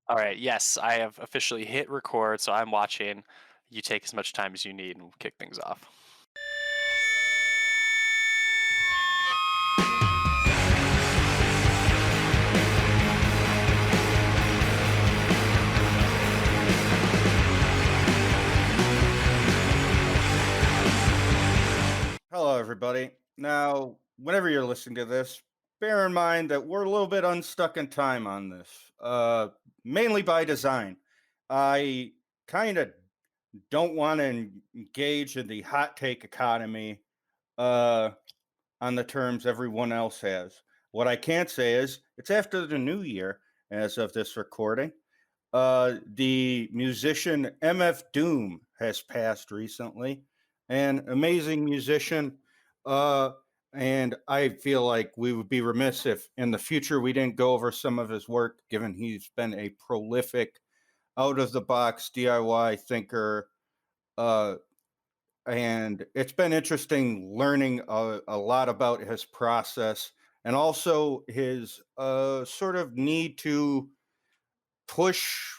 All right. Yes, I have officially hit record, so I'm watching. You take as much time as you need, and we'll kick things off. Hello, everybody. Now, whenever you're listening to this, bear in mind that we're a little bit unstuck in time on this, mainly by design. I kind of don't want to engage in the hot take economy uh, on the terms everyone else has. What I can't say is it's after the new year, as of this recording. The musician MF Doom has passed recently, an amazing musician. Uh, and I feel like we would be remiss if in the future we didn't go over some of his work, given he's been a prolific, out of the box DIY thinker. Uh, and it's been interesting learning a lot about his process and also his sort of need to push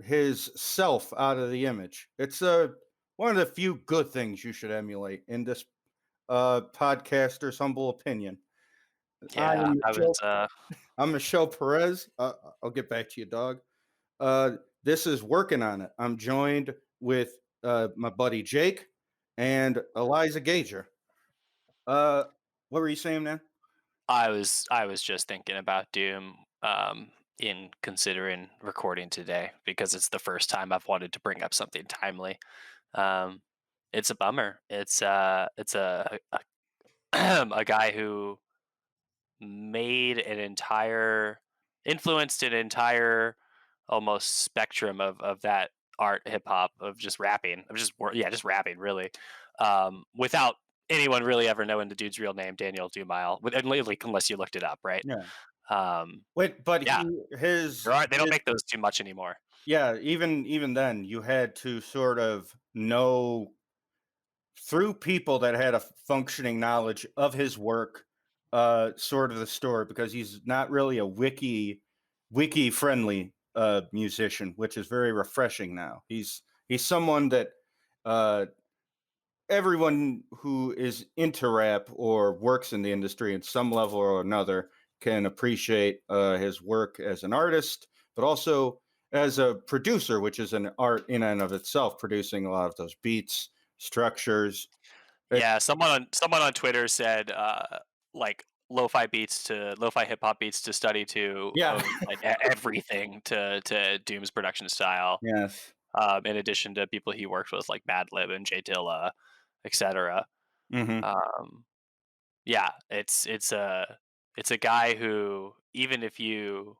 his self out of the image. It's one of the few good things you should emulate in this podcaster's humble opinion. I Yeah, am I was. I'm Michelle Perez. I'll get back to you, dog. Uh, this is working on it. I'm joined with my buddy Jake and Eliza Gager. Uh, what were you saying, man? I was just thinking about Doom. In considering recording today because it's the first time I've wanted to bring up something timely. Um, it's a bummer. It's a a guy who made an entire influenced an entire almost spectrum of that art hip hop of just rapping of just rapping really without anyone really ever knowing the dude's real name, Daniel Dumile, and lately unless you looked it up, right? Yeah. um Wait, but yeah, they don't his make those too much anymore. yeah, even then, you had to sort of know through people that had a functioning knowledge of his work, sort of the story, because he's not really a wiki friendly musician, which is very refreshing now. He's someone that uh, everyone who is into rap or works in the industry in some level or another can appreciate his work as an artist, but also as a producer, which is an art in and of itself, producing a lot of those beats, structures. It, Yeah, someone on Twitter said like lo-fi hip hop beats to study to yeah, own like everything to Doom's production style. yes. In addition to people he worked with like Madlib and J Dilla, etc. Hmm. Um, yeah, it's a guy who, even if you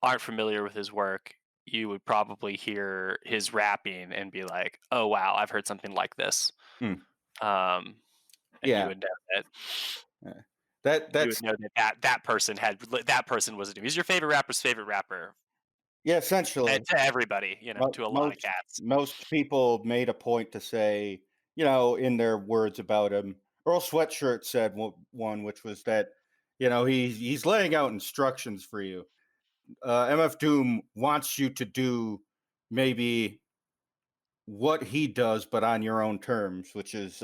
aren't familiar with his work, you would probably hear his rapping and be like, "Oh wow, I've heard something like this." Mm. Um, and Yeah, yeah. you would That's know that person was a Doom. He's your favorite rapper's favorite rapper, yeah, essentially. to everybody, to a lot of Most cats. most people made a point to say, in their words about him. Earl Sweatshirt said one, which was that, he's laying out instructions for you. MF Doom wants you to do maybe what he does, but on your own terms, which is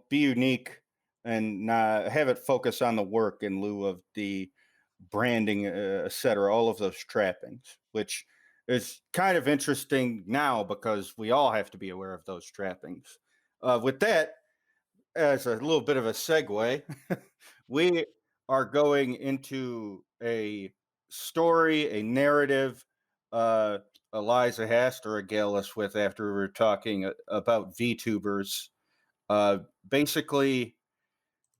be unique and not have it focus on the work in lieu of the branding, etc. All of those trappings, which is kind of interesting now because we all have to be aware of those trappings. With that, as a little bit of a segue, we are going into a story, a narrative. Uh, Eliza has to regale us with after we were talking about VTubers. Basically,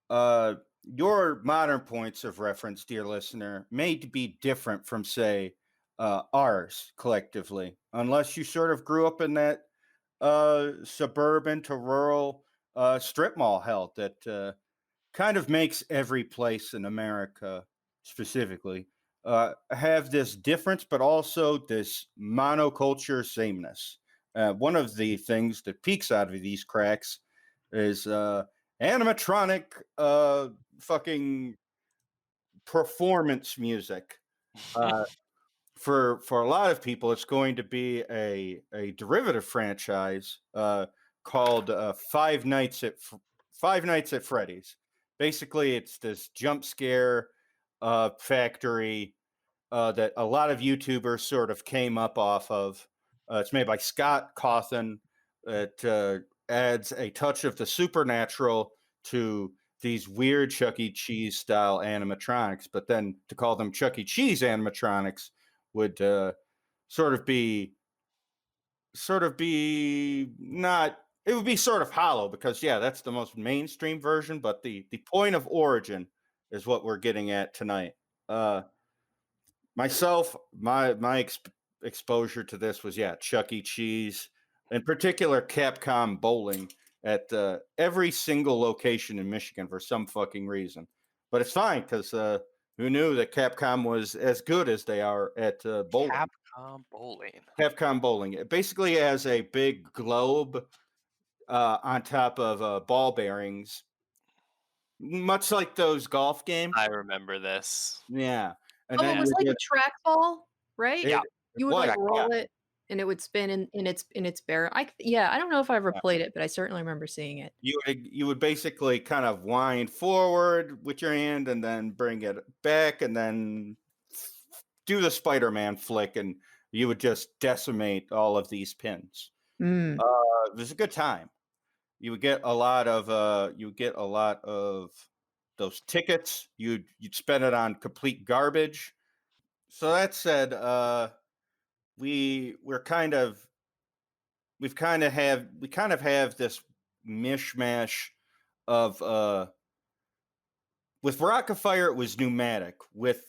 uh, your modern points of reference, dear listener, may be different from, say, ours collectively, unless you sort of grew up in that suburban to rural strip mall health that kind of makes every place in America specifically have this difference, but also this monoculture sameness. One of the things that peeks out of these cracks is animatronic fucking performance music. Uh, for a lot of people, it's going to be a derivative franchise called Five Nights at Freddy's. Basically, it's this jump scare factory that a lot of YouTubers sort of came up off of. It's made by Scott Cawthon. It adds a touch of the supernatural to these weird Chuck E. Cheese style animatronics, but then to call them Chuck E. Cheese animatronics would sort of be not, it would be sort of hollow because yeah, that's the most mainstream version, but the point of origin is what we're getting at tonight. Uh, Myself, my exposure to this was yeah, Chuck E. Cheese, in particular Capcom bowling at every single location in Michigan for some fucking reason. But it's fine because who knew that Capcom was as good as they are at bowling? Capcom bowling. Capcom bowling. It basically has a big globe on top of ball bearings, much like those golf games. I remember this. Yeah, and Oh, it then Yeah. was you like a get trackball, right? Yeah. it You would, was like, yeah. roll it, and it would spin in its bear yeah, I don't know if I ever Yeah. played it, but I certainly remember seeing it. You would basically kind of wind forward with your hand and then bring it back and then do the Spider-Man flick and you would just decimate all of these pins. Mm. It was a good time. You would get a lot of those tickets. You'd spend it on complete garbage. So that said, we we're kind of we kind of have this mishmash of with Rockafire it was pneumatic. With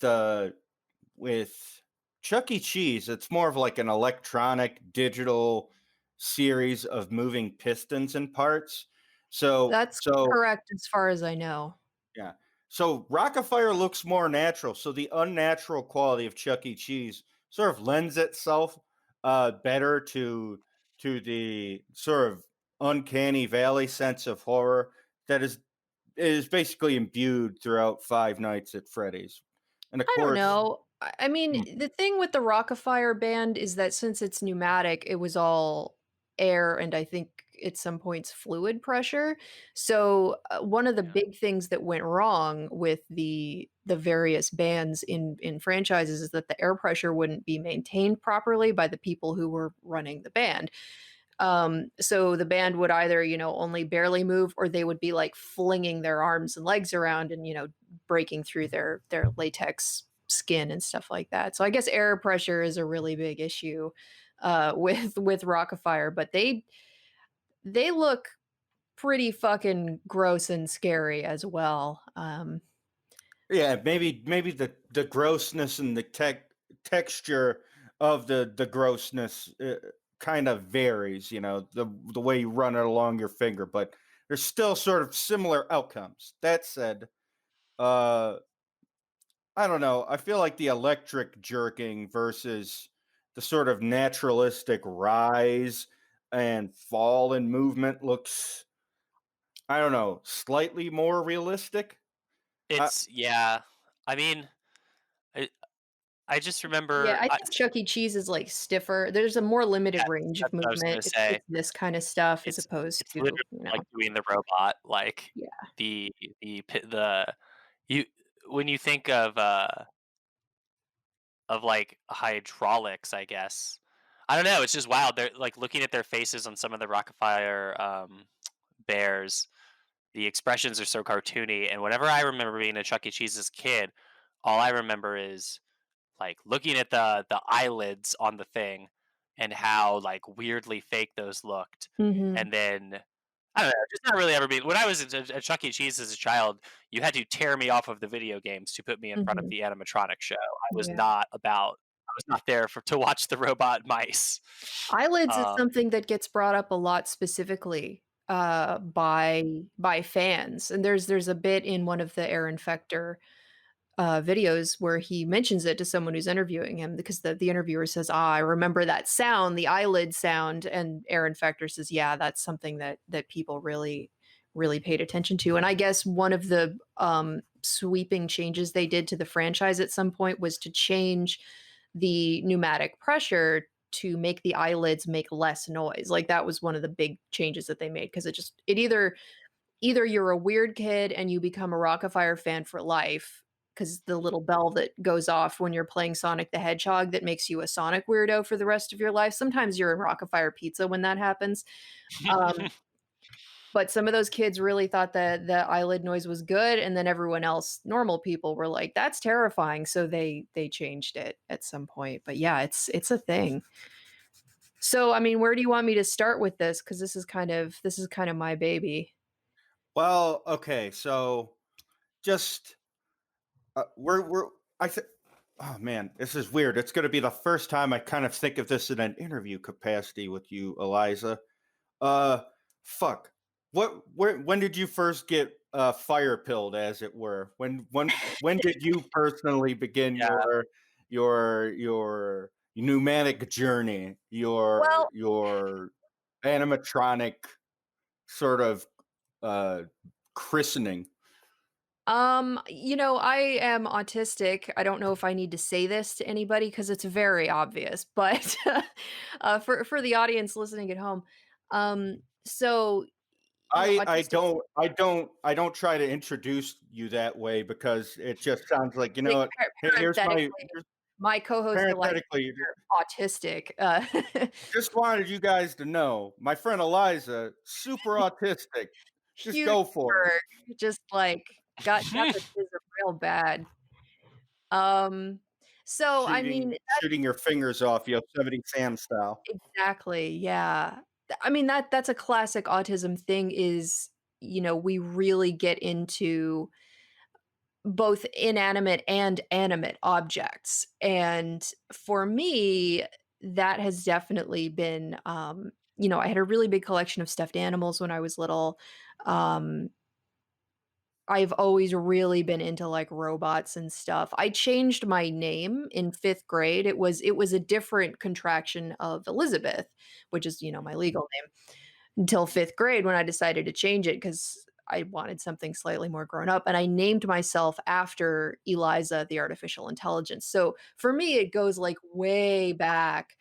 Chuck E. Cheese, it's more of like an electronic digital series of moving pistons and parts. So That's so correct as far as I know. yeah. So Rockafire looks more natural. So the unnatural quality of Chuck E. Cheese sort of lends itself better to the sort of uncanny valley sense of horror that is basically imbued throughout Five Nights at Freddy's. And of I don't course, know. I mean, hmm, the thing with the Rockafire band is that since it's pneumatic, it was all air and I think at some points fluid pressure. So, one of the Yeah. big things that went wrong with the various bands in franchises is that the air pressure wouldn't be maintained properly by the people who were running the band. So the band would either, only barely move or they would be like flinging their arms and legs around and, breaking through their latex skin and stuff like that. So I guess air pressure is a really big issue with Rockafire, but they look pretty fucking gross and scary as well. yeah, maybe the grossness and the texture of the grossness kind of varies. You know, the way you run it along your finger, but there's still sort of similar outcomes. That said, uh, I don't know. I feel like the electric jerking versus the sort of naturalistic rise and fall in movement looks, I don't know, slightly more realistic. I, Yeah. I mean, I I just Yeah, remember I think Chuck E. Cheese is like stiffer. There's a more limited yes, range of that's what I was movement. gonna It's say. this kind of stuff as It's opposed it's to, literally like doing the robot, like yeah. the you when you think of like hydraulics, I guess. I don't know, it's just wild. They're like looking at their faces on some of the Rockafire bears. The expressions are so cartoony, and whenever I remember being a Chuck E. Cheese's kid, all I remember is like looking at the eyelids on the thing and how like weirdly fake those looked. Mhm. And then I don't know, just not really ever being when I was at Chuck E. Cheese as a child, you had to tear me off of the video games to put me in front of Mhm. the animatronic show. Yeah. I was not there for to watch the robot mice. Eyelids is Um, something that gets brought up a lot specifically, by fans, and there's a bit in one of the Aaron Fechter, videos where he mentions it to someone who's interviewing him because the interviewer says, "Ah, I remember that sound, the eyelid sound," and Aaron Fechter says, "Yeah, that's something that people really paid attention to," and I guess one of the, sweeping changes they did to the franchise at some point was to change the pneumatic pressure to make the eyelids make less noise. Like that was one of the big changes that they made because it either you're a weird kid and you become a Rockafire fan for life because the little bell that goes off when you're playing Sonic the Hedgehog that makes you a Sonic weirdo for the rest of your life. Sometimes you're in Rockafire Pizza when that happens. Um, but some of those kids really thought that the eyelid noise was good, and then everyone else, normal people, were like, "That's terrifying." So they changed it at some point. But yeah, it's a thing. So I mean, where do you want me to start with this? Because this is kind of my baby. Well, okay, so just we're I think. Oh man, this is weird. It's going to be the first time I kind of think of this in an interview capacity with you, Eliza. Uh, fuck. When did you first get fire pilled, as it were? When did you personally begin Yeah. your pneumatic journey, Well, your animatronic sort of uh christening? I am autistic. I don't know if I need to say this to anybody because it's very obvious, but for the audience listening at home, so autistic. I don't try to introduce you that way because it just sounds like, you know what, here's my Parenthetically, my co-host Eliza, parenthetically, autistic. just wanted you guys to know my friend Eliza, super autistic. Just Huge go for it. jerk, just like got the tism real bad. Um, so I mean, Shooting your fingers off Yosemite Sam style. exactly, yeah. I mean, that's a classic autism thing is, we really get into both inanimate and animate objects. And for me, that has definitely been, I had a really big collection of stuffed animals when I was little. Um, I've always really been into, like, robots and stuff. I changed my name in 5th grade. It was a different contraction of Elizabeth, which is, my legal name, until 5th grade when I decided to change it because I wanted something slightly more grown up, and I named myself after Eliza, the artificial intelligence. So, for me, it goes, like, way back.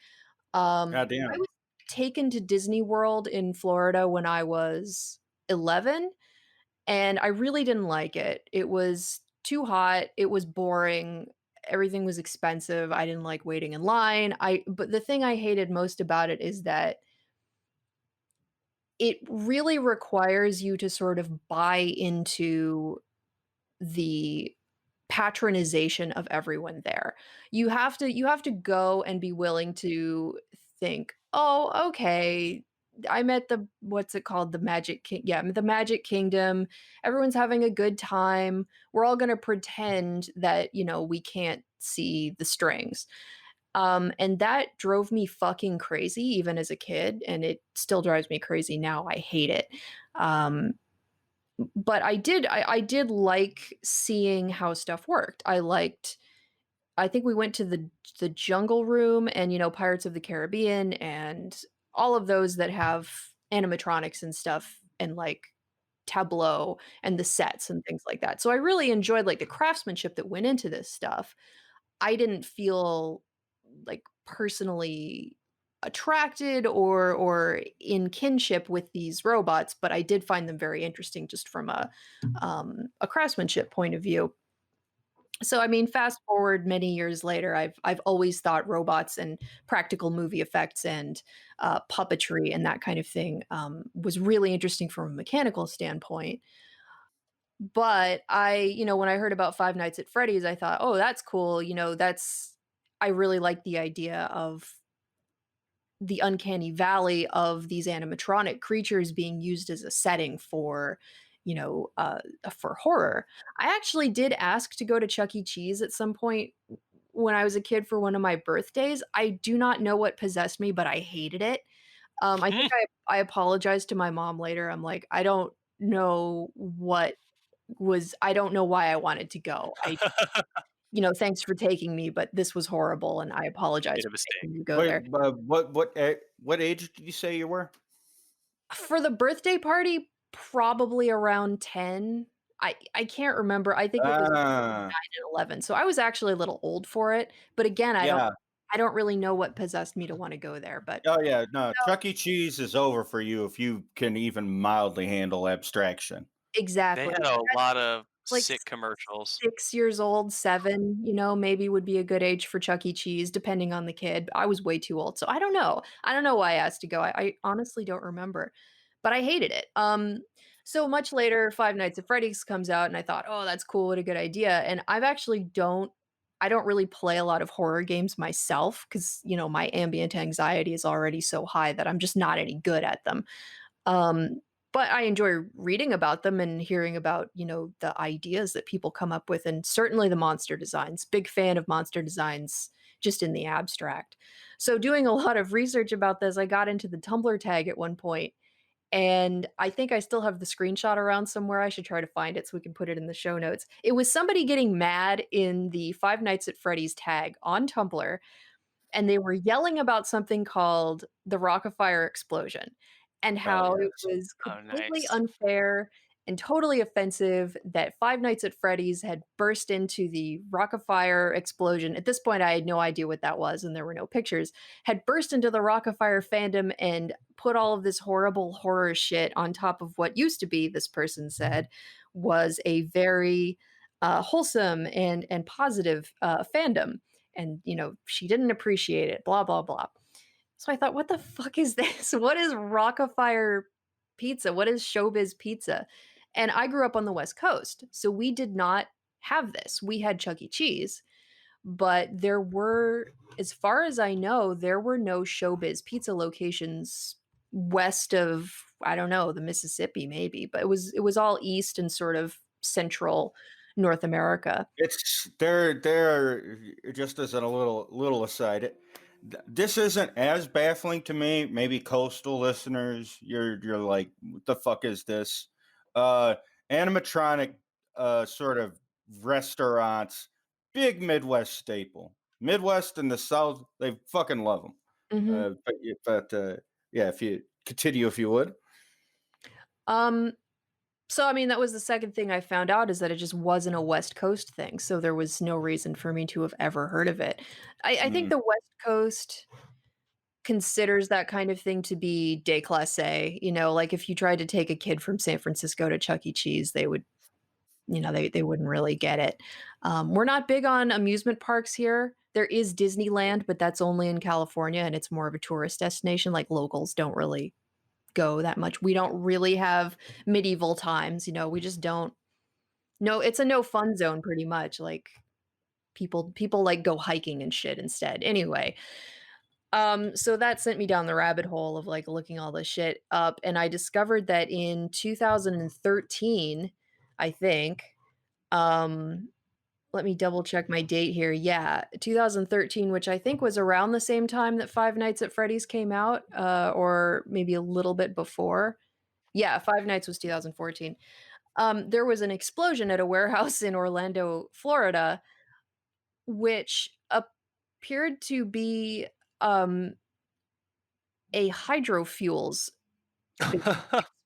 I Goddamn. was taken to Disney World in Florida when I was 11, and I really didn't like it. It was too hot, it was boring, everything was expensive, I didn't like waiting in line. I But the thing I hated most about it is that it really requires you to sort of buy into the patronization of everyone there. You have to go and be willing to think, "Oh, okay, I'm at the what's it called? The Magic King yeah, I'm at the Magic Kingdom. Everyone's having a good time. We're all gonna pretend that, we can't see the strings." And that drove me fucking crazy even as a kid, and it still drives me crazy now. I hate it. Um, but I did like seeing how stuff worked. I think we went to the Jungle Room and, Pirates of the Caribbean and all of those that have animatronics and stuff and, like, Tableau and the sets and things like that. So I really enjoyed, like, the craftsmanship that went into this stuff. I didn't feel, like, personally attracted or in kinship with these robots, but I did find them very interesting just from a craftsmanship point of view. So, I mean, fast forward many years later, I've always thought robots and practical movie effects and, puppetry and that kind of thing, was really interesting from a mechanical standpoint. But when I heard about Five Nights at Freddy's, I thought, "Oh, that's cool." I really like the idea of the uncanny valley of these animatronic creatures being used as a setting for horror. I actually did ask to go to Chuck E. Cheese at some point when I was a kid for one of my birthdays. I do not know what possessed me, but I hated it. I think I apologized to my mom later. I'm like, I don't know why I wanted to go. Thanks for taking me, but this was horrible, and I apologize Made a for mistake. making you go Wait, there. what age did you say you were? For the birthday party, probably around 10. I can't remember. I think it was between 9 Ah, and 11, so I was actually a little old for it, but again, I don't yeah. I don't really know what possessed me to want to go there, but Oh yeah, no, no, Chuck E. Cheese is over for you if you can even mildly handle abstraction. They exactly. had a lot of Like sick commercials. 6 years old, 7, maybe would be a good age for Chuck E. Cheese, depending on the kid. I was way too old, so I don't know. I don't know why I asked to go. I honestly don't remember, but I hated it. So much later, Five Nights at Freddy's comes out, and I thought, "Oh, that's cool. What a good idea." And I don't really play a lot of horror games myself because my ambient anxiety is already so high that I'm just not any good at them. Um, but I enjoy reading about them and hearing about, the ideas that people come up with and certainly the monster designs. Big fan of monster designs just in the abstract. So doing a lot of research about this, I got into the Tumblr tag at one point and I think I still have the screenshot around somewhere. I should try to find it so we can put it in the show notes. It was somebody getting mad in the Five Nights at Freddy's tag on Tumblr and they were yelling about something called the Rockafire explosion and Oh how it yes. was Oh, completely nice. unfair and totally offensive that Five Nights at Freddy's had burst into the Rockafire explosion. At this point, I had no idea what that was, and there were no pictures. Had burst into the Rockafire fandom and put all of this horrible horror shit on top of what used to be, this person said, was a very wholesome and positive fandom and she didn't appreciate it, blah blah blah. So I thought, what the fuck is this? What is Rockafire pizza? What is showbiz pizza? And I grew up on the West Coast, so we did not have this. We had Chuck E. Cheese, but there were, as far as I know, there were no showbiz pizza locations west of, I don't know, the Mississippi maybe, but it was all east and sort of central North America. It's they're just as a little aside. This isn't as baffling to me. Maybe coastal listeners, you're like, what the fuck is this? Uh, Animatronic, sort of restaurants, big Midwest staple. Midwest and the South, they fucking love them. Mhm. But yeah, if you continue, if you would. Um, So, I mean, that was the second thing I found out is that it just wasn't a West Coast thing, so there was no reason for me to have ever heard of it. I think Mm. the West Coast considers that kind of thing to be déclassé, like, if you tried to take a kid from San Francisco to Chuck E. Cheese, they would they wouldn't really get it. We're not big on amusement parks here. There is Disneyland, but that's only in California, and it's more of a tourist destination, like, locals don't really go that much. We don't really have medieval times, we just don't. No, it's a no fun zone pretty much, like, people, like, go hiking and shit instead. Anyway, so that sent me down the rabbit hole of, like, looking all this shit up, and I discovered that in 2013, I think, um, let me double check my date here. Yeah, 2013, which I think was around the same time that Five Nights at Freddy's came out, or maybe a little bit before. Yeah, Five Nights was 2014. There was an explosion at a warehouse in Orlando, Florida, which appeared to be um, a hydrofuels big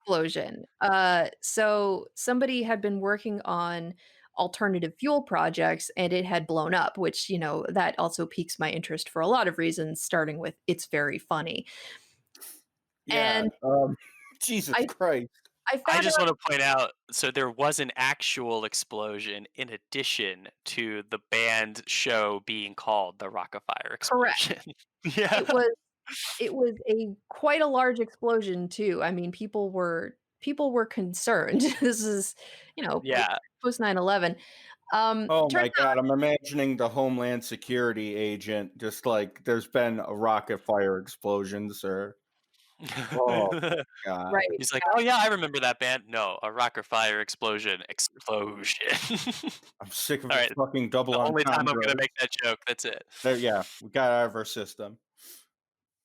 explosion. So somebody had been working on alternative fuel projects and it had blown up, which, that also piques my interest for a lot of reasons, starting with it's very funny. Yeah. And Jesus I Christ. I I found just out want to point out, so there was an actual explosion in addition to the band show being called the Rockafire correct. explosion. Yeah. It was It was a quite a large explosion too. I mean, people were concerned. This is, Yeah. post 9/11. Oh Turns my God, I'm imagining the Homeland Security agent just like there's been a rocket fire explosion, sir. Oh my God. right. He's like, "Oh, yeah, I remember that band." "No, a Rockafire explosion. Explosion." I'm sick of the Alright, fucking double the only time I'm gonna entendres. make that joke, that's it. There, yeah, we got out of our system.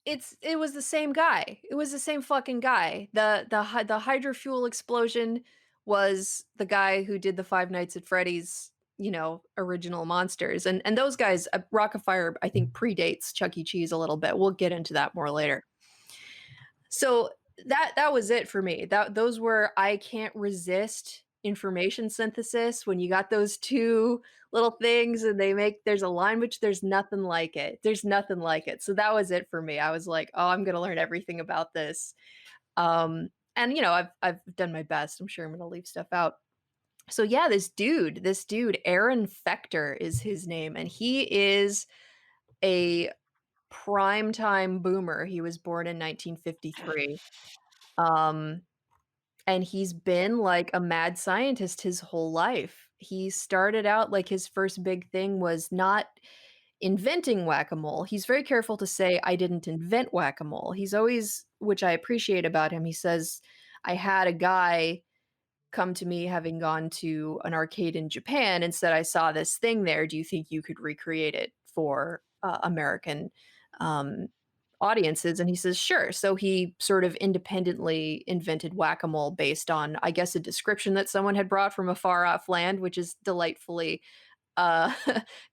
It was the same guy. It was the same fucking guy. The hydrofuel explosion was the guy who did the Five Nights at Freddy's, original monsters. And those guys, Rockafire, I think predates Chuck E. Cheese a little bit. We'll get into that more later. So that was it for me. Those were I can't resist information synthesis when you got those 2 little things and there's a line which there's nothing like it. There's nothing like it. So that was it for me. I was like, "Oh, I'm gonna learn everything about this." And, I've done my best. I'm sure I'm gonna leave stuff out. So yeah, this dude, Aaron Fechter is his name, and he is a primetime boomer. He was born in 1953. Um, and he's been like a mad scientist his whole life. He started out like his first big thing was not inventing whack-a-mole. He's very careful to say, "I didn't invent whack-a-mole." He's always, which I appreciate about him, he says, "I had a guy come to me having gone to an arcade in Japan and said, 'I saw this thing there. Do you think you could recreate it for American um, audiences?'" And he says, "Sure." So he sort of independently invented whack a mole based on, I guess, a description that someone had brought from a far off land, which is delightfully uh,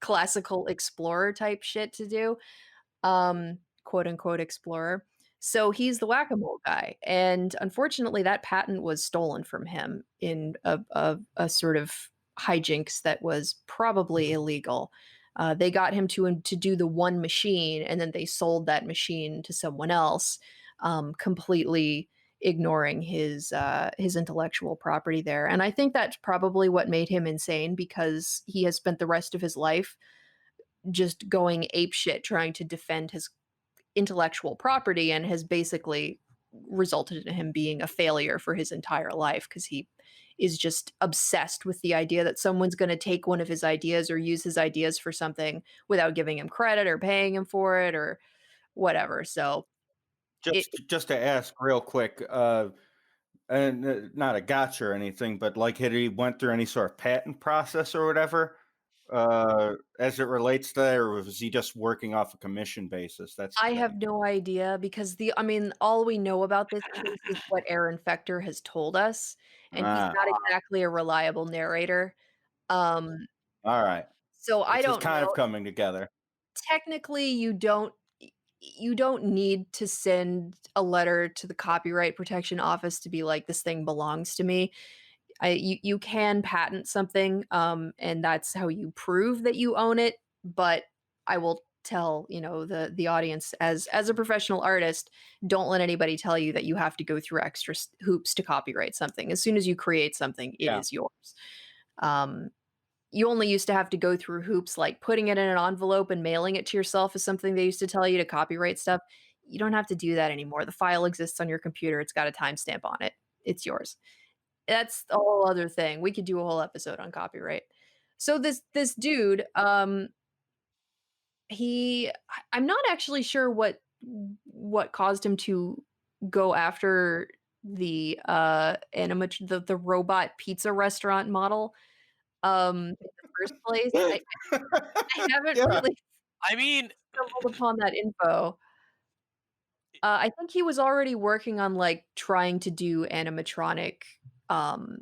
classical explorer type shit to do, quote unquote explorer. So he's the whack-a-mole guy, and unfortunately, that patent was stolen from him in a sort of hijinks that was probably illegal. They got him to do the one machine, and then they sold that machine to someone else, completely ignoring his intellectual property there. And I think that's probably what made him insane because he has spent the rest of his life just going apeshit trying to defend his intellectual property and has basically resulted in him being a failure for his entire life because he is just obsessed with the idea that someone's going to take one of his ideas or use his ideas for something without giving him credit or paying him for it or whatever. So it Just to ask real quick, and not a gotcha or anything, but like, had he went through any sort of patent process or whatever, as it relates to that, or was he just working off a commission basis? That's I the have thing. no idea because I mean, all we know about this case is what Aaron Fechter has told us, and he's Ah, not exactly a reliable narrator. Um, all right. so I It's don't kind of know. coming together. Technically, you don't need to send a letter to the Copyright Protection Office to be like, "This thing belongs to me." You can patent something, and that's how you prove that you own it, but I will tell, the audience as a professional artist, don't let anybody tell you that you have to go through extra hoops to copyright something. As soon as you create something, it Yeah. is yours. Um, you only used to have to go through hoops like putting it in an envelope and mailing it to yourself is something they used to tell you to copyright stuff. You don't have to do that anymore. The file exists on your computer. It's got a timestamp on it. It's yours. That's a whole other thing. We could do a whole episode on copyright. So this dude, I'm not actually sure what caused him to go after the robot pizza restaurant model, in the first place. I haven't Yeah. really I mean, stumbled upon that info. I think he was already working on, like, trying to do animatronic, um,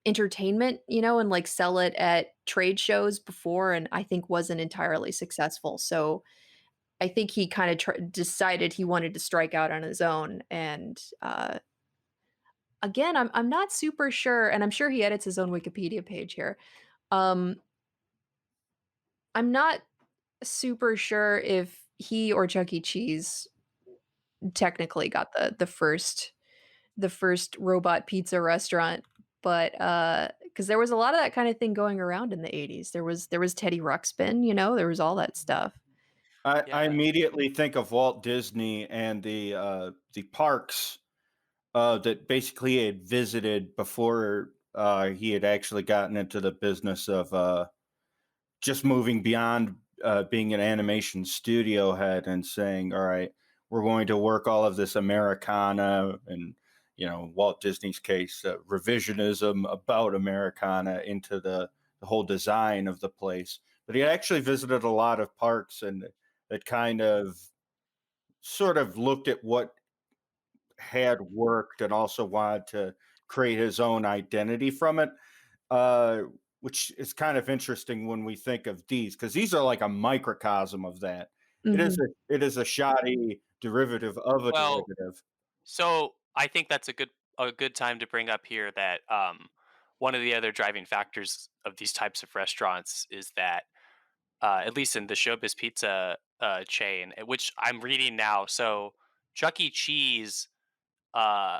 entertainment, and, like, sell it at trade shows before, and I think wasn't entirely successful, so I think he kinda decided he wanted to strike out on his own, and, again, I'm not super sure, and I'm sure he edits his own Wikipedia page here. Um, I'm not super sure if he or Chuck E. Cheese technically got the first robot pizza restaurant, but, because there was a lot of that kinda thing going around in the '80s. There was Teddy Ruxpin, there was all that stuff. I yeah. immediately think of Walt Disney and the parks that basically he had visited before he had actually gotten into the business of just moving beyond being an animation studio head and saying, "All right, we're going to work all of this Americana and Walt Disney's case, revisionism about Americana into the whole design of the place." But he actually visited a lot of parks and that kind of sort of looked at what had worked and also wanted to create his own identity from it, uh, which is kind of interesting when we think of these because these are like a microcosm of that. Mhm. It is a shoddy derivative of a Well, derivative. so I think that's a good time to bring up here that one of the other driving factors of these types of restaurants is that, at least in the Showbiz Pizza chain, which I'm reading now, so Chuck E. Cheese uh,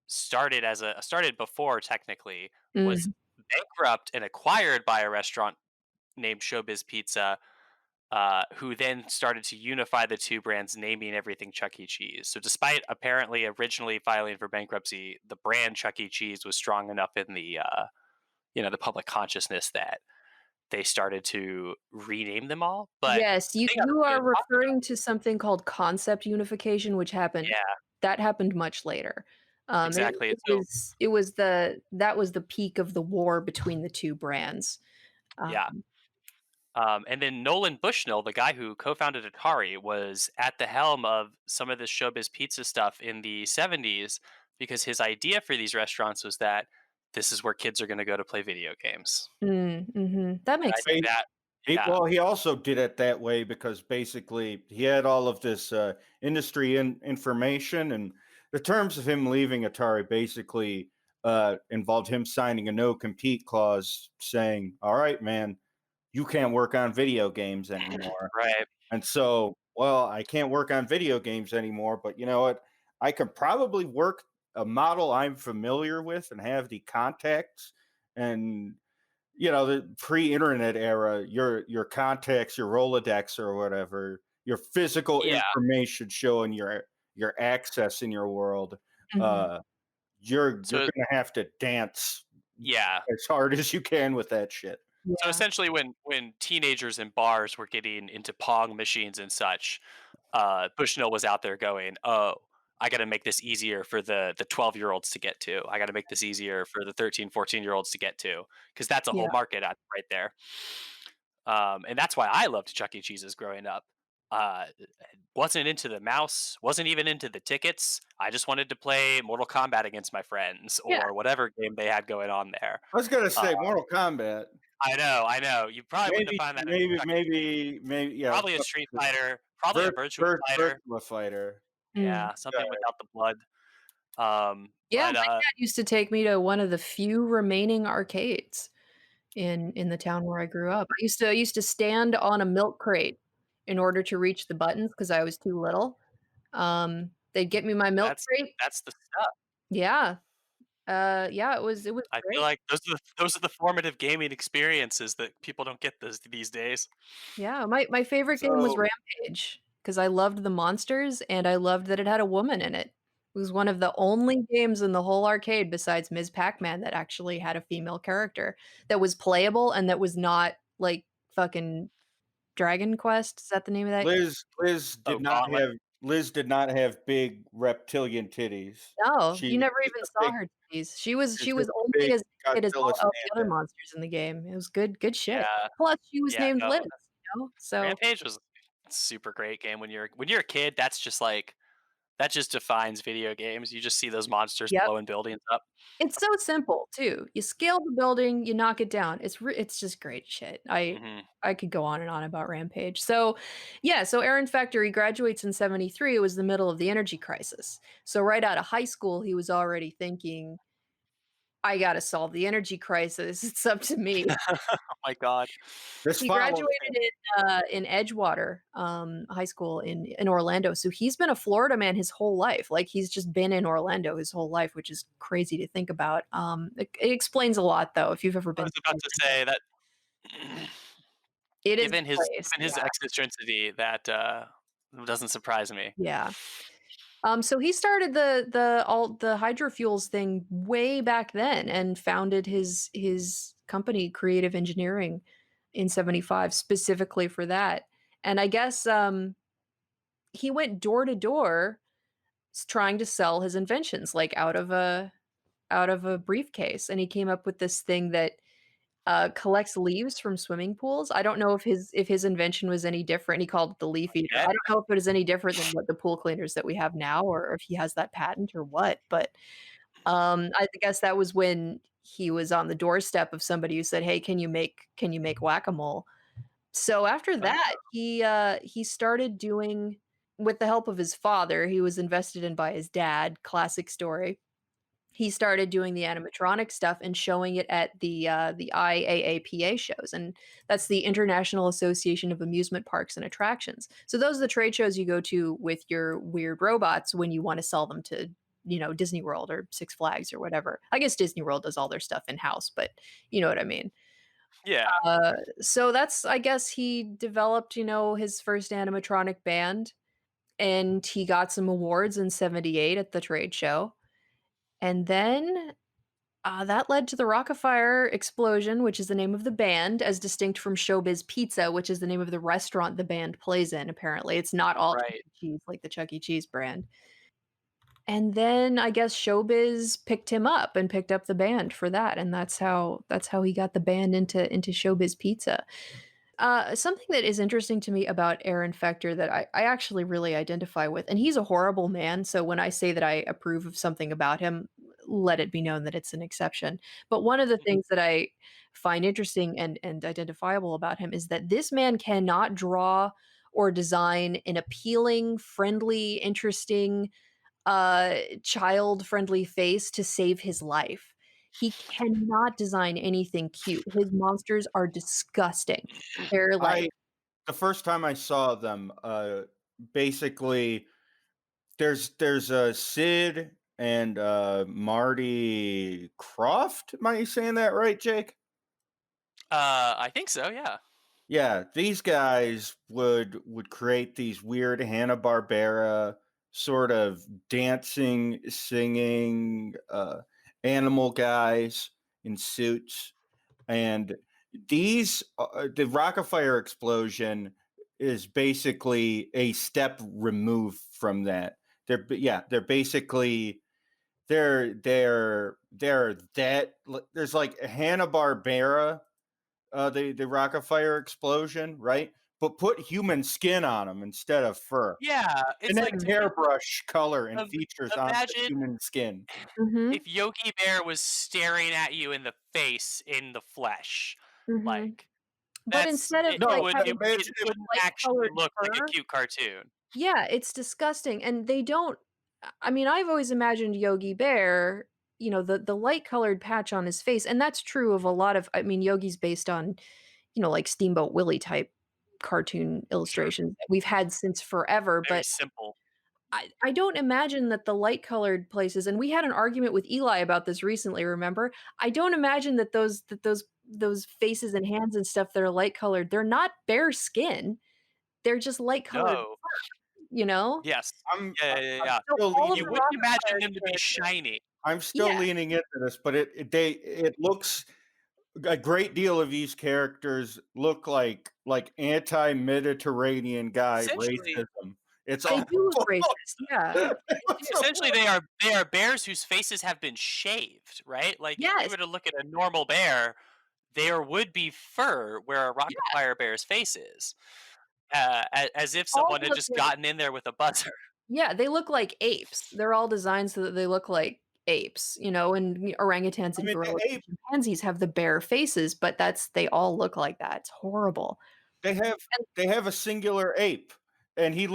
started before technically, was Mm. bankrupt and acquired by a restaurant named Showbiz Pizza, who then started to unify the two brands, naming everything Chuck E. Cheese. So, despite apparently originally filing for bankruptcy, the brand Chuck E. Cheese was strong enough in the public consciousness that they started to rename them all. But Yes, the you thing I'm you going are to talk about, referring to something called concept unification, which happened yeah, that happened much later. It exactly. it So, was that was the peak of the war between the 2 brands. yeah. Um, And then Nolan Bushnell, the guy who co-founded Atari, was at the helm of some of this Showbiz Pizza stuff in the 70s because his idea for these restaurants was that this is where kids are going to go to play video games. mhm, that And I makes think sense. that, He yeah, well, he also did it that way because basically he had all of this industry information, and the terms of him leaving Atari basically involved him signing a no compete clause saying, "All right, man, you can't work on video games anymore." right. And so, well, I can't work on video games anymore, but you know what? I could probably work a model I'm familiar with and have the contacts and the pre-internet era, your contacts, your Rolodex or whatever, your physical Yeah. information showing your access in your world. Mhm. Uh, you're So gonna have to dance yeah. as hard as you can with that shit. So Yeah. essentially, when teenagers in bars were getting into Pong machines and such, Bushnell was out there going, "Oh, I got to make this easier for the 12-year-olds to get to. I got to make this easier for the 13, 14-year-olds to get to, because that's a whole Yeah. market right there." And that's why I loved Chuck E. Cheese's growing up. Uh, wasn't into the mouse, wasn't even into the tickets. I just wanted to play Mortal Kombat against my friends Yeah. or whatever game they had going on there. I was gonna Uh, say Mortal Kombat. I know. You probably wouldn't have Maybe, found that in maybe, Chuck E. Cheese. maybe, maybe, yeah. Probably a Street Fighter, probably a Virtua Fighter. Virtua Fighter. Mm. Yeah, something without the blood. Um, Yeah, but my dad used to take me to one of the few remaining arcades in the town where I grew up. I used to stand on a milk crate in order to reach the buttons because I was too little. They'd get me my milk that's crate. that's the stuff. Yeah. Yeah, it was I feel great. like those are the formative gaming experiences that people don't get these days. Yeah, my favorite game was So Rampage because I loved the monsters and I loved that it had a woman in it. It was one of the only games in the whole arcade besides Ms. Pac-Man that actually had a female character that was playable and that was not like fucking Dragon Quest. Is that the name of that? Oh, Gauntlet. Liz did not have big reptilian titties. No, you She's never just even a saw big her titties. She just was a only big as naked as Godzilla all of the other stand-in. monsters in the game. It was good shit. Yeah, Plus, she was yeah, named no, Liz, So, Rampage was a super great game when you're a kid. That's just like that just defines video games. You just see those monsters yep. blowing buildings up. It's so simple too. You scale the building, you knock it down. It's just great shit. Hmm. I could go on and on about Rampage. So, yeah, so Aaron Fechter, he graduates in 73. It was the middle of the energy crisis. So right out of high school, he was already thinking, I got to solve the energy crisis. It's up to me. Oh my god. This He follows graduated him. in Edgewater, High School in Orlando, so he's been a Florida man his whole life, like, he's just been in Orlando his whole life, which is crazy to think about, it explains a lot, though, if you've ever I been was to about to Orlando. say that It is the given his place, given his eccentricity, that doesn't surprise me. yeah. So he started the hydrofuels thing way back then and founded his company, Creative Engineering, in 75 specifically for that, and I guess, he went door to door trying to sell his inventions like out of a briefcase, and he came up with this thing that collects leaves from swimming pools. I don't know if his invention was any different. He called it the leaf eater. I Okay. don't know if it is any different than what the pool cleaners that we have now, or if he has that patent or what. But I guess that was when he was on the doorstep of somebody who said, "Hey, can you make whack a mole?" So after Oh, that, he started doing with the help of his father, he was invested in by his dad, classic story. he started doing the animatronic stuff and showing it at the IAAPA shows, and that's the International Association of Amusement Parks and Attractions. So those are the trade shows you go to with your weird robots when you wanna sell them to, Disney World or Six Flags or whatever. I guess Disney World does all their stuff in-house, but you know what I mean. Yeah. So that's I guess he developed, his first animatronic band, and he got some awards in '78 at the trade show, and then that led to the Rockafire Explosion, which is the name of the band, as distinct from Showbiz Pizza, which is the name of the restaurant the band plays in, apparently. It's not all Chuck Right. E. Cheese like the Chuck E. Cheese brand. And then I guess Showbiz picked him up and picked up the band for that, and that's how he got the band into Showbiz Pizza. Something that is interesting to me about Aaron Fechter that I actually really identify with, and he's a horrible man, so when I say that I approve of something about him, let it be known that it's an exception. But one of the Mhm. things that I find interesting and identifiable about him is that this man cannot draw or design an appealing, friendly, interesting, child-friendly face to save his life. He cannot design anything cute. His monsters are disgusting. They're like I the first time I saw them, basically there's a Sid and Marty Croft. Am I saying that right, Jake? I think so, yeah. Yeah, these guys would create these weird Hanna-Barbera sort of dancing, singing animal guys in suits. And the Rockafire explosion is basically a step removed from that. They're basically they're that there's like Hanna Barbera, the Rockafire explosion, right? But put human skin on them instead of fur, Yeah, and it's like then to me, hairbrush color and of features on the imagine human skin. mhm, if Yogi Bear was staring at you in the face in the flesh. mhm. Like, But that's instead of, it No, like, it having imagine it if wouldn't actually light-colored look like a fur. cute cartoon. Yeah, it's disgusting, and they don't I mean, I've always imagined Yogi Bear, the light-colored patch on his face, and that's true of a lot of I mean, Yogi's based on, like Steamboat Willie type cartoon Sure. illustrations that we've had since forever, Very but simple. I don't imagine that the light-colored places and we had an argument with Eli about this recently, remember? I don't imagine that those faces and hands and stuff that are light-colored, they're not bare skin, they're just light-colored, No. you know? Yes. I'm Yeah, yeah, yeah, I'm yeah. So still all of You the leaning wouldn't imagine Rockefire them to be characters shiny. I'm still yeah, leaning into this, but it looks a great deal of these characters look like anti-Mediterranean guy Essentially racism. It's they awful. do look racist, yeah, they do. essentially they are bears whose faces have been shaved, right? Like, if we Yes, were to look at a normal bear, there would be fur where a yeah, Rockafire bear's face is, as if all someone had look just like gotten in there with a buzzer. yeah, they look like apes. They're all designed so that they look like apes, and orangutans I and mean, gorillas the and ape chimpanzees have the bear faces, but they all look like that. It's horrible. they have And they have a singular ape, and he's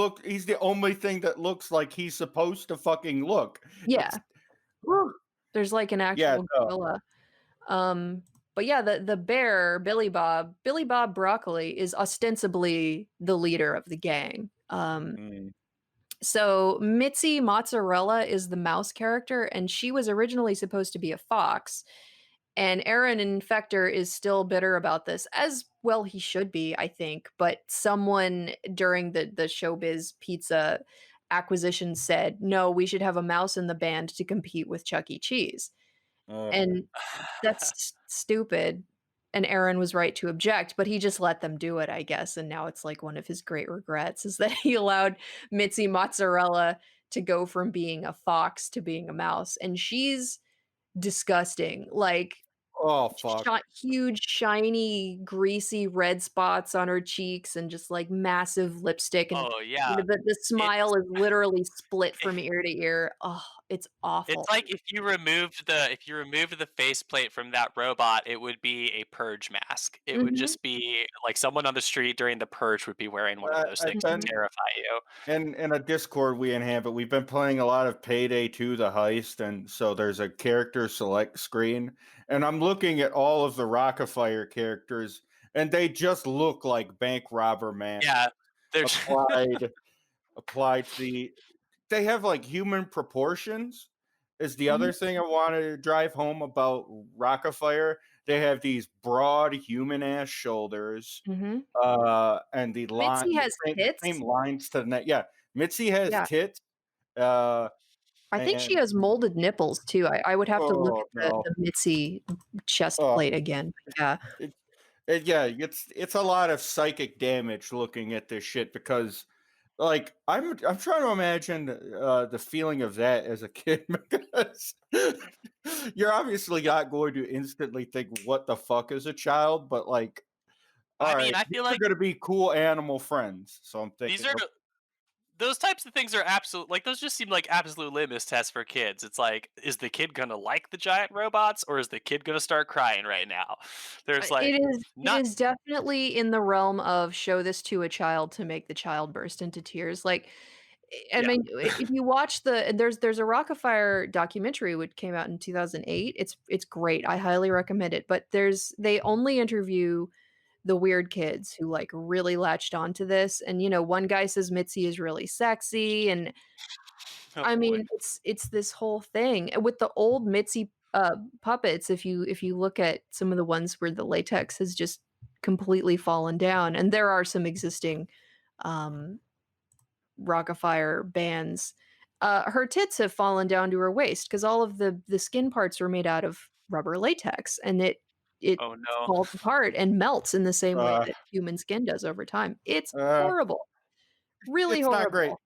the only thing that looks like he's supposed to fucking look. It's yeah, there's like an yeah, actual no. gorilla. Um, but yeah, the bear, Billy Bob Broccoli is ostensibly the leader of the gang. Mm. So Mitzi Mozzarella is the mouse character, and she was originally supposed to be a fox. And Aaron Infector is still bitter about this, as well he should be, I think. But someone during the Showbiz Pizza acquisition said, "No, we should have a mouse in the band to compete with Chuck E. Cheese." Ugh. And that's stupid, and Aaron was right to object, but he just let them do it, I guess, and now it's like one of his great regrets is that he allowed Mitzi Mozzarella to go from being a fox to being a mouse, and she's disgusting, like, Oh, fuck. huge, shiny, greasy red spots on her cheeks and just, like, massive lipstick, and, Oh, yeah. the smile It's is literally split from ear to ear. Oh, It's It's awful. like if you removed the faceplate from that robot, it would be a purge mask. It would Mhm, just be like someone on the street during the purge would be wearing one of those I've things to mhm, been terrify you. in a Discord we inhabit. We've been playing a lot of Payday 2 the heist, and so there's a character select screen, and I'm looking at all of the Rockefeller characters, and they just look like bank robber masks Yeah, there's applied applied to the they have like human proportions is the mhm, other thing I wanted to drive home about Rockefeller. They have these broad human ass shoulders, mhm. and Mitzi has the same tits. lines to the neck. Yeah, Mitzi has Yeah. tits, uh, I think she and has molded nipples too. I would have to look oh at no, the Mitzi chest oh, plate again. Yeah. it, yeah, it's a lot of psychic damage looking at this shit because like I'm trying to imagine the feeling of that as a kid because you're obviously not going to instantly think what the fuck is a child, but like, all I mean, right, I these feel are like going to be cool animal friends. So I'm these thinking, are those types of things are absolute like those just seem like absolute litmus tests for kids. It's like, is the kid gonna like the giant robots or is the kid gonna start crying right now? There's like It not is definitely in the realm of show this to a child to make the child burst into tears. Like, I yeah. mean, if you watch and there's a Rockefeller documentary which came out in 2008. It's great. I highly recommend it. But they only interview the weird kids who like really latched onto this. And one guy says Mitzi is really sexy, and Oh I boy. mean, it's this whole thing. And with the old Mitzi, puppets, if you look at some of the ones where the latex has just completely fallen down, and there are some existing, um, Rockefeller bands, her tits have fallen down to her waist because all of the skin parts are made out of rubber latex, and it Oh no. falls apart and melts in the same way uh, that human skin does over time. It's uh, horrible, really it's not great. horrible.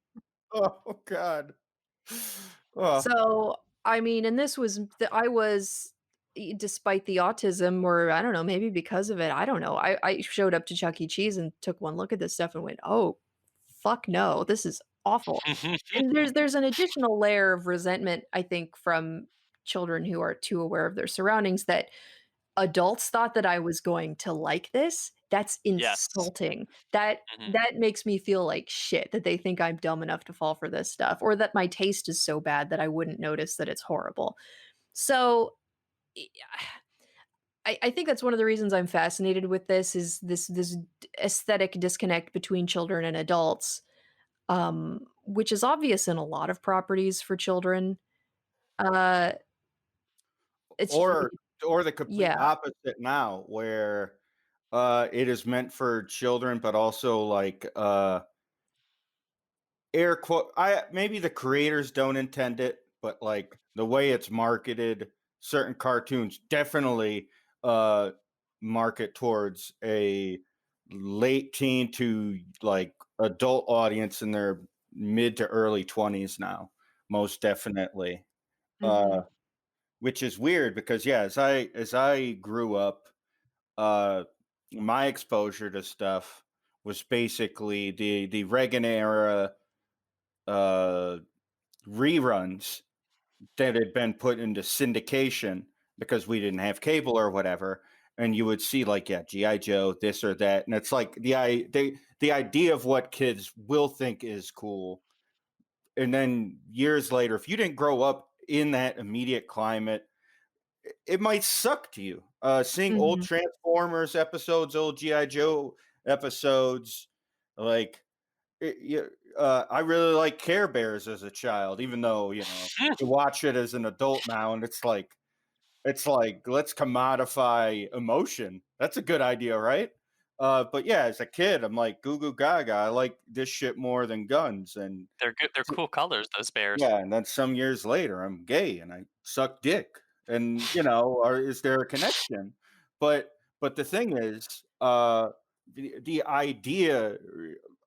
Oh God. Oh, So, I mean, and this was I was despite the autism, or I don't know, maybe because of it, I don't know. I showed up to Chuck E. Cheese and took one look at this stuff and went, "Oh, fuck no, this is awful." And there's an additional layer of resentment, I think, from children who are too aware of their surroundings, that adults thought that I was going to like this. That's Yes. insulting. That Mhm. that makes me feel like shit, that they think I'm dumb enough to fall for this stuff, or that my taste is so bad that I wouldn't notice that it's horrible. So, e I think that's one of the reasons I'm fascinated with this, is this aesthetic disconnect between children and adults, which is obvious in a lot of properties for children. Uh, it's just or or the complete yeah. opposite now, where it is meant for children, but also like air quote I maybe the creators don't intend it, but like the way it's marketed, certain cartoons definitely uh market towards a late teen to like adult audience in their mid to early 20s now, most definitely. uh Mhm, which is weird because yeah, as I grew up, uh my exposure to stuff was basically the Reagan era uh reruns that had been put into syndication because we didn't have cable or whatever. And you would see like, yeah, GI Joe, this or that, and it's like the idea of what kids will think is cool. And then years later, if you didn't grow up in that immediate climate, it might suck to you. Seeing old mhm. Transformers episodes, old GI Joe episodes, like I really like Care Bears as a child, even though you watch it as an adult now, and it's like let's commodify emotion. That's a good idea, right? But yeah, as a kid, I'm like goo goo gaga. I like this shit more than guns, and They're good. They're cool colors, those bears. yeah, and then some years later, I'm gay and I suck dick, and or is there a connection? But the thing is, the idea,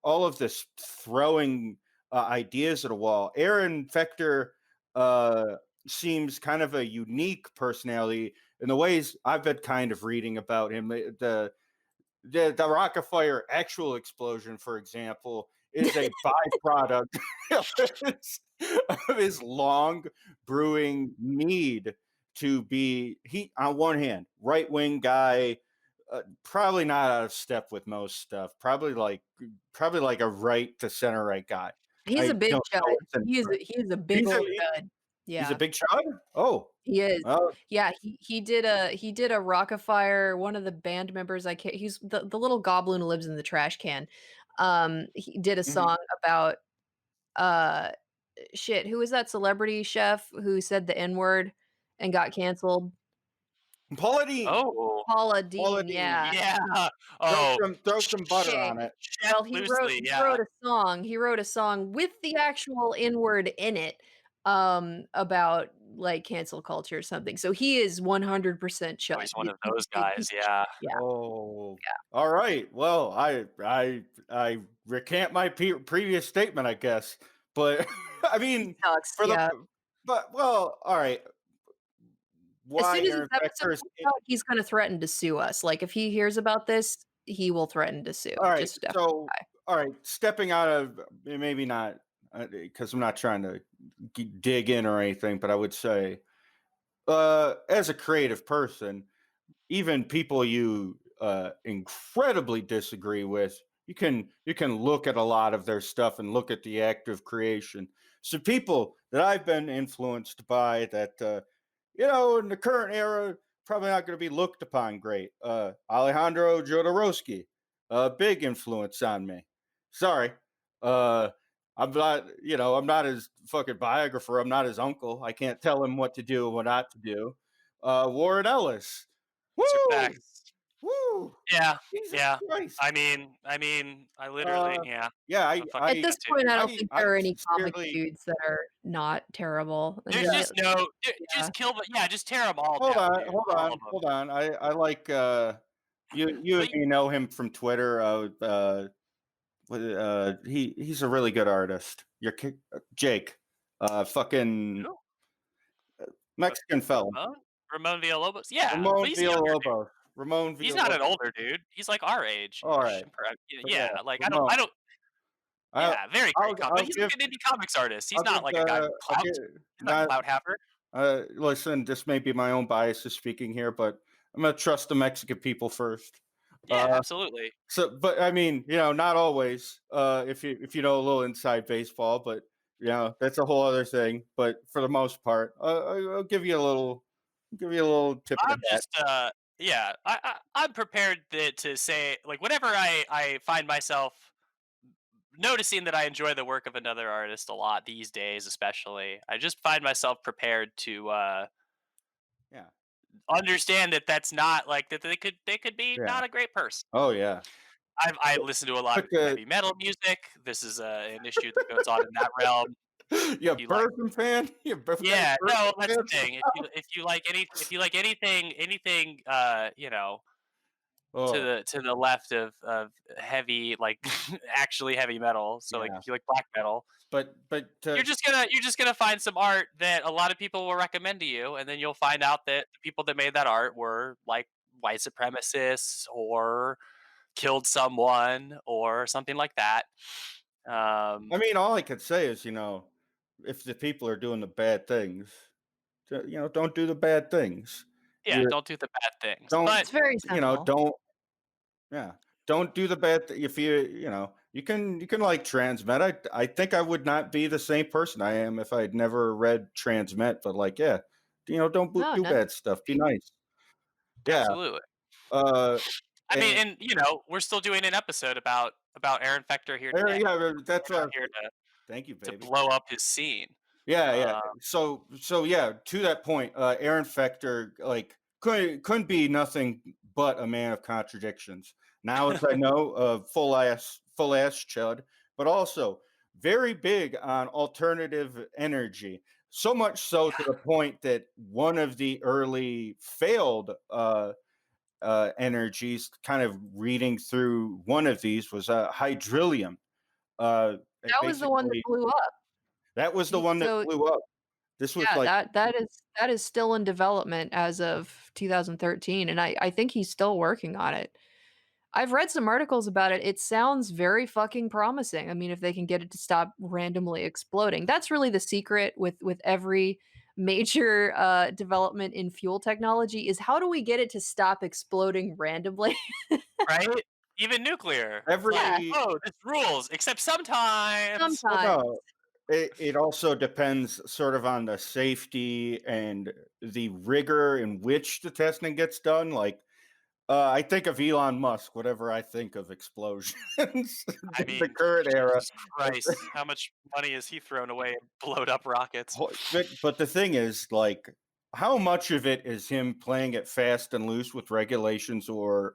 all of this throwing ideas at a wall. Aaron Fechter uh, seems kind of a unique personality in the ways I've been kind of reading about him. The Rockefeller actual explosion, for example, is a byproduct. of his long brewing need to be he on one hand, right wing guy, probably not out of step with most stuff. Probably like a right to center right guy. He's I a big don't chud. know what's in front. He is a big He's a old chud. he's a Yeah, big chud. Oh, he is. oh, Yeah, he did a Rockafire, one of the band members, I can't he's the little goblin who lives in the trash can. He did a mhm. song about, uh, shit, who was that celebrity chef who said the N word and got canceled? Paula Deen. Oh, Paula Paula Deen, Deen. yeah. yeah. Oh, Throw some butter Okay. on it. Chef Well, Loosely, he yeah. wrote a song with the actual N-word in it, about, like, cancel culture or something. So he is 100% Oh, chud. he's one of those guys, He's yeah. yeah, Oh, yeah. all right. Well, I recant my previous statement, I guess. But I He mean, sucks, for the yeah. but well, all right. As Why soon as this Aaron episode Fechter is comes out, he's gonna threaten to sue us. Like, if he hears about this, he will threaten to sue. all right. Just So, FYI. all right, stepping out of maybe not because I'm not trying to dig in or anything, but I would say, as a creative person, even people you incredibly disagree with, you can look at a lot of their stuff and look at the act of creation. So people that I've been influenced by that in the current era probably not going to be looked upon great. Alejandro Jodorowsky, a big influence on me. Sorry, uh, I'm not I'm not his fucking biographer. I'm not his uncle. I can't tell him what to do and what not to do. Warren Ellis. These are Woo! facts. Woo! Yeah, Jesus yeah. Christ. I literally, Uh, yeah, yeah, I'm fucking At this fan too. point, I don't think I there are any comic sincerely dudes that are not terrible. There's just no Yeah. just kill the yeah, just tear them all down, dude, all of them. hold on. I like you and But me know him from Twitter. He's a really good artist. Jake, fucking who? What, Mexican fella, Ramon Villalobos? Yeah, but Ramon he's a younger dude. Villalobos. Ramon He's not an Villalobos. older dude. He's like our All age-ish. right, but Yeah, yeah, like Ramon. I don't I yeah, very great but I'll he's give like an indie comics artist. He's I'll not give like a guy the with I'll clout. give He's not not clout haver. listen, this may be my own biases speaking here, but I'm gonna trust the Mexican people first. Yeah, Uh, absolutely. so, but I mean, not always. If you know a little inside baseball, but that's a whole other thing. But for the most part, I'll give you a little tip of I'm the hat. just yeah, I'm prepared to say like whenever I find myself noticing that I enjoy the work of another artist a lot these days, especially, I just find myself prepared to Yeah, understand that that's not like that they could be yeah. not a great person. Oh yeah. I listen to a lot of Quick, uh, heavy metal music. This is an issue that goes on in that realm. you a You like Bergen fan? You a yeah, Bergen no, that's the fan? thing. If you like anything Oh to the left of heavy like actually heavy metal, so like yeah, if you like black metal, but you're just gonna find some art that a lot of people will recommend to you, and then you'll find out that the people that made that art were like white supremacists or killed someone or something like that. I mean, all I could say is if the people are doing the bad things, don't do the bad things. Yeah, You don't do the bad things. don't, But It's very simple. don't, yeah, don't do the bad. If you can like transmit. I think I would not be the same person I am if I'd never read transmit. But like, yeah, don't No, do no. bad stuff. Be nice. Yeah. absolutely. Uh. I mean, And and we're still doing an episode about Aaron Fechter here there, today. yeah, that's We're not what. here Thank you, to baby. blow up his scene. Yeah, yeah. Uh, So yeah, to that point, Aaron Fechter like couldn't be nothing but a man of contradictions. Now, as I know, full ass chud, but also very big on alternative energy. So much so to the point that one of the early failed energies, kind of reading through one of these, was hydrillium. It That was the one that basically blew up. that was the He one that so blew up. This was yeah, like that is still in development as of 2013, and I think he's still working on it. I've read some articles about it. It sounds very fucking promising. I mean, if they can get it to stop randomly exploding. That's really the secret with every major development in fuel technology is how do we get it to stop exploding randomly? Right? Even nuclear. It's like, Yeah, Every "Oh, this rules, except sometimes." well, sometimes. no, it also depends sort of on the safety and the rigor in which the testing gets done. Like, I think of Elon Musk, whatever I think of explosions, I the mean, current era. Jesus Christ, how much money has he thrown away and blowed up rockets? But the thing is, like, how much of it is him playing it fast and loose with regulations, or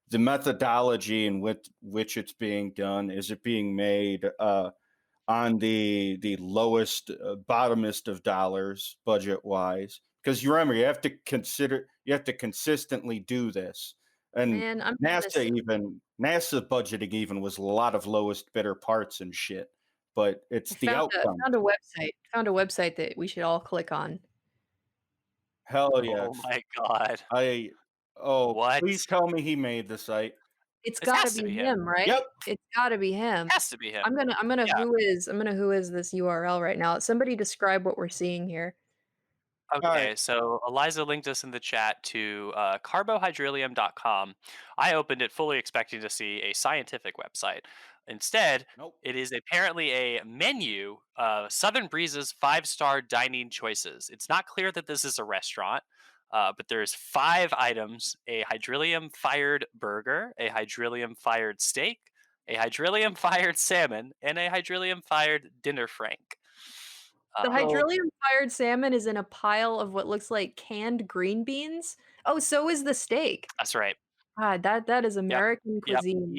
the methodology in which it's being done? Is it being made on the lowest, bottomest of dollars, budget wise? Because you remember, you have to consistently do this, and Man, I'm gonna say NASA budgeting even was a lot of lowest bidder parts and shit. But I it's the found a outcome. found a website that we should all click on. Hell Oh yes. my god. I oh, What? please tell me he made the site. It's It gotta has to be be him. him, right? Yep. It's gotta be him. Has to be him. I'm gonna Yeah. who is this URL right now. Somebody describe what we're seeing here. Alright. Okay, so Eliza linked us in the chat to carbohydrilium.com. I opened it fully expecting to see a scientific website. Instead, Nope. it is apparently a menu of Southern Breeze's five-star dining choices. It's not clear that this is a restaurant, but there's 5 items: a hydrilium-fired burger, a hydrilium-fired steak, a hydrilium-fired salmon, and a hydrilium-fired dinner frank. The Um, So, hydrolium fired salmon is in a pile of what looks like canned green beans. Oh, so is the steak. that's right. God, that is Yep. American Yep. cuisine.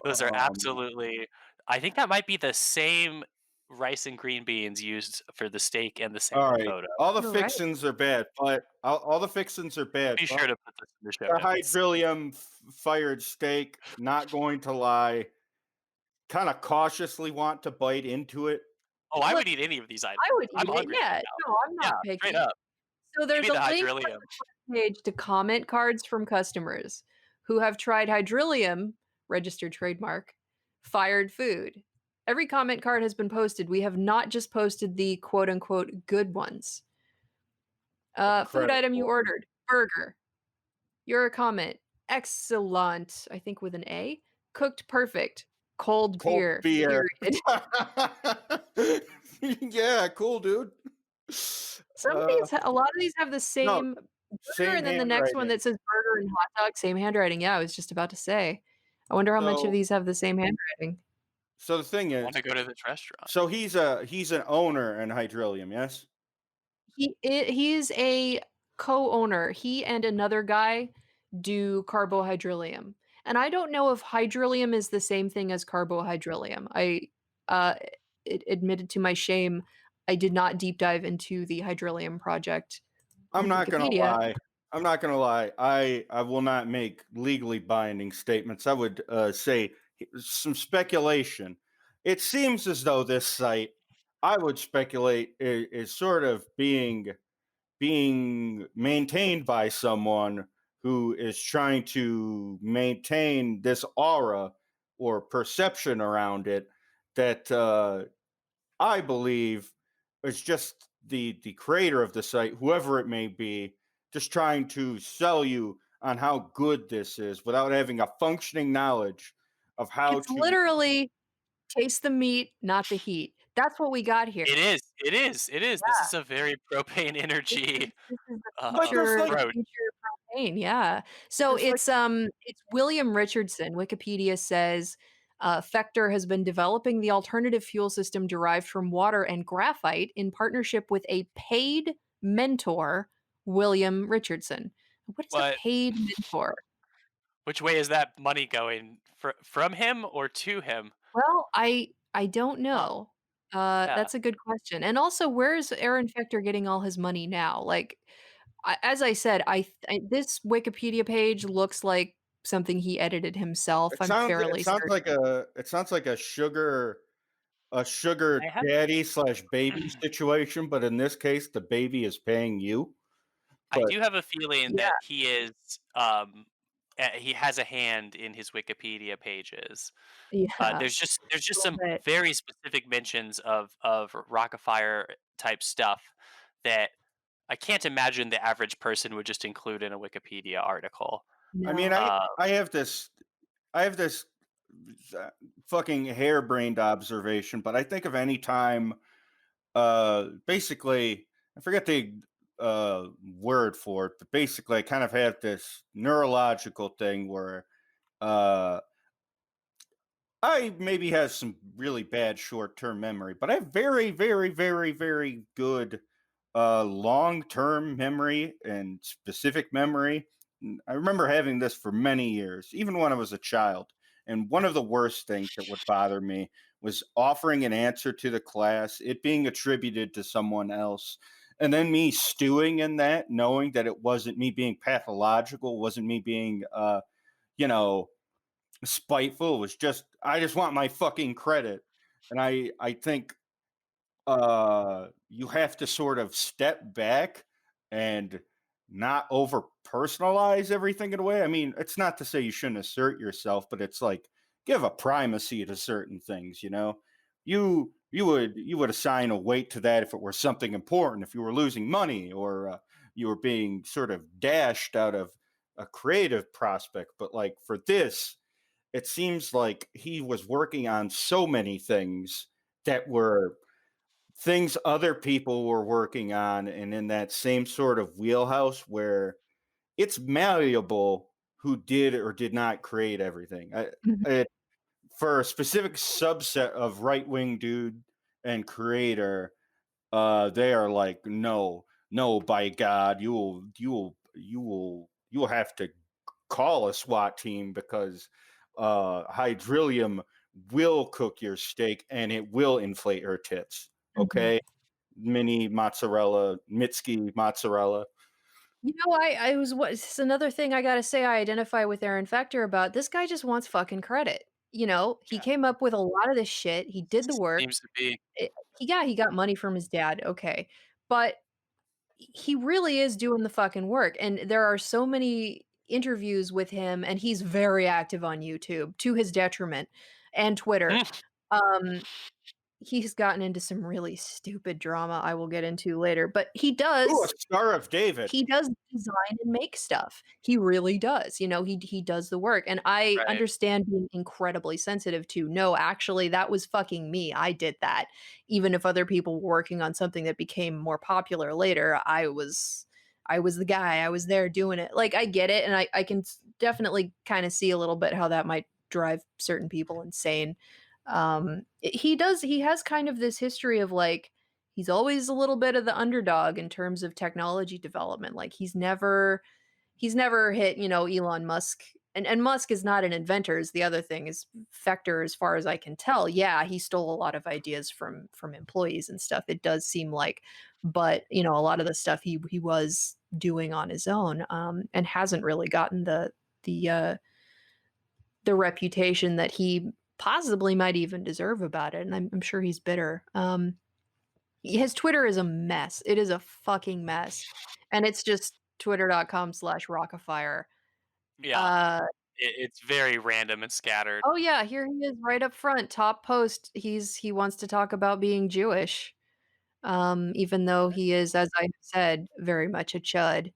Those are um, absolutely, I think that might be the same rice and green beans used for the steak and the salmon alright. photo. All the You're right. fixins are bad, but all the fixins are bad, Be but sure to put this in the show the notes. hydrilium fired steak, not going to lie, kinda cautiously want to bite into it. Oh, I Look, would eat any of these I items. would I'm eat it, hungry right yeah. No, I'm now. not Yeah, straight picky. up. So Give there's me a the link on hydrilium. the front page to comment cards from customers who have tried hydrilium, registered trademark, fired food. Every comment card has been posted. We have not just posted the quote unquote good ones. Food Credit item you for. ordered, burger. Your comment, excellent, I think with an A. Cooked perfect, cold Cold beer, beer. period. Yeah, cool, dude. Some of Uh, these a lot of these have the no, same burger, same and then the next one handwriting. that says burger and hot dog, same handwriting. Yeah, I was just about to say. I wonder how much of So these have the same handwriting. so the thing I is, wanna go to this restaurant. so he's an owner in Hydrilium, yes? He's a co-owner. He and another guy do carbohydrilium. And I don't know if hydrilium is the same thing as carbohydrilium. Uh, admitted to my shame, I did not deep dive into the hydrilium project I'm on not gonna Wikipedia. lie. I'm not gonna lie. I will not make legally binding statements. I would say some speculation. It seems as though this site, I would speculate, is sort of being maintained by someone who is trying to maintain this aura or perception around it that I believe is just the creator of the site, whoever it may be, just trying to sell you on how good this is without having a functioning knowledge of how It's to. literally taste the meat, not the heat. That's what we got here. It is, it is, it is. This is a very propane energy, This is the But just like the approach. future propane, yeah. So just like it's William Richardson. Wikipedia says, Fechter has been developing the alternative fuel system derived from water and graphite in partnership with a paid mentor, William Richardson. What is a What paid mentor? which way is that money going? From him or to him? Well, I don't Huh, know. yeah. That's a good question. And also, where's Aaron Fechter getting all his money now? Like, as I said, this Wikipedia page looks like something he edited himself. I'm it fairly sounds certain. like a sugar I have daddy slash baby situation, but in this case, the baby is paying you. I But do have a feeling Yeah, that he is, he has a hand in his Wikipedia pages. Yeah, There's just a little some bit. very specific mentions of Rockafire type stuff that I can't imagine the average person would just include in a Wikipedia article. I mean, No. I have this uh, fucking harebrained observation, but I think of any time, basically, I forget the word for it, but basically, I kind of have this neurological thing where uh, I maybe have some really bad short-term memory, but I have very, very, very, very good long-term memory and specific memory. I remember having this for many years, even when I was a child. And one of the worst things that would bother me was offering an answer to the class, it being attributed to someone else, and then me stewing in that, knowing that it wasn't me being pathological, wasn't me being, you know, spiteful. It was just I just want my fucking credit. And I think you have to sort of step back and not over personalize everything in a way. I mean, it's not to say you shouldn't assert yourself, but it's like give a primacy to certain things, you know. You would assign a weight to that if it were something important, if you were losing money or you were being sort of dashed out of a creative prospect. But like for this, it seems like he was working on so many things that were things other people were working on and in that same sort of wheelhouse where it's malleable who did or did not create everything. Mhm, It, for a specific subset of right-wing dude and creator, they are like, no, no, by God, you will have to call a SWAT team because hydrilium will cook your steak and it will inflate your tits. mhm. Okay, mini mozzarella, Mitski mozzarella. I was what it's another thing I gotta say I identify with Aaron Fechter about. This guy just wants fucking credit. He Yeah, came up with a lot of this shit. He did the work. seems to be. He got money from his dad, okay. But he really is doing the fucking work, and there are so many interviews with him, and he's very active on YouTube to his detriment, and Twitter. Um, he's gotten into some really stupid drama I will get into later, but Ooh, a Star of David. he does design and make stuff. He really does, he does the work, and I Right. understand being incredibly sensitive to, "No, actually, that was fucking me, I did that." Even if other people were working on something that became more popular later, I was the guy, I was there doing it. Like, I get it, and I can definitely kinda see a little bit how that might drive certain people insane. He has kind of this history of, like, he's always a little bit of the underdog in terms of technology development. Like he's never hit, Elon Musk. And Musk is not an inventor is the other thing is Fector, as far as I can tell. Yeah, he stole a lot of ideas from employees and stuff. It does seem like, but a lot of the stuff he was doing on his own, and hasn't really gotten the reputation that he possibly might even deserve about it. And I'm sure he's bitter. His Twitter is a mess. It is a fucking mess, and it's just twitter.com/rockafire. Yeah, Uh, it's very random and scattered. oh, yeah, here he is right up front, top post. He wants to talk about being Jewish, even though he is, as I said, very much a chud.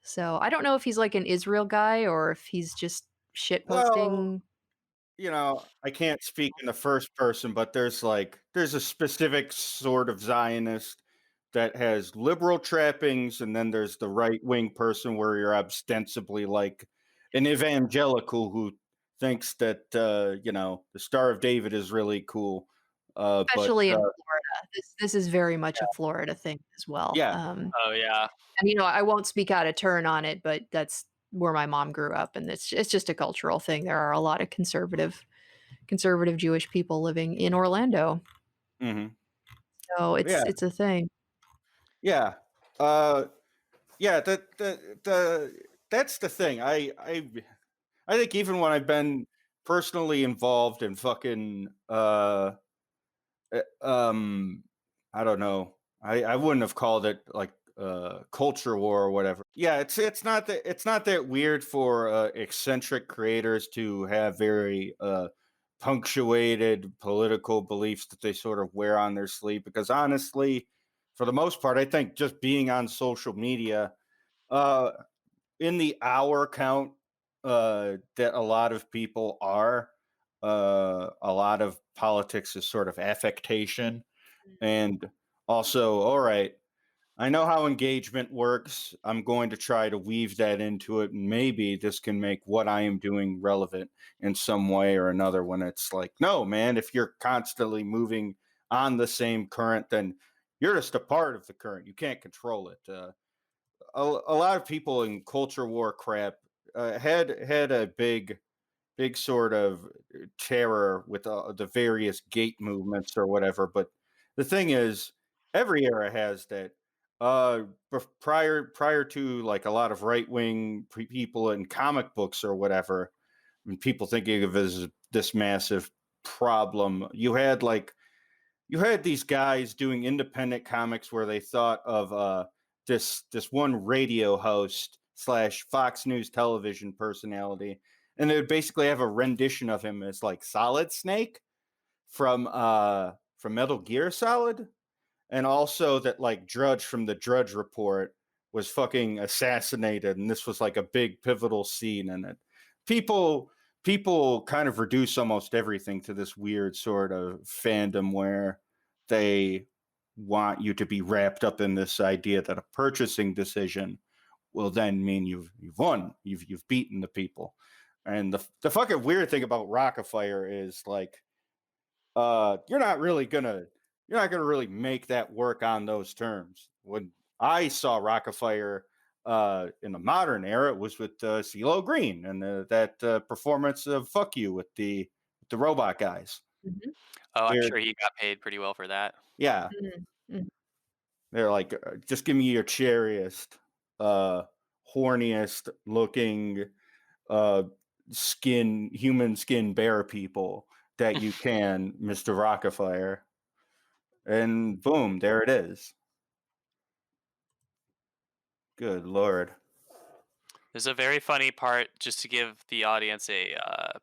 So, I don't know if he's like an Israel guy or if he's just shit Well, posting. I can't speak in the first person, but there's a specific sort of Zionist that has liberal trappings, and then there's the right wing person where you're ostensibly like an evangelical who thinks that the Star of David is really cool. But Especially in Florida. This is very much a Florida thing as well. yeah, Oh, yeah. And, I won't speak out of turn on it, but that's where my mom grew up, and it's just a cultural thing. There are a lot of conservative Jewish people living in Orlando, hmm so it's yeah, it's a thing. yeah, uh, yeah. That's the thing. I think even when I've been personally involved in fucking uh, um I don't know. I wouldn't have called it like culture war or whatever. Yeah, it's not that weird for eccentric creators to have very punctuated political beliefs that they sort of wear on their sleeve. Because honestly, for the most part, I think just being on social media, uh, in the hour count that a lot of people are, a lot of politics is sort of affectation. And also, all right, I know how engagement works. I'm going to try to weave that into it. And maybe this can make what I am doing relevant in some way or another. When it's like, no, man, if you're constantly moving on the same current, then you're just a part of the current. You can't control it. A lot of people in culture war crap had a big sort of terror with the various gate movements or whatever. But the thing is, every era has that. Prior to like a lot of right wing people in comic books or whatever, when people thinking of it as this massive problem, you had these guys doing independent comics where they thought of this one radio host slash Fox News television personality, and they would basically have a rendition of him as like Solid Snake from Metal Gear Solid, and also that like Drudge from the Drudge Report was fucking assassinated, and this was like a big pivotal scene in it. People people kind of reduce almost everything to this weird sort of fandom where they want you to be wrapped up in this idea that a purchasing decision will then mean you've won, you've beaten the people. And the fucking weird thing about Rockafire is like you're not really gonna really make that work on those terms. When I saw Rockafire in the modern era, it was with CeeLo Green and that performance of "Fuck You" with the robot guys. Mhm. Oh, I'm They're sure he got paid pretty well for that. Yeah, Mm, mm. they're like just give me your cheeriest, uh, horniest looking uh, human skin bear people that you can, Mr. Rockafire. And boom, there it is. Good lord. There's a very funny part just to give the audience a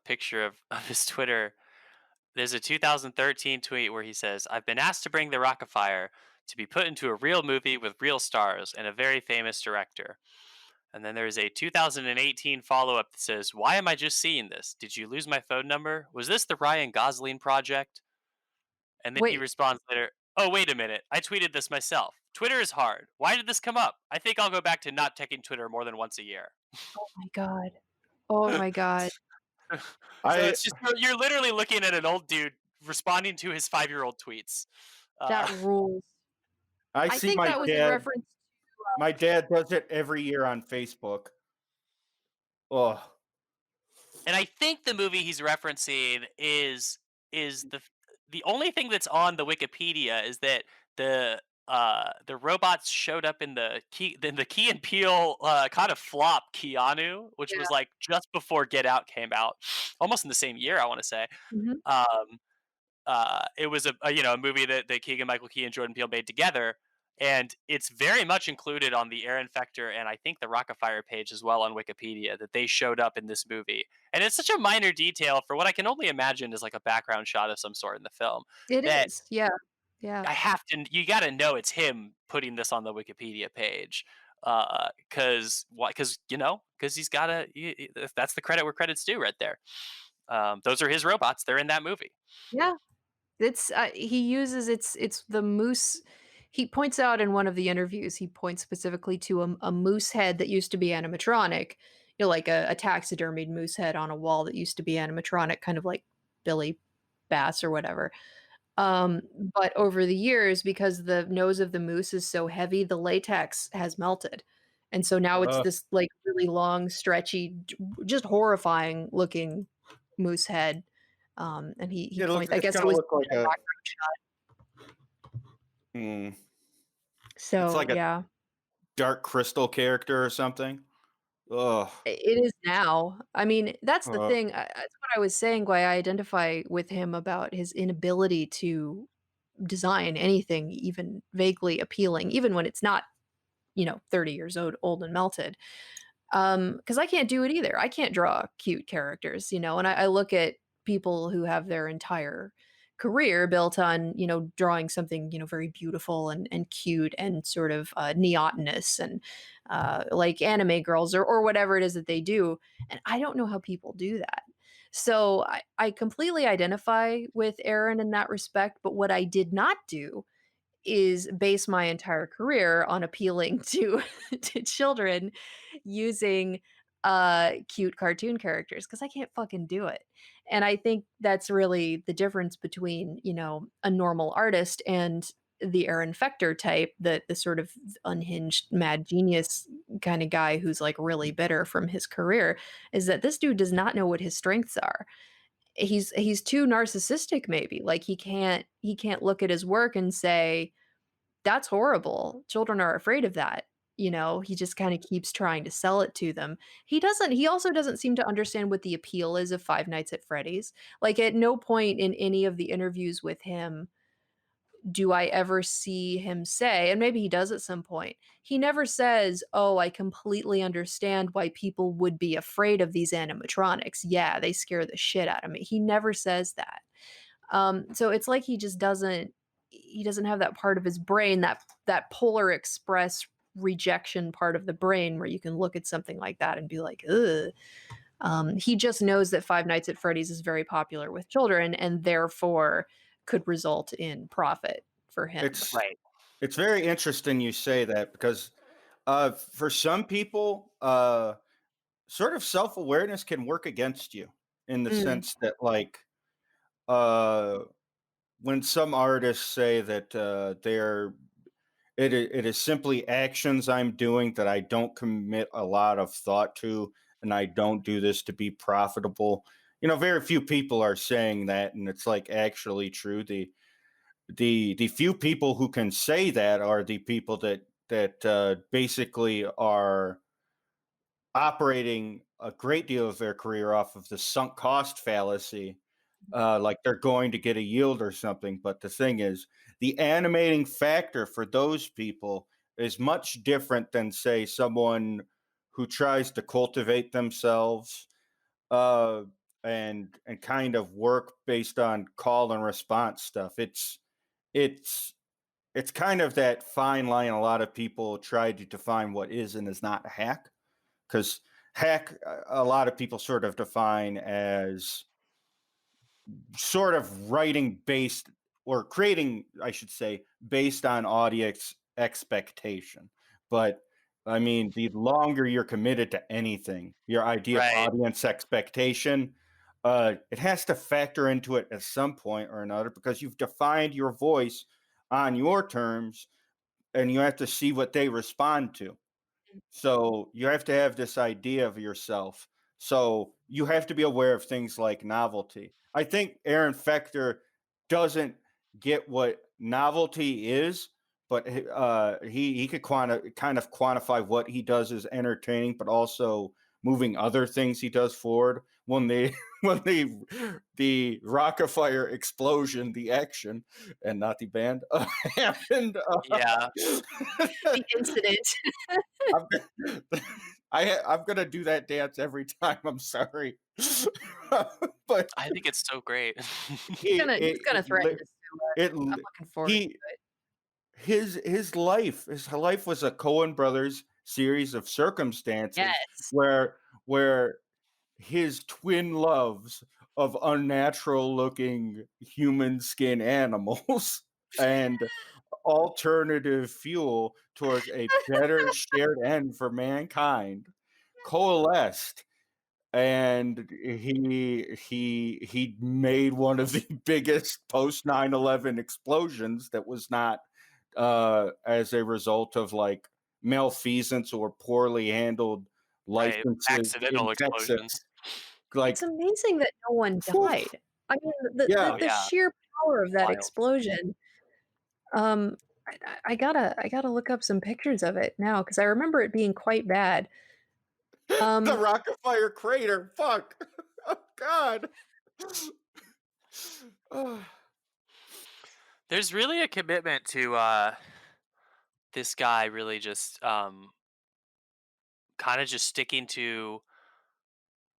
picture of, of his Twitter. There's a 2013 tweet where he says, "I've been asked to bring the Rockafire to be put into a real movie with real stars and a very famous director." And then there's a 2018 follow up that says, "Why am I just seeing this? Did you lose my phone number? Was this the Ryan Gosling project?" And then he Wait, responds later, "Oh, wait a minute. I tweeted this myself. Twitter is hard. Why did this come up? I think I'll go back to not checking Twitter more than once a year." oh my god. Oh my god. So I it's just you're literally looking at an old dude responding to his 5-year-old tweets. That Uh, rules. I I see think that was in reference my dad does it every year on Facebook. Oh, and I think the movie he's referencing is the only thing that's on the Wikipedia is that the robots showed up in the Key and Peele kind of flop Keanu, which yeah. was like just before Get Out came out, almost in the same year I want to say. Mhm. Um, it was a movie that Keegan Michael Key and Jordan Peele made together, and it's very much included on the Aaron Fechter and I think the Rockafire page as well on Wikipedia that they showed up in this movie. And it's such a minor detail for what I can only imagine is like a background shot of some sort in the film It that is. Yeah. Yeah. you got to know it's him putting this on the Wikipedia page. Cause why? Cause he's got that's the credit where credit's due right there. Those are his robots. They're in that movie. Yeah. It's he uses it's the moose. He points out in one of the interviews, he points specifically to a moose head that used to be animatronic, like a taxidermied moose head on a wall that used to be animatronic, kind of like Billy Bass or whatever. Um, but over the years, because the nose of the moose is so heavy, the latex has melted. And so now it's uh, this like really long, stretchy, just horrifying looking moose head. And he points, I it's guess it gonna was look like a a. background shot. Hmm, it's So like a yeah, Dark Crystal character or something. Oh, it is now. I mean, that's the uh, thing. That's what I was saying. Why I identify with him about his inability to design anything even vaguely appealing, even when it's not 30 years old and melted. Because I can't do it either. I can't draw cute characters, and I look at people who have their entire career built on, drawing something, very beautiful and cute and sort of neotenous and like anime girls or whatever it is that they do. And I don't know how people do that. So I completely identify with Aaron in that respect. But what I did not do is base my entire career on appealing to to children using cute cartoon characters because I can't fucking do it. And I think that's really the difference between, a normal artist and the Aaron Fechter type, the sort of unhinged mad genius kind of guy who's like really bitter from his career, is that this dude does not know what his strengths are. He's too narcissistic maybe. Like he can't look at his work and say, that's horrible. Children are afraid of that. He just kind of keeps trying to sell it to them. He also doesn't seem to understand what the appeal is of Five Nights at Freddy's. Like at no point in any of the interviews with him do I ever see him say, and maybe he does at some point, he never says, "Oh, I completely understand why people would be afraid of these animatronics. Yeah, they scare the shit out of me." He never says that. So it's like he doesn't have that part of his brain, that Polar Express rejection part of the brain where you can look at something like that and be like, ugh. He just knows that Five Nights at Freddy's is very popular with children and therefore could result in profit for him. It's Right. it's very interesting you say that because for some people, sort of self-awareness can work against you in the Mm, sense that like uh when some artists say that it is simply actions I'm doing that I don't commit a lot of thought to, and I don't do this to be profitable. Very few people are saying that, and it's like actually true. The few people who can say that are the people that basically are operating a great deal of their career off of the sunk cost fallacy, like they're going to get a yield or something. But the thing is, the animating factor for those people is much different than, say, someone who tries to cultivate themselves uh, and kind of work based on call and response stuff. It's it's kind of that fine line a lot of people try to define what is and is not hack, because hack a lot of people sort of define as sort of writing based or creating, I should say, based on audience expectation. But I mean, the longer you're committed to anything, your idea of Right. audience expectation, it has to factor into it at some point or another because you've defined your voice on your terms and you have to see what they respond to. So you have to have this idea of yourself. So you have to be aware of things like novelty. I think Aaron Fechter doesn't get what novelty is, but he could kind of quantify what he does as entertaining, but also moving other things he does forward. When they when the Rockefeller explosion, the action, and not the band, happened. Yeah. the incident. I'm, I'm gonna do that dance every time. I'm sorry, but I think it's so great. He's gonna threaten to sue us. it I'm looking forward to he it. his life was a Cohen brothers series of circumstances Yes. where his twin loves of unnatural looking human skin animals and alternative fuel towards a better shared end for mankind coalesced, and he made one of the biggest post 9/11 explosions that was not as a result of like malfeasance or poorly handled Right. licenses in Accidental Texas. explosions. It's Like, amazing that no one whew, died. I mean, the the yeah, Oh, the yeah. sheer power of that Wild. explosion, um, I gotta look up some pictures of it now because I remember it being quite bad. the Um, Rockefeller crater. Fuck. Oh God. Oh, There's really a commitment to this guy really just kind of just sticking to.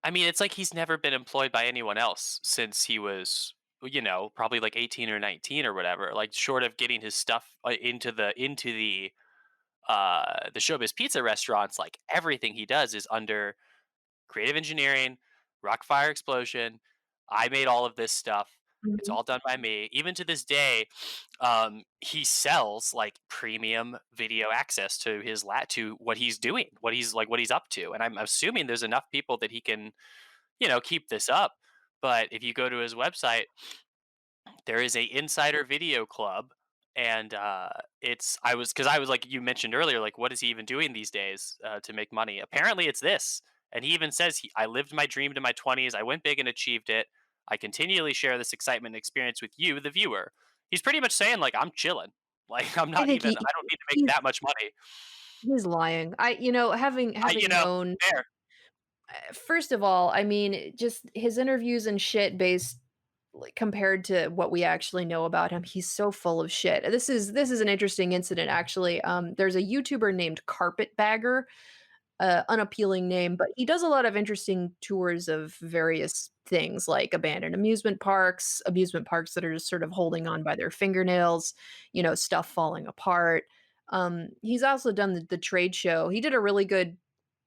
I mean, it's like he's never been employed by anyone else since he was, probably like 18 or 19 or whatever. Like short of getting his stuff into the Showbiz Pizza restaurants, like everything he does is under creative engineering, Rockfire Explosion. I made all of this stuff. It's Mhm. all done by me. Even to this day, he sells like premium video access to to what he's doing, what he's up to. And I'm assuming there's enough people that he can, keep this up. But if you go to his website, there is a insider video club, and it's I was like you mentioned earlier, like what is he even doing these days to make money? Apparently, it's this, and he even says I lived my dream to my 20s. I went big and achieved it. I continually share this excitement and experience with you, the viewer. He's pretty much saying like I'm chilling, like I think I don't need to make he's that much money. he's lying. having I known, fair. first of all, I mean, just his interviews and shit based, like, compared to what we actually know about him, he's so full of shit. This is an interesting incident actually. There's a YouTuber named Carpetbagger, unappealing name, but he does a lot of interesting tours of various things like abandoned amusement parks that are just sort of holding on by their fingernails, stuff falling apart. He's also done the trade show. He did a really good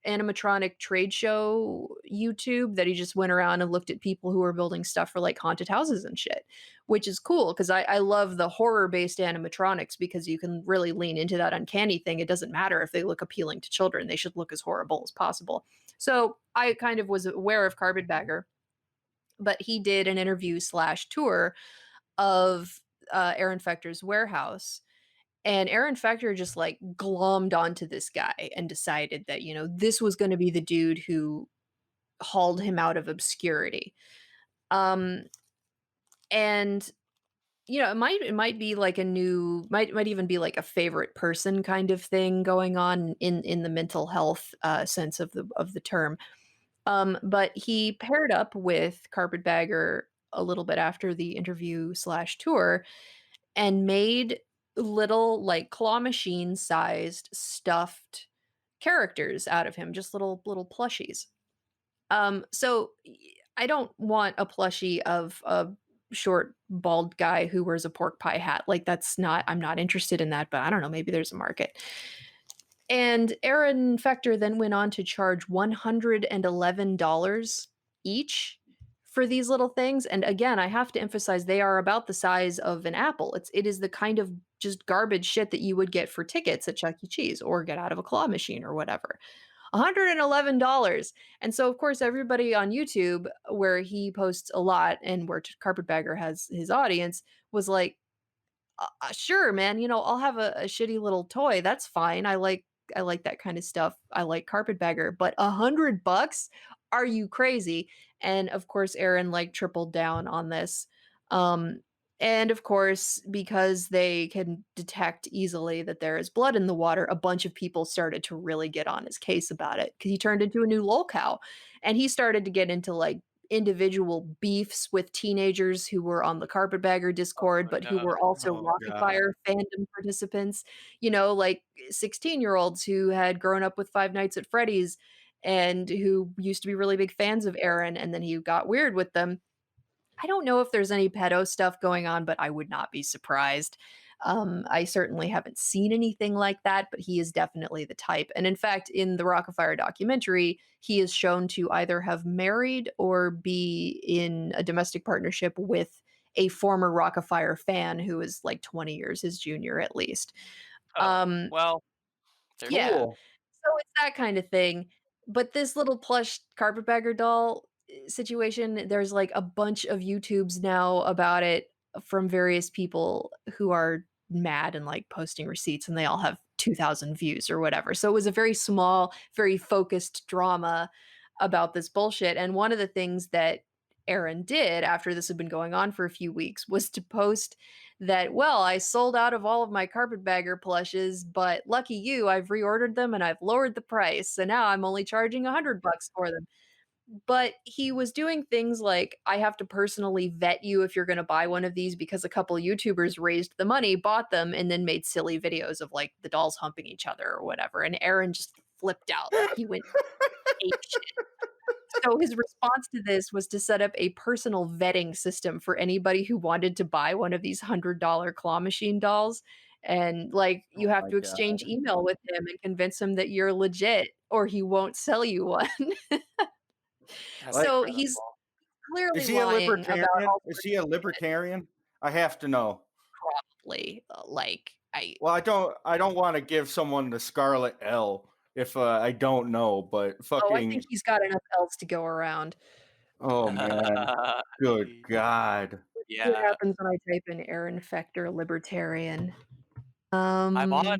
animatronic trade show YouTube that he just went around and looked at people who were building stuff for like haunted houses and shit, which is cool because I love the horror based animatronics because you can really lean into that uncanny thing. It doesn't matter if they look appealing to children, they should look as horrible as possible. So I kind of was aware of Carpetbagger, but he did an interview slash tour of Aaron Fechter's warehouse, and Aaron Fechter just like glommed onto this guy and decided that, this was going to be the dude who hauled him out of obscurity. Um, and it might be like a new might even be like a favorite person kind of thing going on in the mental health sense of the term. But he paired up with Carpetbagger a little bit after the interview slash tour and made little like claw machine sized stuffed characters out of him, just little plushies. So I don't want a plushie of a short bald guy who wears a pork pie hat. Like that's not I'm not interested in that, but I don't know, maybe there's a market. And Aaron Fechter then went on to charge $111 each for these little things. And again, I have to emphasize they are about the size of an apple. It is the kind of just garbage shit that you would get for tickets at Chuck E. Cheese or get out of a claw machine or whatever. $111. And so, of course, everybody on YouTube, where he posts a lot and where Carpetbagger has his audience, was like, sure, man, I'll have a shitty little toy. That's fine. I like that kind of stuff. I like Carpetbagger, but $100? Are you crazy? And of course, Aaron like tripled down on this. Um, and of course, because they can detect easily that there is blood in the water, a bunch of people started to really get on his case about it because he turned into a new lolcow, and he started to get into like individual beefs with teenagers who were on the Carpetbagger Discord, Oh but who no. were also Oh God. Rockafire fandom participants, like 16-year-olds who had grown up with Five Nights at Freddy's and who used to be really big fans of Aaron, and then he got weird with them. I don't know if there's any pedo stuff going on, but I would not be surprised. I certainly haven't seen anything like that, but he is definitely the type. And in fact, in the Rockafire documentary, he is shown to either have married or be in a domestic partnership with a former Rockafire fan who is like 20 years his junior at least. Oh Um, well, there's yeah. that. Cool. So it's that kind of thing. But this little plush Carpetbagger doll situation, there's like a bunch of YouTubes now about it from various people who are mad and like posting receipts, and they all have 2,000 views or whatever. So it was a very small, very focused drama about this bullshit. And one of the things that Aaron did after this had been going on for a few weeks was to post that, well, I sold out of all of my Carpetbagger plushes, but lucky you, I've reordered them and I've lowered the price. So now I'm only charging $100 for them. but he was doing things like, I have to personally vet you if you're going to buy one of these because a couple YouTubers raised the money, bought them, and then made silly videos of like the dolls humping each other or whatever. And Aaron just flipped out. Like he went ape shit. So his response to this was to set up a personal vetting system for anybody who wanted to buy one of these $100 claw machine dolls. And like you Oh have my to god. exchange email with him and convince him that you're legit or he won't sell you one. That's Like, So he's incredible. clearly is he a lying about libertarian? all Is sorts he a of shit, libertarian? I have to know. probably, like, I Well, I don't want to give someone the scarlet L if I don't know, but oh, I fucking think he's got enough else to go around. oh man, good God. See what Yeah. happens when I type in Aaron Fechter libertarian. I'm on, Um,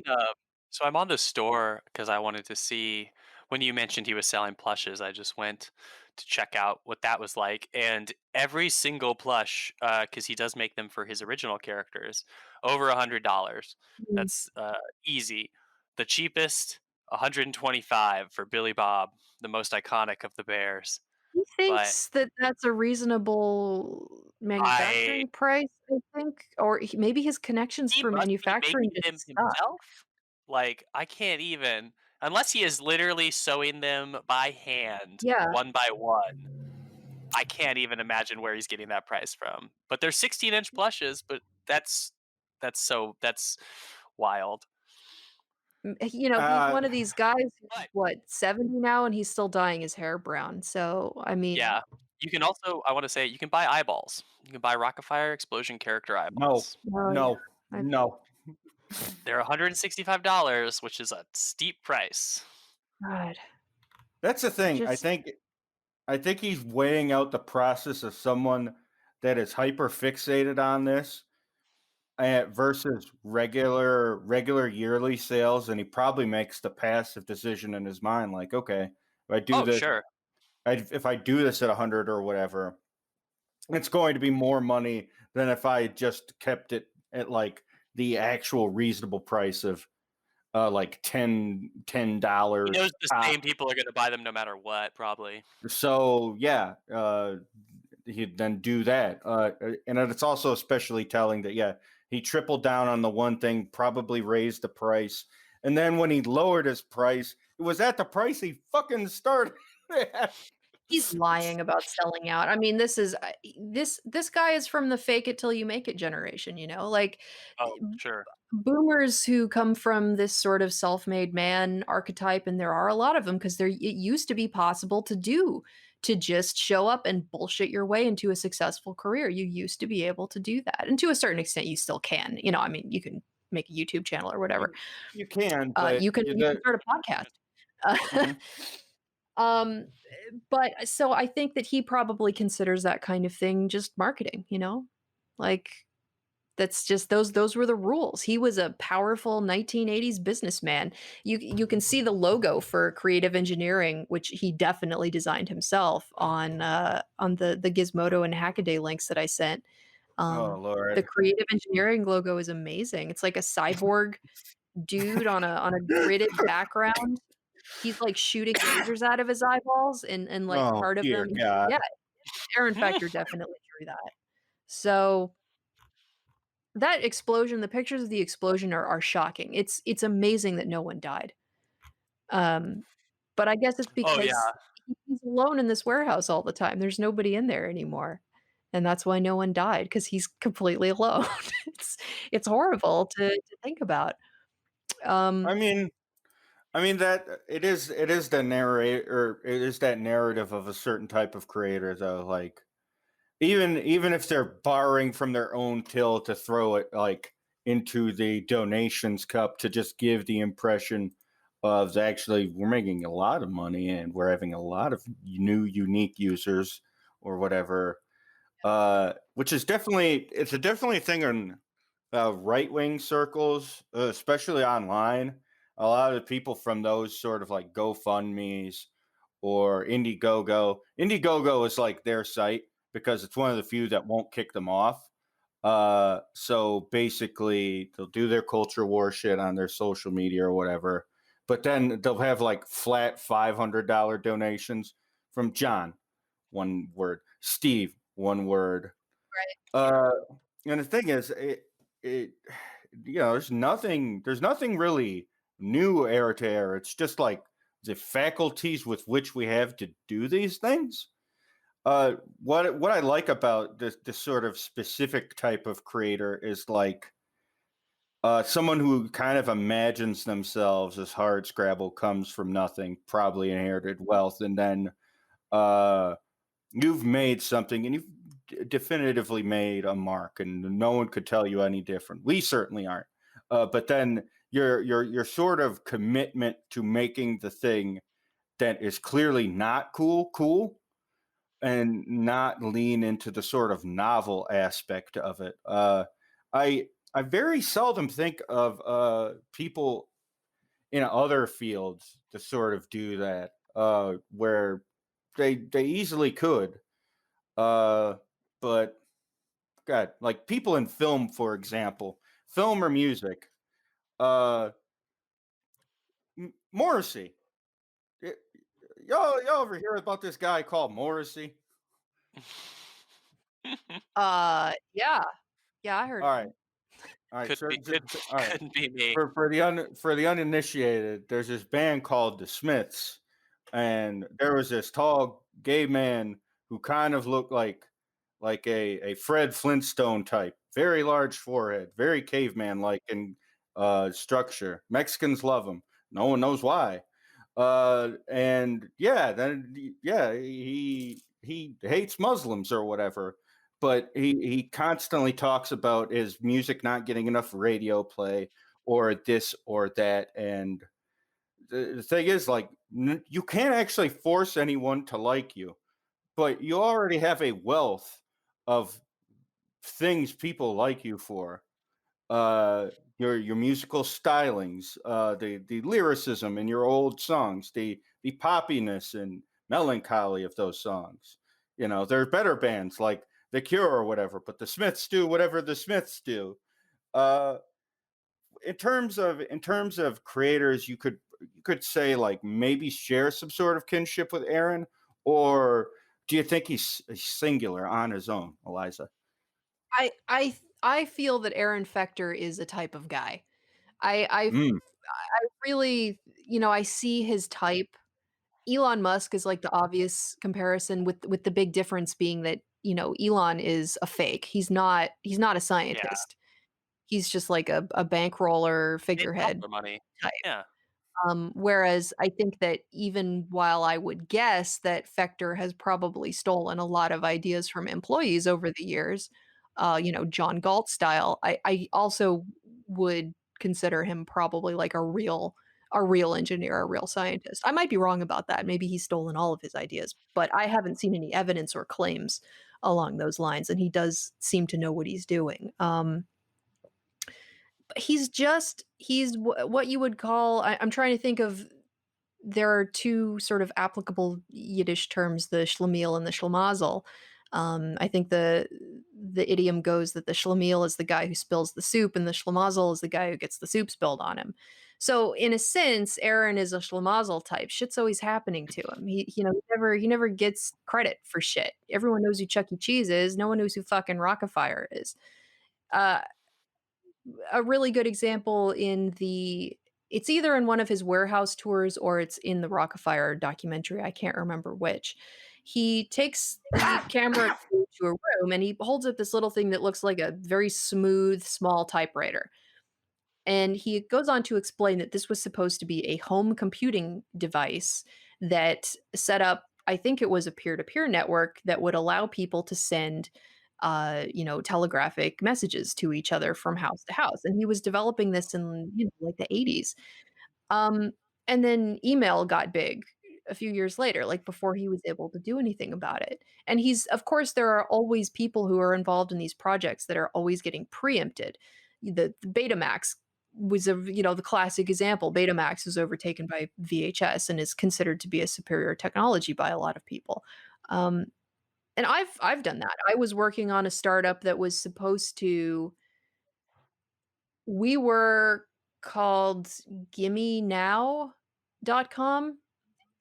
so I'm on the store because I wanted to see when you mentioned he was selling plushes, I just went to check out what that was like, and every single plush, because he does make them for his original characters, over $100. mm, That's, easy. The cheapest, 125 for Billy Bob, the most iconic of the bears, he but thinks that that's a reasonable I manufacturing price, I think, or maybe his connections he for must be manufacturing making them just suck. himself? Like, I can't even unless he is literally sewing them by hand, Yeah. one by one, I can't even imagine where he's getting that price from. But they're 16-inch plushes, but that's wild. He's Uh, one of these guys who's, But what, 70 now, and he's still dyeing his hair brown, so, I mean yeah, you can also I wanna say you can buy eyeballs. You can buy Rockafire Explosion character no, eyeballs. oh, yeah, no, I've no. They're $165, which is a steep price. God, That's the thing. I just think I think he's weighing out the process of someone that is hyper fixated on this versus regular yearly sales, and he probably makes the passive decision in his mind, like, okay, if I do Oh, this, sure. if I do this at 100 or whatever, it's going to be more money than if I just kept it at like the actual reasonable price of like ten He dollars knows the top. same people are gonna buy them no matter what, probably. So yeah, he'd then do that. And it's also especially telling that, yeah, he tripled down on the one thing, probably raised the price. And then when he lowered his price, it was at the price he fucking started at. he's lying about selling out. I mean, this is this guy is from the fake it till you make it generation, like Oh, sure. boomers who come from this sort of self-made man archetype, and there are a lot of them because it used to be possible to just show up and bullshit your way into a successful career. You used to be able to do that, and to a certain extent you still can. I mean, you can make a YouTube channel or whatever. You can, but You can start a podcast. Uh, mhm. um but so I think that he probably considers that kind of thing just marketing. Like that's just those were the rules. He was a powerful 1980s businessman. You can see the logo for creative engineering, which he definitely designed himself on the Gizmodo and Hackaday links that I sent. Oh The Lord. creative engineering logo is amazing. It's like a cyborg dude on a gridded background. He's like shooting lasers out of his eyeballs, and like Oh part of dear them, God. yeah, Aaron Fechter definitely drew that. So that explosion, the pictures of the explosion are shocking. It's amazing that no one died. Um, but I guess it's Oh, yeah. because he's alone in this warehouse all the time. There's nobody in there anymore. And that's why no one died because he's completely alone. It's it's horrible to think about. I Um, mean, that it is the narrate or it is that narrative of a certain type of creator though. Like even if they're borrowing from their own till to throw it like into the donations cup to just give the impression of actually we're making a lot of money and we're having a lot of new unique users or whatever, which is definitely a thing in right wing circles, especially online. A lot of people from those sort of like GoFundMe's or Indiegogo. Indiegogo is like their site because it's one of the few that won't kick them off. So basically, they'll do their culture war shit on their social media or whatever, but then they'll have like flat $500 donations from John, one word. Steve, one word. Right. Uh, and the thing is, it there's nothing really new era to era. It's just like the faculties with which we have to do these things. What I like about this sort of specific type of creator is like someone who kind of imagines themselves as hard scrabble comes from nothing, probably inherited wealth, and then uh, you've made something and you've definitively made a mark, and no one could tell you any different. We certainly aren't. But then your sort of commitment to making the thing that is clearly not cool, and not lean into the sort of novel aspect of it. I very seldom think of people in other fields to sort of do that, where they easily could. Uh, but God, like people in film, for example, film or music. Uh, Morrissey. Y- y'all ever hear about this guy called Morrissey? Yeah. Yeah, I heard All of right, him. all right, could sir. be could All right. couldn't be me. For the uninitiated, there's this band called the Smiths, and there was this tall gay man who kind of looked like a Fred Flintstone type, very large forehead, very caveman like in structure. Mexicans love him. No one knows why. And yeah, he hates Muslims or whatever, but he constantly talks about his music not getting enough radio play or this or that. And the thing is, like, you can't actually force anyone to like you, but you already have a wealth of things people like you for. uh your musical stylings, the lyricism in your old songs, the poppiness and melancholy of those songs. There are better bands like The Cure or whatever, but the Smiths do whatever the Smiths do. uh in terms of creators, you could say like maybe share some sort of kinship with Aaron, or do you think he's singular on his own, Eliza? I feel that Aaron Fechter is a type of guy. Mm, I really, I see his type. Elon Musk is like the obvious comparison, with the big difference being that, Elon is a fake. He's not a Yeah, scientist. He's just like a bankroller made all figurehead the money. type. Yeah, Whereas I think that even while I would guess that Fechter has probably stolen a lot of ideas from employees over the years, John Galt style, I also would consider him probably like a real engineer, a real scientist. I might be wrong about that. Maybe he's stolen all of his ideas, but I haven't seen any evidence or claims along those lines, and he does seem to know what he's doing. He's what you would call, I'm trying to think of, there are two sort of applicable Yiddish terms, the schlemiel and the schlemazel. I think the idiom goes that the schlemiel is the guy who spills the soup, and the schlemazel is the guy who gets the soup spilled on him. So in a sense, Aaron is a schlemazel type. Shit's always happening to him. He never gets credit for shit. Everyone knows who Chuck E. Cheese is. No one knows who fucking Rockefeller is. Uh, a really good example in the it's either in one of his warehouse tours or it's in the Rockefeller documentary, I can't remember which. He takes the camera crew to a room and he holds up this little thing that looks like a very smooth, small typewriter. And he goes on to explain that this was supposed to be a home computing device that set up, I think it was a peer-to-peer network that would allow people to send, telegraphic messages to each other from house to house. And he was developing this in, like the 80s. Um, and then email got big a few years later, like before he was able to do anything about it. And of course, there are always people who are involved in these projects that are always getting preempted. The Betamax was the classic example. Betamax was overtaken by VHS and is considered to be a superior technology by a lot of people. Um, and I've done that. I was working on a startup that was supposed to we were called gimmenow.com,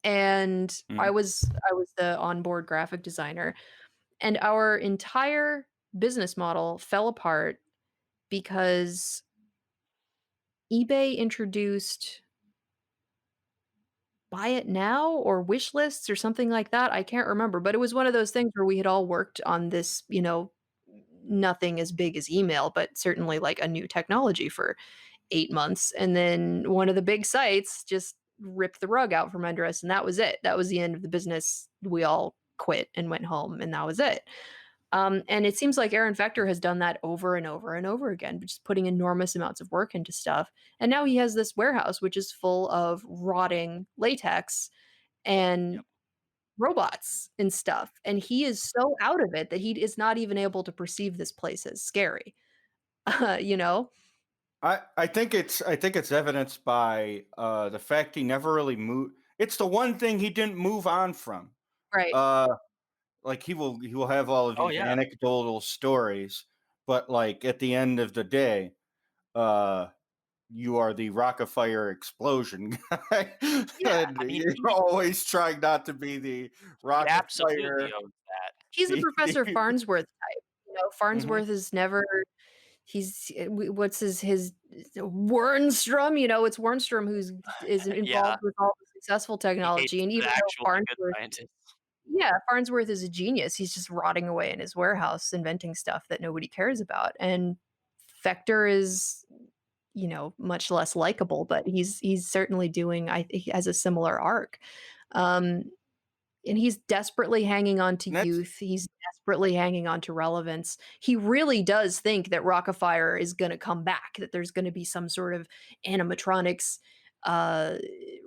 and I Mhm. was I was the onboard graphic designer, and our entire business model fell apart because eBay introduced buy it now or wish lists or something like that. I can't remember, but it was one of those things where we had all worked on this, nothing as big as email, but certainly like a new technology for 8 months, and then one of the big sites just ripped the rug out from under us, and that was it. That was the end of the business. We all quit and went home, and that was it. And it seems like Aaron Fechter has done that over and over and over again, just putting enormous amounts of work into stuff. And now he has this warehouse which is full of rotting latex and Yep. robots and stuff. And he is so out of it that he is not even able to perceive this place as scary. You know? I think it's evidenced by the fact he never really moved. It's the one thing he didn't move on from. Right. Uh, like he will have all of Oh these yeah. anecdotal stories, but like at the end of the day, uh, you are the Rockefeller explosion guy, Yeah. and I mean, you're always trying not to be the he absolutely Rockefeller. owns that. He's a Professor Farnsworth type. Mhm. Farnsworth is never what's his Wernstrom, it's Wernstrom who's is Yeah. involved with all the successful He technology, hates and the even though actual good Farnsworth scientists. yeah, Farnsworth is a genius, he's just rotting away in his warehouse inventing stuff that nobody cares about, and Fector is, much less likable, but he's certainly doing he has a similar arc. Um, and he's desperately hanging on to And that's youth. He's desperately hanging on to relevance. He really does think that Rockefeller is gonna come back, that there's gonna be some sort of animatronics, uh,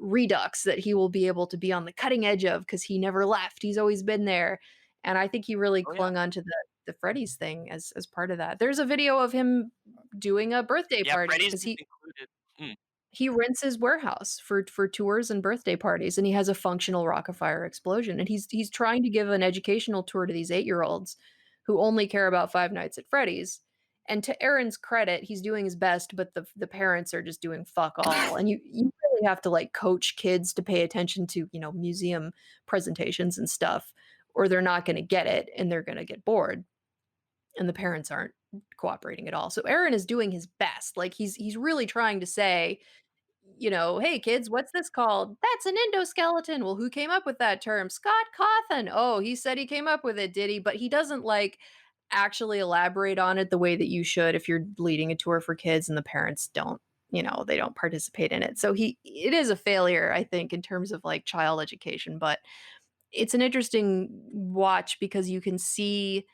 redux that he will be able to be on the cutting edge of because he never left. He's always been there. And I think he really Oh yeah. clung on to the Freddy's thing as part of that. There's a video of him doing a birthday Yeah, party Freddy's because is included. Mm. he rents his warehouse for tours and birthday parties, and he has a functional Rockefeller explosion, and he's trying to give an educational tour to these 8-year-olds who only care about Five Nights at Freddy's, and to Aaron's credit, he's doing his best, but the parents are just doing fuck all, and you really have to, like, coach kids to pay attention to, museum presentations and stuff, or they're not gonna get it, and they're gonna get bored, and the parents aren't cooperating at all, so Aaron is doing his best, like, he's really trying to say, "Hey kids, what's this called?" "That's an endoskeleton." "Well, who came up with that term?" "Scott Cawthon." "Oh, he said he came up with it, did he?" But he doesn't, like, actually elaborate on it the way that you should if you're leading a tour for kids and the parents don't, they don't participate in it. So it is a failure, I think, in terms of, like, child education, but it's an interesting watch because you can see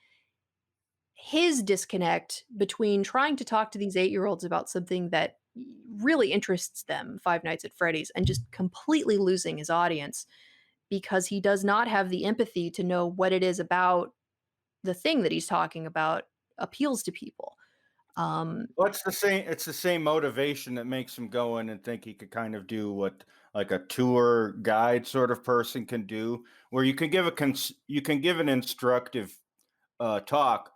his disconnect between trying to talk to these 8-year-olds about something that really interests them, Five Nights at Freddy's, and just completely losing his audience because he does not have the empathy to know what it is about the thing that he's talking about appeals to people. Um, Well, it's the same motivation that makes him go in and think he could kind of do what like a tour guide sort of person can do, where you can give an instructive talk,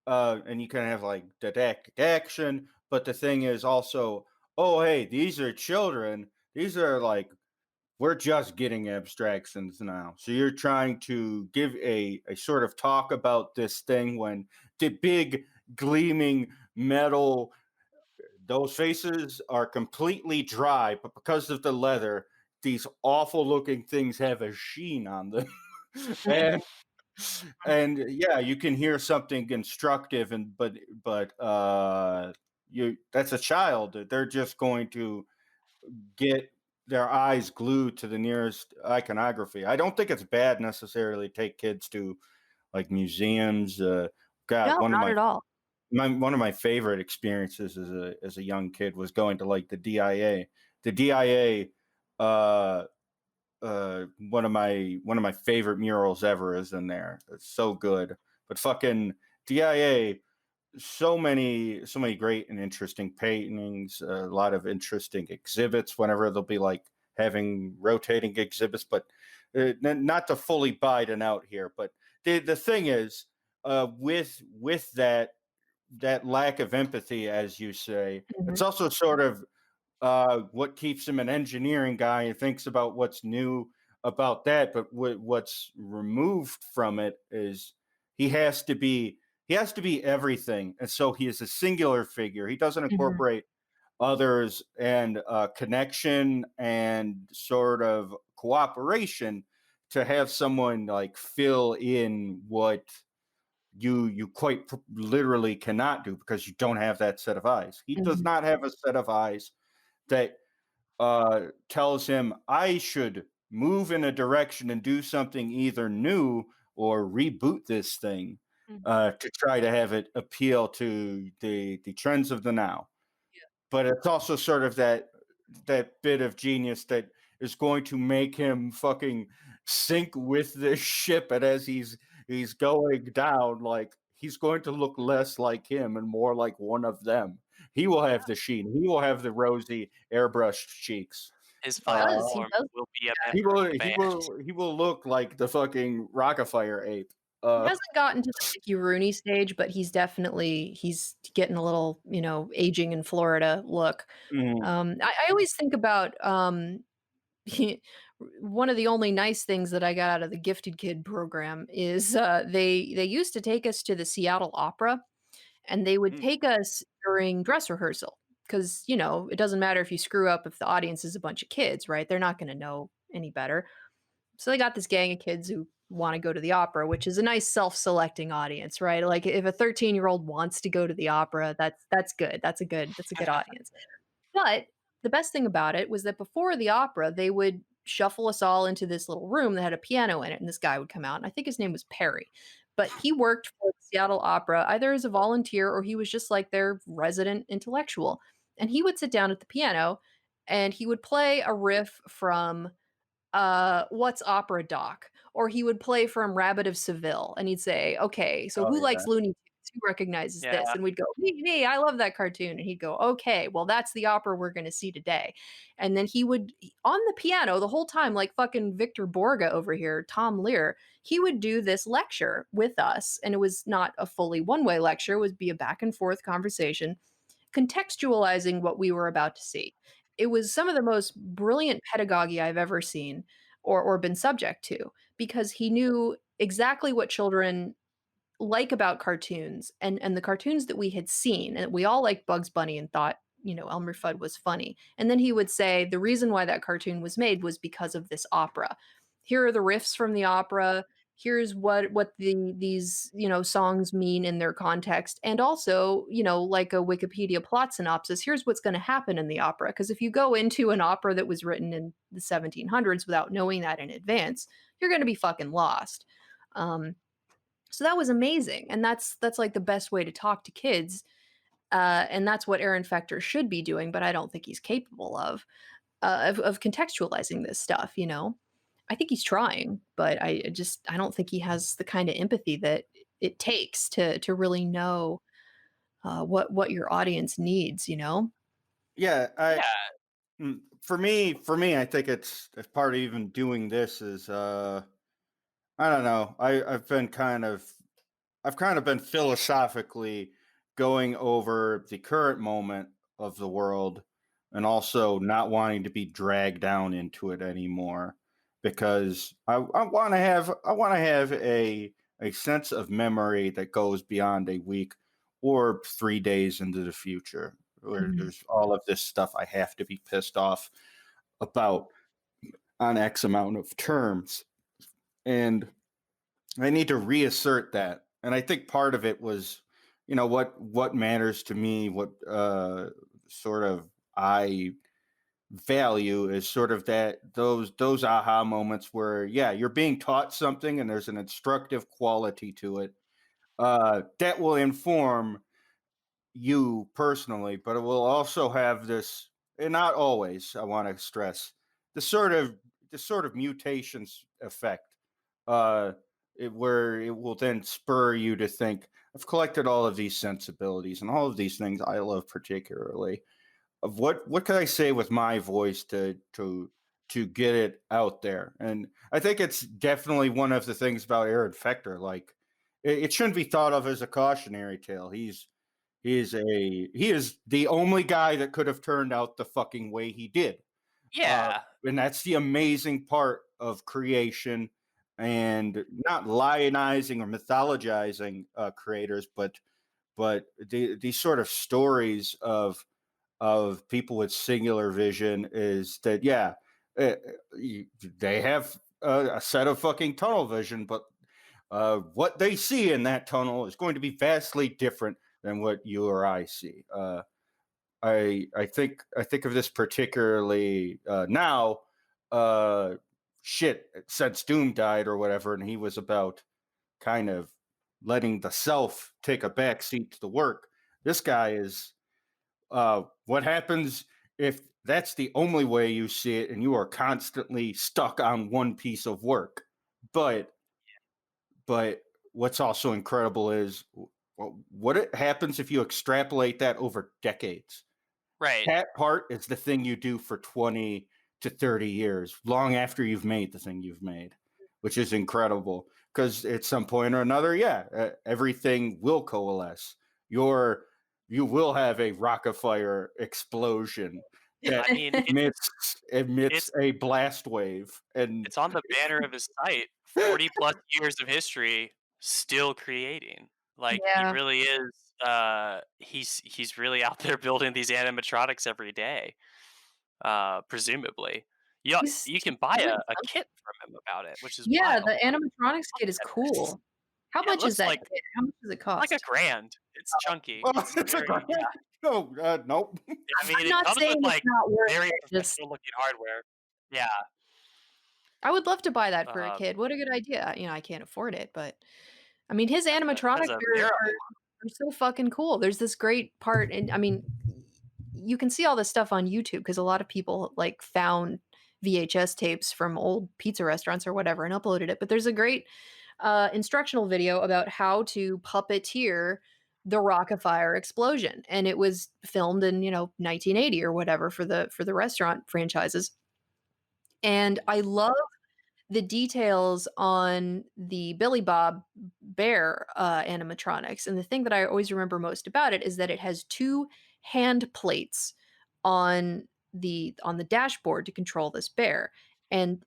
and you can have like didactic action. But the thing is also, oh hey, these are children. These are like we're just getting abstractions now. So you're trying to give a sort of talk about this thing when the big gleaming metal, those faces are completely dry, but because of the leather, these awful looking things have a sheen on them. and and yeah, you can hear something instructive, and you that's a child. They're just going to get their eyes glued to the nearest iconography. I don't think it's bad necessarily to take kids to like museums. God, no, not at all. one of my favorite experiences as a young kid was going to like the DIA. The DIA, uh, one of my favorite murals ever is in there. It's so good. But fucking DIA, so many great and interesting paintings, a lot of interesting exhibits whenever they'll be like having rotating exhibits, but not to fully biden out here. But the thing is, with that lack of empathy, as you say, it's Mhm. also sort of what keeps him an engineering guy and thinks about what's new. about that. But what's removed from it is he has to be he has to be everything, and so he is a singular figure. He doesn't Mhm. incorporate others and connection and sort of cooperation to have someone like fill in what you quite literally cannot do because you don't have that set of eyes. He does Mhm. not have a set of eyes that tells him I should move in a direction and do something either new or reboot this thing Mhm. to try to have it appeal to the trends of the now. But it's also sort of that bit of genius that is going to make him fucking sink with this ship, and as he's going down, like he's going to look less like him and more like one of them. He will have the sheen. He will have the rosy airbrushed cheeks. His He final does, he Uh, form does will be a that. member of the band. he will look like the fucking Rockefeller ape. He hasn't gotten to the Mickey Rooney stage, but he's getting a little, aging in Florida look. mm, I always think about, one of the only nice things that I got out of the Gifted Kid program is, they used to take us to the Seattle Opera, and they would mm, take us during dress rehearsal because it doesn't matter if you screw up if the audience is a bunch of kids, right? They're not gonna know any better. So they got this gang of kids who want to go to the opera, which is a nice self-selecting audience, right? Like if a 13-year-old wants to go to the opera, that's good. That's a good audience. But the best thing about it was that before the opera, they would shuffle us all into this little room that had a piano in it, and this guy would come out, and I think his name was Perry. But he worked for the Seattle Opera either as a volunteer or he was just like their resident intellectual. And he would sit down at the piano and he would play a riff from what's opera doc? Or he would play from Rabbit of Seville, and he'd say, "Okay, so oh who yeah. likes Looney Tunes? Who recognizes this?" Yeah, And we'd go, me, I love that cartoon." And he'd go, "Okay, well, that's the opera we're gonna see today." And then on the piano the whole time, like fucking Victor Borga over here, Tom Lear, he would do this lecture with us, and it was not a fully one-way lecture, it would be a back and forth conversation contextualizing what we were about to see. It was some of the most brilliant pedagogy I've ever seen or been subject to because he knew exactly what children like about cartoons and the cartoons that we had seen, and we all liked Bugs Bunny and thought, Elmer Fudd was funny. And then he would say the reason why that cartoon was made was because of this opera. Here are the riffs from the opera. Here's what these, songs mean in their context. And also, like a Wikipedia plot synopsis, here's what's going to happen in the opera. Because if you go into an opera that was written in the 1700s without knowing that in advance, you're going to be fucking lost. Um, so that was amazing, and that's like the best way to talk to kids, and that's what Aaron Fechter should be doing, but I don't think he's capable of contextualizing this stuff. I think he's trying, but I don't think he has the kind of empathy that it takes to really know what your audience needs. Yeah, yeah, for me, I think it's as part of even doing this is I don't know. I've kind of been philosophically going over the current moment of the world and also not wanting to be dragged down into it anymore because I want to have a sense of memory that goes beyond a week or 3 days into the future where Mhm. there's all of this stuff I have to be pissed off about on X amount of terms. And I need to reassert that. And I think part of it was, what matters to me, what sort of I value is sort of that those aha moments where yeah, you're being taught something and there's an instructive quality to it that will inform you personally, but it will also have this, and not always, I want to stress, the sort of mutations effect, where it will then spur you to think, I've collected all of these sensibilities and all of these things I love particularly. Of what can I say with my voice to get it out there? And I think it's definitely one of the things about Aaron Fechter. Like, it shouldn't be thought of as a cautionary tale. He is the only guy that could have turned out the fucking way he did. yeah. And that's the amazing part of creation, and not lionizing or mythologizing creators, but these sort of stories of people with singular vision is that, yeah, uh, they have a set of fucking tunnel vision, but what they see in that tunnel is going to be vastly different than what you or I see. I think of this particularly now. Uh, Shit, since Doom died or whatever, and he was about kind of letting the self take a back seat to the work. This guy is what happens if that's the only way you see it, and you are constantly stuck on one piece of work. But but what's also incredible is what it happens if you extrapolate that over decades. Right. That part is the thing you do for 20 to 30 years, long after you've made the thing you've made, which is incredible. Because at some point or another, yeah, everything will coalesce. Your you will have a Rockafire explosion that I mean, emits it's a blast wave, and it's on the banner of his site. 40 plus years of history, still creating. Like he Yeah, really is. He's really out there building these animatronics every day. Presumably, you he's can buy doing a something. kit from him about it, which is Yeah, wild. the Like, animatronics kit is look at this. cool. How Yeah, it much is looks that kit? How much does it like a cost? grand. It's chunky. well, It's it's a very great. yeah. No, nope. I mean, I'm it not comes saying with it's like not worth very it, just professional looking hardware. Yeah. I would love to buy that for a Um, kid. What a good idea. I can't afford it, but I mean, his as animatronics a are so fucking cool. There's this great part, and I mean, you can see all this stuff on YouTube because a lot of people like found VHS tapes from old pizza restaurants or whatever and uploaded it. But there's a great instructional video about how to puppeteer the Rockafire explosion, and it was filmed in 1980 or whatever for the restaurant franchises. And I love the details on the Billy Bob Bear, animatronics, and the thing that I always remember most about it is that it has 2 hand plates on the dashboard to control this bear, and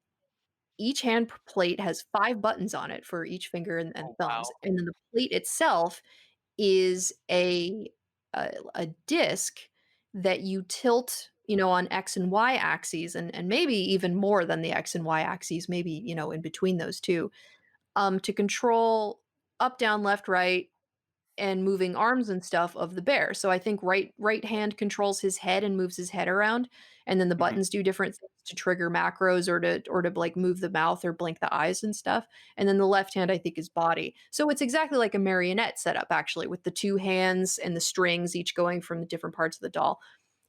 each hand plate has 5 buttons on it for each finger and oh thumbs, wow. and then the plate itself is a disc that you tilt, on X and Y axes and maybe even more than the X and Y axes, maybe, in between those 2, to control up, down, left, right, and moving arms and stuff of the bear. So I think right hand controls his head and moves his head around, and then the Mhm. buttons do different things to trigger macros or to like move the mouth or blink the eyes and stuff. And then the left hand I think is body. So it's exactly like a marionette setup actually with the 2 hands and the strings each going from the different parts of the doll.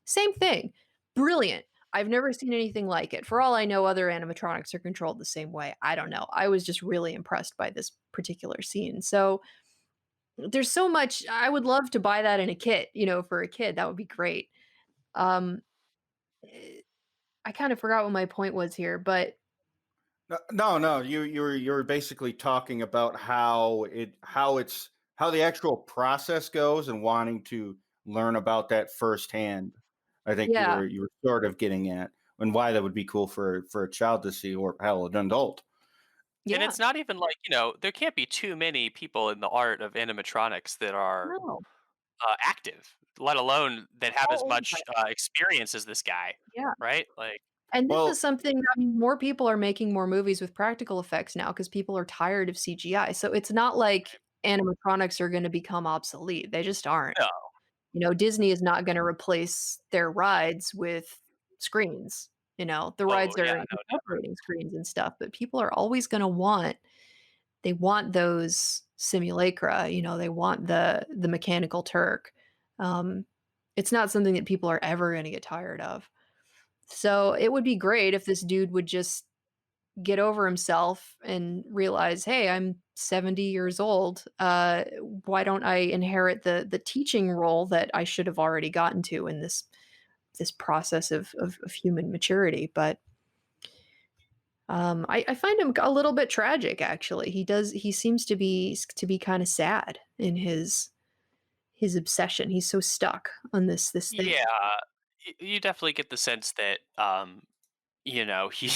Same thing. Brilliant. I've never seen anything like it. For all I know, other animatronics are controlled the same way. I don't know. I was just really impressed by this particular scene. So there's so much I would love to buy that in a kit, for a kid, that would be great. Um, eh, I kind of forgot what my point was here, but No. You were basically talking about how the actual process goes and wanting to learn about that firsthand. I think yeah, you were sort of getting at, and why that would be cool for a child to see, or hell, an adult. And yeah, it's not even like, there can't be too many people in the art of animatronics that are no, active, let alone that have as all owned by much experience as this guy, yeah, right? Like, and this is Well, something I mean, more people are making more movies with practical effects now because people are tired of CGI, so it's not like animatronics are gonna become obsolete, they just aren't. no, Disney is not gonna replace their rides with screens, the oh rides yeah, are no, incorporating screens and stuff, but people are always gonna want those simulacra, they want the mechanical Turk. Um, it's not something that people are ever gonna get tired of. So, it would be great if this dude would just get over himself and realize, "Hey, I'm 70 years old. Why don't I inherit the teaching role that I should have already gotten to in this process of human maturity?" But I find him a little bit tragic, actually. He seems to be kind of sad in his obsession. He's so stuck on this thing. yeah, you definitely get the sense that he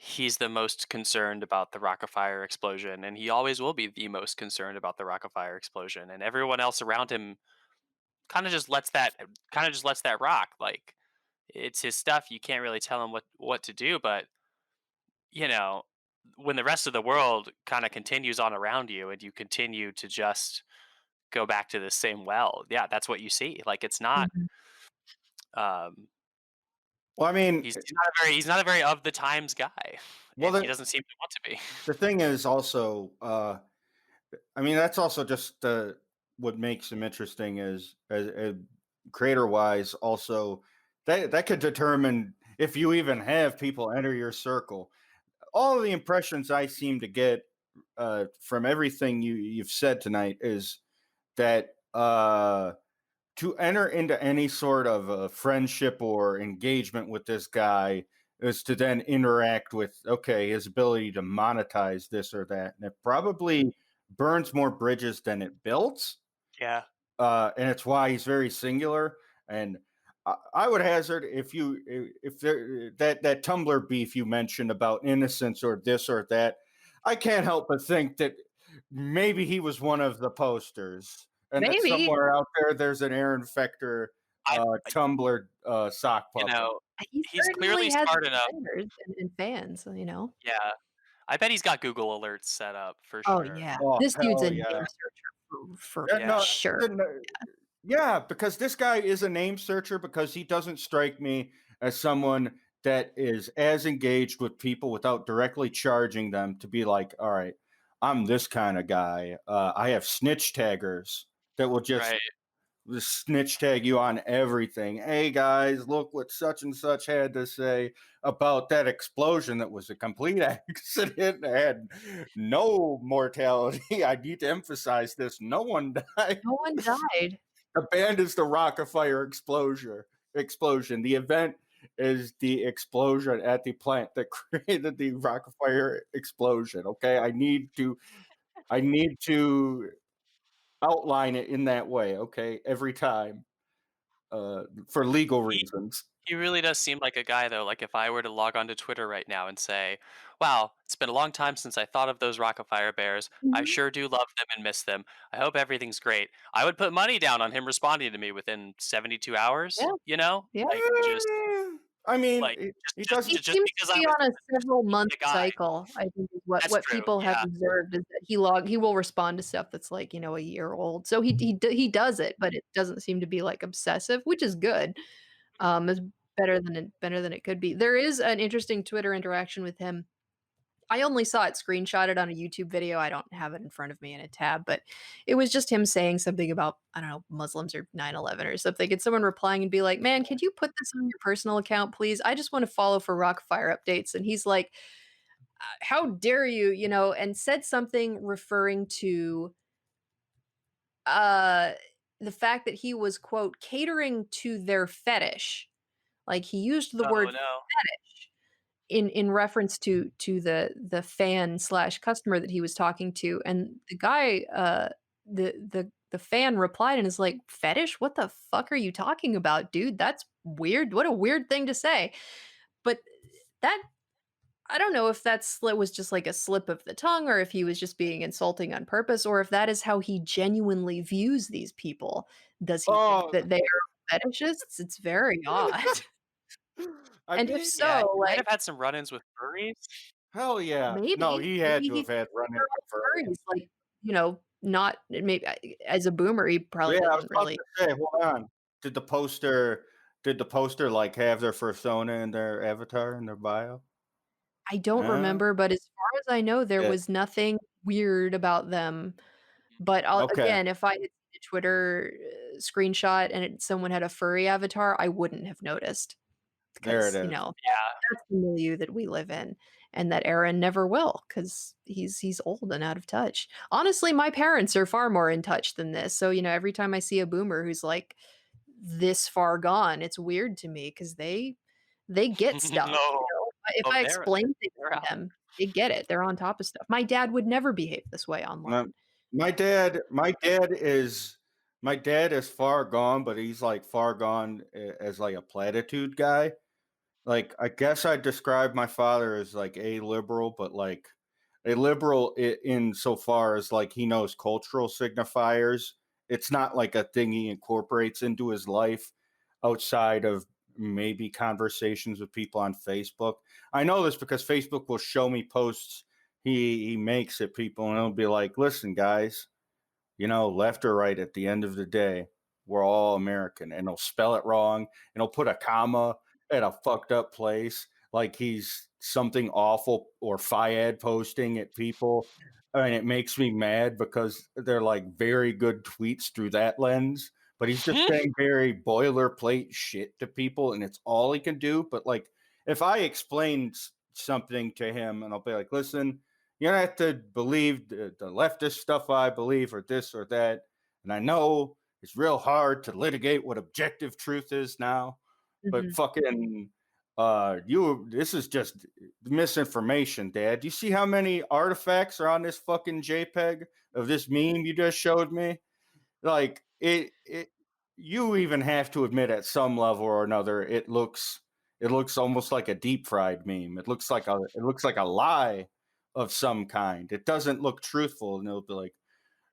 he's the most concerned about the Rockefeller explosion, and he always will be the most concerned about the Rockefeller explosion, and everyone else around him kind of just lets that rock. Like, it's his stuff. You can't really tell him what to do, but you know, when the rest of the world kind of continues on around you, and you continue to just go back to the same well, yeah, that's what you see. Like, it's not. Mhm. Um, Well, I mean, he's not a very of the times guy, well, and he doesn't seem to want to be. the thing is also, I mean, that's also just what makes him interesting is as creator wise. Also, that could determine if you even have people enter your circle. All of the impressions I seem to get from everything you've said tonight is that to enter into any sort of friendship or engagement with this guy is to then interact with, okay, his ability to monetize this or that, and it probably burns more bridges than it builds. Yeah, And it's why he's very singular. And I would hazard, if there, that Tumblr beef you mentioned about innocence or this or that, I can't help but think that maybe he was one of the posters, and that Maybe. somewhere out there there's an Aaron Fechter I, Tumblr sock you puppet. know, He he's clearly certainly has smart enough. defenders and fans, you know? Yeah, I bet he's got Google alerts set up for Oh, sure. yeah. Oh This dude's hell a name yeah! searcher for Yeah, Yeah, no, sure. yeah, because this guy is a name searcher because he doesn't strike me as someone that is as engaged with people without directly charging them to be like, all right, I'm this kind of guy. I have snitch taggers that will right. just snitch tag you on everything. Hey guys, look what such and such had to say about that explosion that was a complete accident. Had no mortality. I need to emphasize this. No one died. No one died. The band is the Rockefeller explosion. The event is the explosion at the plant that created the Rockefeller explosion. Okay. I need to outline it in that way. Okay. Every time. For legal He reasons. he really does seem like a guy though. Like, if I were to log onto Twitter right now and say, "Wow, it's been a long time since I thought of those Rockefeller Bears. I Mhm. sure do love them and miss them. I hope everything's great." I would put money down on him responding to me within 72 hours. Yeah, You know, yeah. like, just I mean, like he just doesn't. He to just seems to because I be was on a just several being month the guy. cycle, I think is That's what true. people have Yeah. observed is that he will respond to stuff that's like, you know, a year old. So he does it, but it doesn't seem to be, like, obsessive, which is good. It's better than it could be. There is an interesting Twitter interaction with him. I only saw it screenshotted on a YouTube video. I don't have it in front of me in a tab, but it was just him saying something about, I don't know, Muslims or 9/11 or something, and someone replying and be like, "Man, could you put this on your personal account, please? I just wanna follow for Rockfire updates." And he's like, "How dare you," you know, and said something referring to, uh, the fact that he was, quote, "catering to their fetish." Like, he used the Oh word no. fetish in reference to the fan slash customer that he was talking to, and the guy, the fan replied and is like, "Fetish? What the fuck are you talking about, dude? That's weird. What a weird thing to say." But that I don't know if was just like a slip of the tongue or if he was just being insulting on purpose or if that is how he genuinely views these people. Does he think Oh, that they are fetishists? It's very odd. I And if mean, Yeah, so, he might like have had some run-ins with furries. hell yeah. No, he had Maybe to he have thinks had run-ins they're with all furries, furries. like, you know, not maybe as a boomer, he probably Yeah, I was doesn't about really to say, hold on. Did the poster like have their persona in their avatar in their bio? I don't Yeah. remember, but as far as I know, there Yeah. was nothing weird about them, but Okay. again, if I had seen a Twitter, screenshot and someone had a furry avatar, I wouldn't have noticed There it because, you is. know, Yeah. that's the milieu that we live in and that Aaron never will because he's old and out of touch. Honestly, my parents are far more in touch than this, so, you know, every time I see a boomer who's, like, this far gone, it's weird to me because they get stuff, you No. know? If Oh, I they're explain things they're to out. them, they get it, they're on top of stuff. My dad would never behave this way My online. my dad is far gone, but he's like far gone as like a platitude guy. Like, I guess I'd describe my father as like a liberal, but like a liberal in so far as like he knows cultural signifiers. It's not like a thing he incorporates into his life outside of maybe conversations with people on Facebook. I know this because Facebook will show me posts he makes at people, and it'll be like, "Listen, guys, left or right, at the end of the day, we're all American." And he'll spell it wrong, and he'll put a comma at a fucked up place, like he's something awful, or Fiad posting at people. And it makes me mad because they're like very good tweets through that lens. But he's just saying very boilerplate shit to people, and it's all he can do. But like, if I explain something to him, and I'll be like, "Listen, you don't have to believe the leftist stuff I believe, or this or that. And I know it's real hard to litigate what objective truth is now, but Mhm. fucking this is just misinformation, Dad. Do you see how many artifacts are on this fucking JPEG of this meme you just showed me? Like it you even have to admit at some level or another it looks almost like a deep fried meme. It looks like a lie of some kind. It doesn't look truthful, and they'll be like,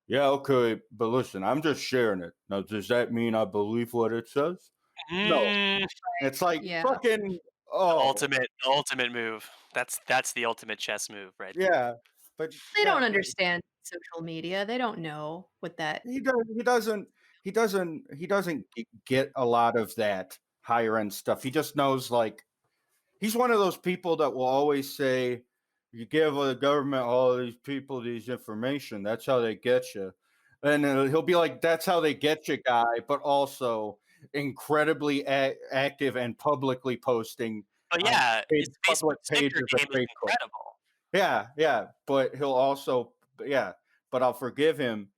"Yeah, okay, but listen, I'm just sharing it. Now, does that mean I believe what it says?" No. Mm, It's like Yeah. fucking oh the ultimate move. That's the ultimate chess move right there. yeah, but They yeah, don't understand social media. They don't know what that. he doesn't get a lot of that higher end stuff. He just knows, like, he's one of those people that will always say, "You give the government all these people these information, that's how they get you." And he'll be like, "That's how they get you, guy," but also incredibly active and publicly posting But on yeah, his Facebook public sticker pages of game is Facebook. incredible. Yeah, yeah, but he'll also, yeah, but I'll forgive him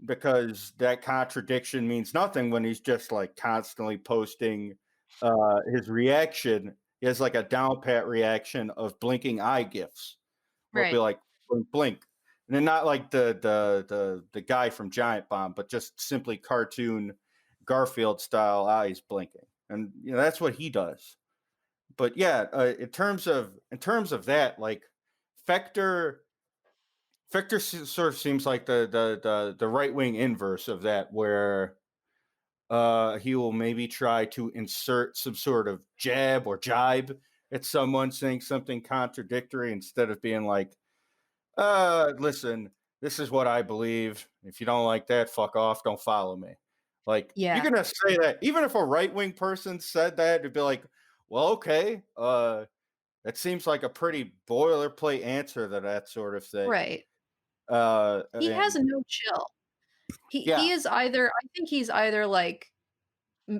because that contradiction means nothing when he's just like constantly posting his reaction. He has like a down pat reaction of blinking eye gifs. We'll be Right. like, blink blink, and then not like the guy from Giant Bomb, but just simply cartoon Garfield style eyes blinking. And that's what he does. But yeah, in terms of that, like, Fechter sort of seems like the right wing inverse of that, where he will maybe try to insert some sort of jab or jibe at someone saying something contradictory, instead of being like, listen, this is what I believe. If you don't like that, fuck off. Don't follow me. Like, you're Yeah. gonna say that even if a right wing person said that, it'd be like, well, okay, that seems like a pretty boilerplate answer to that sort of thing. Right. He has And no chill. He yeah, is either, I think he's either like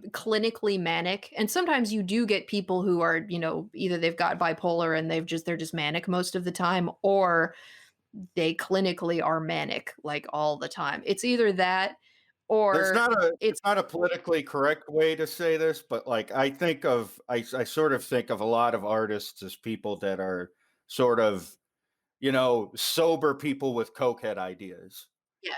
clinically manic, and sometimes you do get people who are, either they've got bipolar and they're just manic most of the time, or they clinically are manic like all the time. It's either that there's or not a it's it's not a politically correct way to say this, but like, I sort of think of a lot of artists as people that are sort of, sober people with cokehead ideas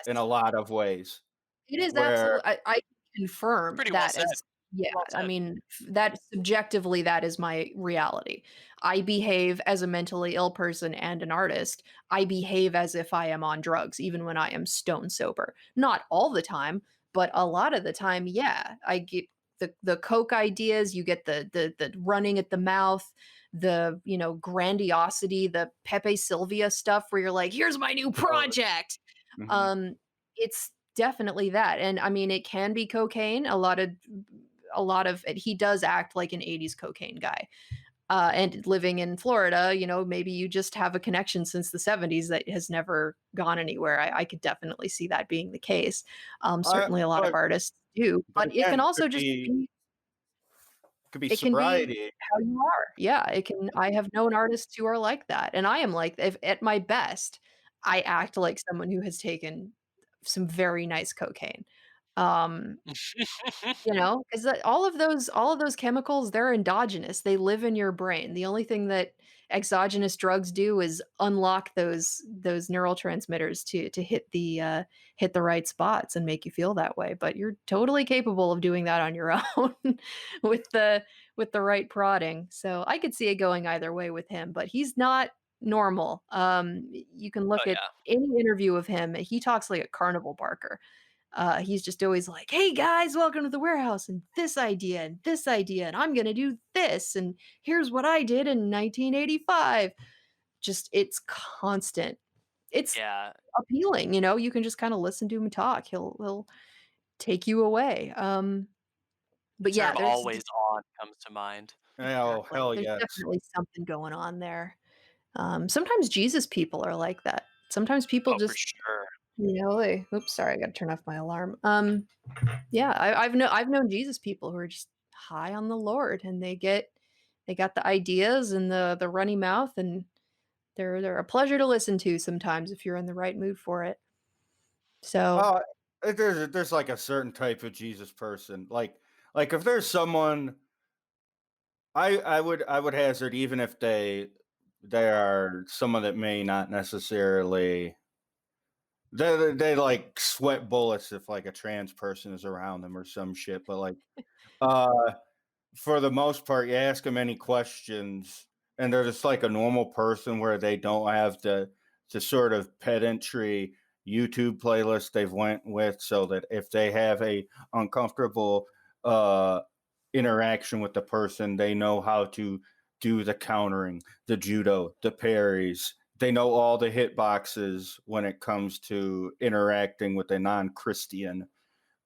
in a yes. lot of ways. It is Where absolutely. I confirm Pretty well that said. as yeah, Well I said. mean, that subjectively, that is my reality. I behave as a mentally ill person and an artist. I behave as if I am on drugs, even when I am stone sober. Not all the time, but a lot of the time, yeah. I get the coke ideas, you get the running at the mouth, the, grandiosity, the Pepe Sylvia stuff where you're like, "Here's my new totally. project." Mhm. Um, it's definitely that, and I mean, it can be cocaine. A lot of it, he does act like an '80s cocaine guy. And living in Florida, maybe you just have a connection since the '70s that has never gone anywhere. I could definitely see that being the case. Certainly, a lot of But artists do, but but it again, can it also could just be be could be it can be sobriety. how you are. Yeah, it can I have known artists who are like that, and I am like if at my best, I act like someone who has taken some very nice cocaine. Um, 'cause all of those chemicals, they're endogenous, they live in your brain. The only thing that exogenous drugs do is unlock those neurotransmitters to hit the right spots and make you feel that way, but you're totally capable of doing that on your own with the with the right prodding. So I could see it going either way with him, but he's not normal. You can Oh look at yeah. any interview of him. He talks like a carnival barker. He's just always like, "Hey guys, welcome to the warehouse and this idea, and I'm gonna do this, and here's what I did in 1985." Just it's constant. It's Yeah. appealing, you can just kinda listen to him talk. He'll take you away. The But yeah, term there's "always on" comes to mind. Oh, exactly. hell There's yes. definitely something going on there. Sometimes Jesus people are like that. Sometimes people Oh, for just, sure. they oops, sorry, I gotta turn off my alarm. Yeah, I've known Jesus people who are just high on the Lord, and they got the ideas and the runny mouth, and they're a pleasure to listen to sometimes if you're in the right mood for it. So Uh, there's like a certain type of Jesus person. Like if there's someone I would hazard, even if they are someone that may not necessarily they like sweat bullets if like a trans person is around them or some shit, but like uh for the most part, you ask them any questions, and they're just like a normal person where they don't have the sort of pedantry YouTube playlist they've went with, so that if they have a uncomfortable uh, interaction with the person, they know how to do the countering, the judo, the parries. They know all the hitboxes when it comes to interacting with a non-Christian,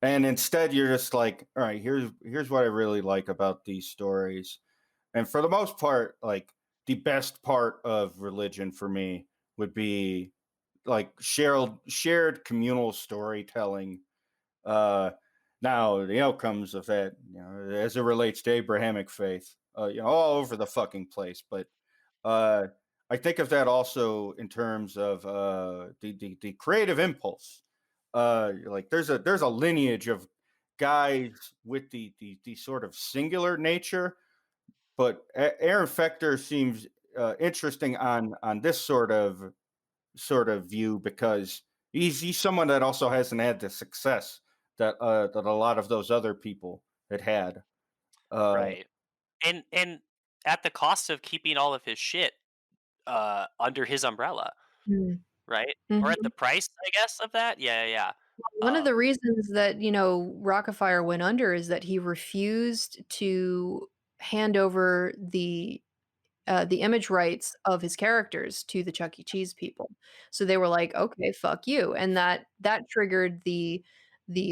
and instead you're just like, all right, here's what I really like about these stories. And for the most part, like the best part of religion for me would be like shared communal storytelling. uh Now the outcomes of that, as it relates to Abrahamic faith, all over the fucking place. But uh, I think of that also in terms of the creative impulse. Like there's a lineage of guys with the sort of singular nature, but Aaron Fechter seems interesting on this sort of view, because he's someone that also hasn't had the success that a lot of those other people had had. Uh, Right. And at the cost of keeping all of his shit, under his umbrella, mm, right? Or at the mhm. price, I guess, of that? Yeah, yeah, yeah. One of the Um, reasons that, Rockafire went under is that he refused to hand over the image rights of his characters to the Chuck E. Cheese people. So they were like, "Okay, fuck you." And that triggered the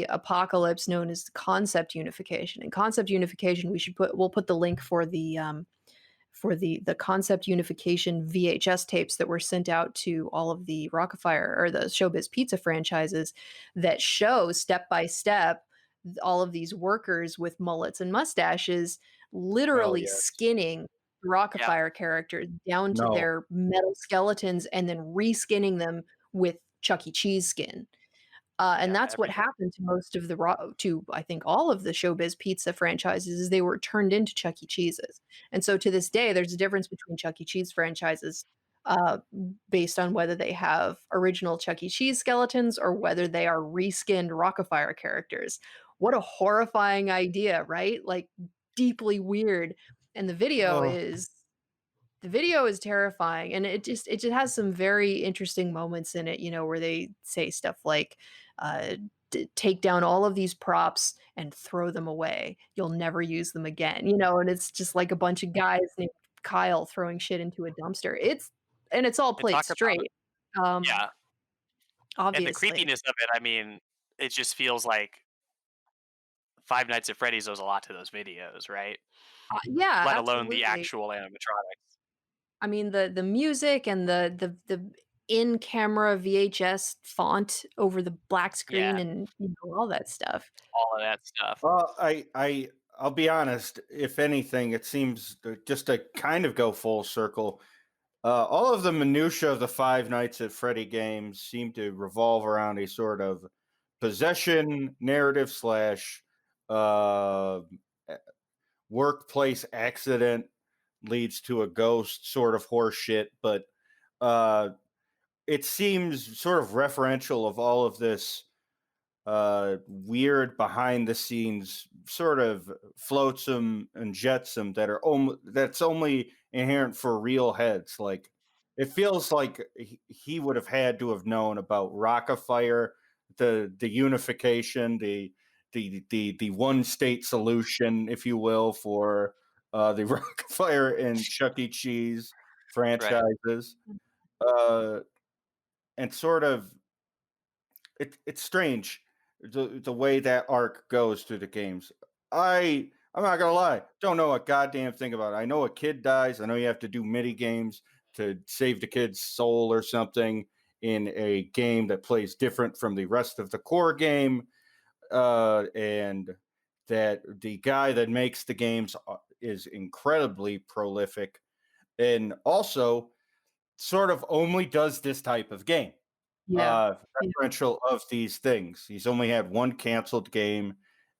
apocalypse known as concept unification. And concept unification, we'll put the link for the concept unification VHS tapes that were sent out to all of the Rockafire or the Showbiz Pizza franchises that show step by step all of these workers with mullets and mustaches oh literally yes, skinning yeah, Rockafire characters down to no, their metal skeletons and then reskinning them with Chuck E. Cheese skin. And yeah, that's what everything. happened to most of to I think all of the Showbiz Pizza franchises is they were turned into Chuck E. Cheeses. And so to this day, there's a difference between Chuck E. Cheese franchises, uh, based on whether they have original Chuck E. Cheese skeletons or whether they are reskinned Rockafire characters. What a horrifying idea, right? Like, deeply weird. And oh, the video is terrifying, and it just has some very interesting moments in it, where they say stuff like, uh, take down all of these props and throw them away. You'll never use them again, and it's just like a bunch of guys named Kyle throwing shit into a dumpster. It's all And played talk about straight, um, yeah, and the obviously. creepiness of it, I mean, it just feels like Five Nights at Freddy's owes a lot to those videos, right? Yeah, Let alone the absolutely. actual animatronics. I mean, the music and the in-camera VHS font over the black screen Yeah, and, all that stuff. all of that stuff. well, I'll be honest. If anything, it seems just to kind of go full circle. All of the minutia of the Five Nights at Freddy games seem to revolve around a sort of possession narrative slash uh, workplace accident leads to a ghost sort of horse shit. But uh, it seems sort of referential of all of this weird behind the scenes sort of flotsam and jetsam that are that's only inherent for real heads. Like it feels like he would have had to have known about Rockafire, the unification, the one state solution, if you will, for the Rockafire and Chuck E. Cheese Right. franchises, uh, and sort of it's strange the way that arc goes through the games. I'm not gonna lie, don't know a goddamn thing about it. I know a kid dies. I know you have to do mini games to save the kid's soul or something in a game that plays different from the rest of the core game, and that the guy that makes the games is incredibly prolific and also sort of only does this type of game, Yeah. Yeah. referential of these things. He's only had one canceled game,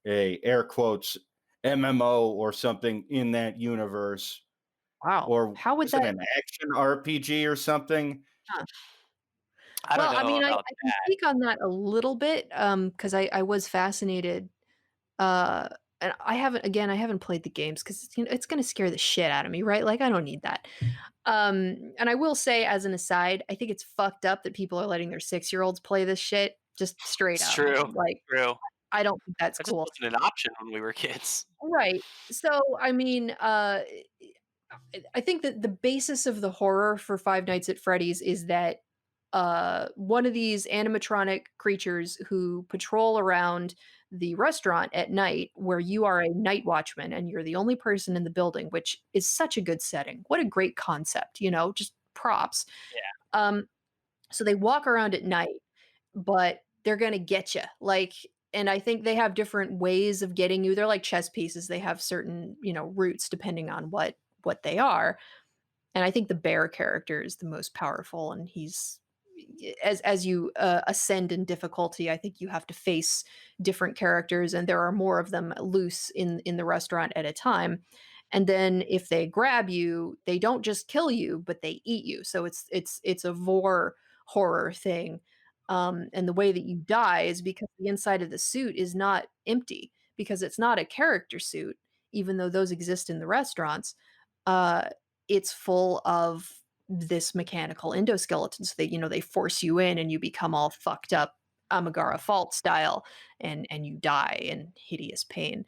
a air quotes MMO or something in that universe, Wow. or How would is it that an action RPG or something? huh. I don't Well, I know mean, about I can speak on that a little bit, because I was fascinated, uh, and I haven't played the games 'cause, it's gonna scare the shit out of me, right? Like, I don't need that. And I will say as an aside, I think it's fucked up that people are letting their six-year-olds play this shit, just straight it's up. true. Like, True. I don't think that's That just cool. wasn't an option when we were kids. Right. So, I mean, I think that the basis of the horror for Five Nights at Freddy's is that one of these animatronic creatures who patrol around the restaurant at night, where you are a night watchman and you're the only person in the building, which is such a good setting. What a great concept, just props. Yeah. Um, so they walk around at night, but they're gonna get you. Like, and I think they have different ways of getting you. They're like chess pieces. They have certain, routes depending on what they are. And I think the bear character is the most powerful, and he's as you ascend in difficulty, I think you have to face different characters, and there are more of them loose in the restaurant at a time. And then if they grab you, they don't just kill you, but they eat you. So it's a vor horror thing. And the way that you die is because the inside of the suit is not empty, because it's not a character suit, even though those exist in the restaurants. Uh, it's full of this mechanical endoskeleton, so they force you in and you become all fucked up Amigara Fault style, and you die in hideous pain.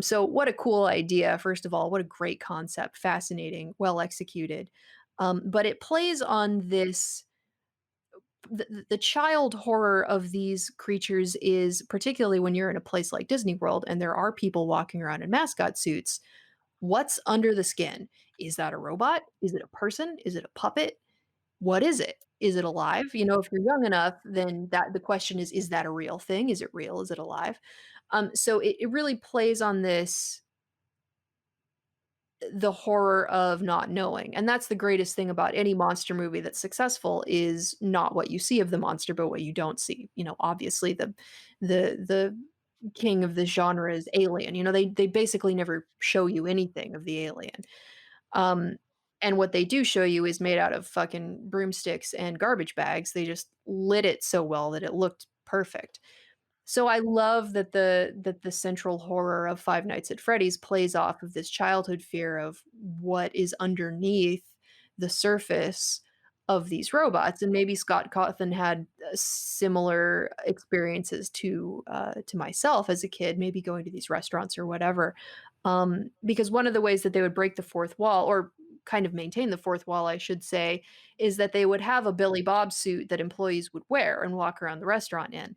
So what a cool idea, first of all. What a great concept, fascinating, well executed. But it plays on this the child horror of these creatures is, particularly when you're in a place like Disney World and there are people walking around in mascot suits. What's under the skin? Is that a robot? Is it a person? Is it a puppet? What is it? Is it alive? If you're young enough, then that the question is that a real thing? Is it real? Is it alive? So it really plays on this the horror of not knowing. And that's the greatest thing about any monster movie that's successful, is not what you see of the monster, but what you don't see. Obviously the king of this genre is Alien. They basically never show you anything of the alien. Um, and what they do show you is made out of fucking broomsticks and garbage bags. They just lit it so well that it looked perfect. So I love that the central horror of Five Nights at Freddy's plays off of this childhood fear of what is underneath the surface of these robots. And maybe Scott Cawthon had similar experiences to myself as a kid, maybe going to these restaurants or whatever. Because one of the ways that they would break the fourth wall, or kind of maintain the fourth wall, I should say, is that they would have a Billy Bob suit that employees would wear and walk around the restaurant in.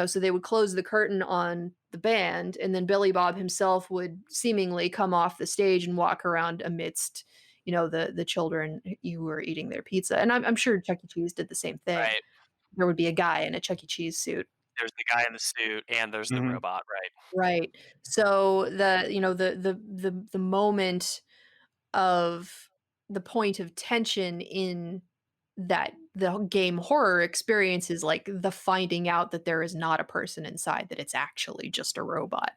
So they would close the curtain on the band, and then Billy Bob himself would seemingly come off the stage and walk around amidst, the children who were eating their pizza. And I'm sure Chuck E. Cheese did the same thing. Right. There would be a guy in a Chuck E. Cheese suit. There's the guy in the suit and there's the Mhm. robot, right? Right. So the moment of the point of tension in that the game horror experience is like the finding out that there is not a person inside, that it's actually just a robot.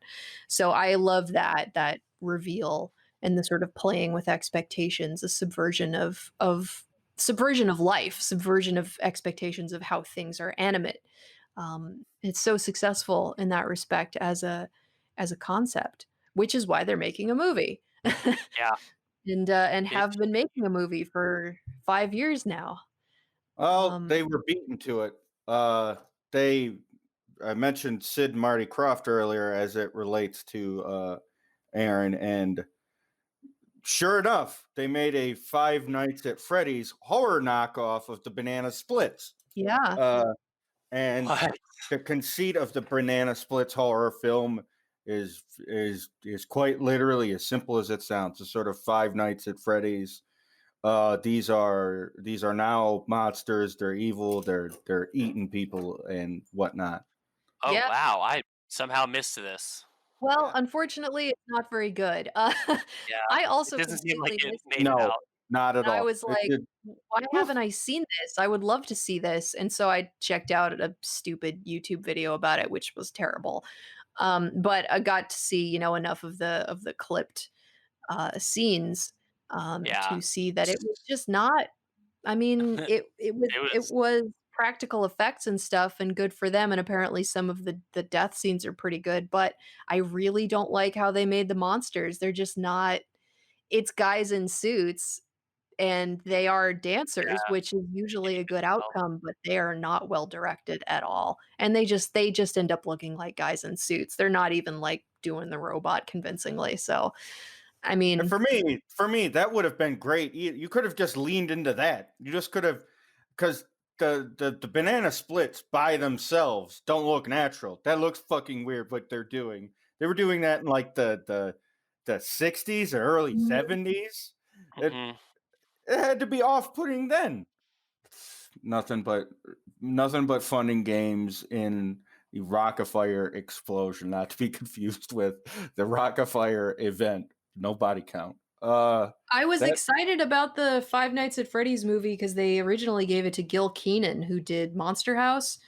So I love that reveal, and the sort of playing with expectations, a subversion of life, subversion of expectations of how things are animate. It's so successful in that respect as a concept, which is why they're making a movie. Yeah. And It have been making a movie for 5 years now. Well, Um, they were beaten to it. They I mentioned Sid and Marty Krofft earlier as it relates to Aaron, and sure enough, they made a Five Nights at Freddy's horror knockoff of the Banana Splits. yeah. Uh, and what? the conceit of the Banana Splits horror film is quite literally as simple as it sounds. It's sort of Five Nights at Freddy's. These are now monsters. They're evil. They're eating people and whatnot. Oh, Yeah. wow, I somehow missed this. Well, Yeah. unfortunately, it's not very good. Yeah. I It also doesn't seem like completely it missed made it, it No, out. not at and I all. was like, "Why Whew. haven't I seen this? I would love to see this." And so I checked out a stupid YouTube video about it, which was terrible. But I got to see, enough of the clipped scenes Yeah. to see that it was just not. I mean, It it was was practical effects and stuff, and good for them. And apparently, some of the death scenes are pretty good. But I really don't like how they made the monsters. They're just not. It's guys in suits and they are dancers, yeah, which is usually a you could good tell. outcome, but they are not well directed at all. And they just end up looking like guys in suits. They're not even like doing the robot convincingly. So, I And mean, for me, that would have been great. You could have just leaned into that. You just could have, because the banana splits by themselves don't look natural. That looks fucking weird. What they're doing, they were doing that in like the 60s or early mhm, 70s. It Mhm. it had to be off putting then. Nothing but nothing but fun and games in the Rockafire explosion, not to be confused with the Rockafire event. No body count. I was That excited about the Five Nights at Freddy's movie because they originally gave it to Gil Keenan, who did Monster House,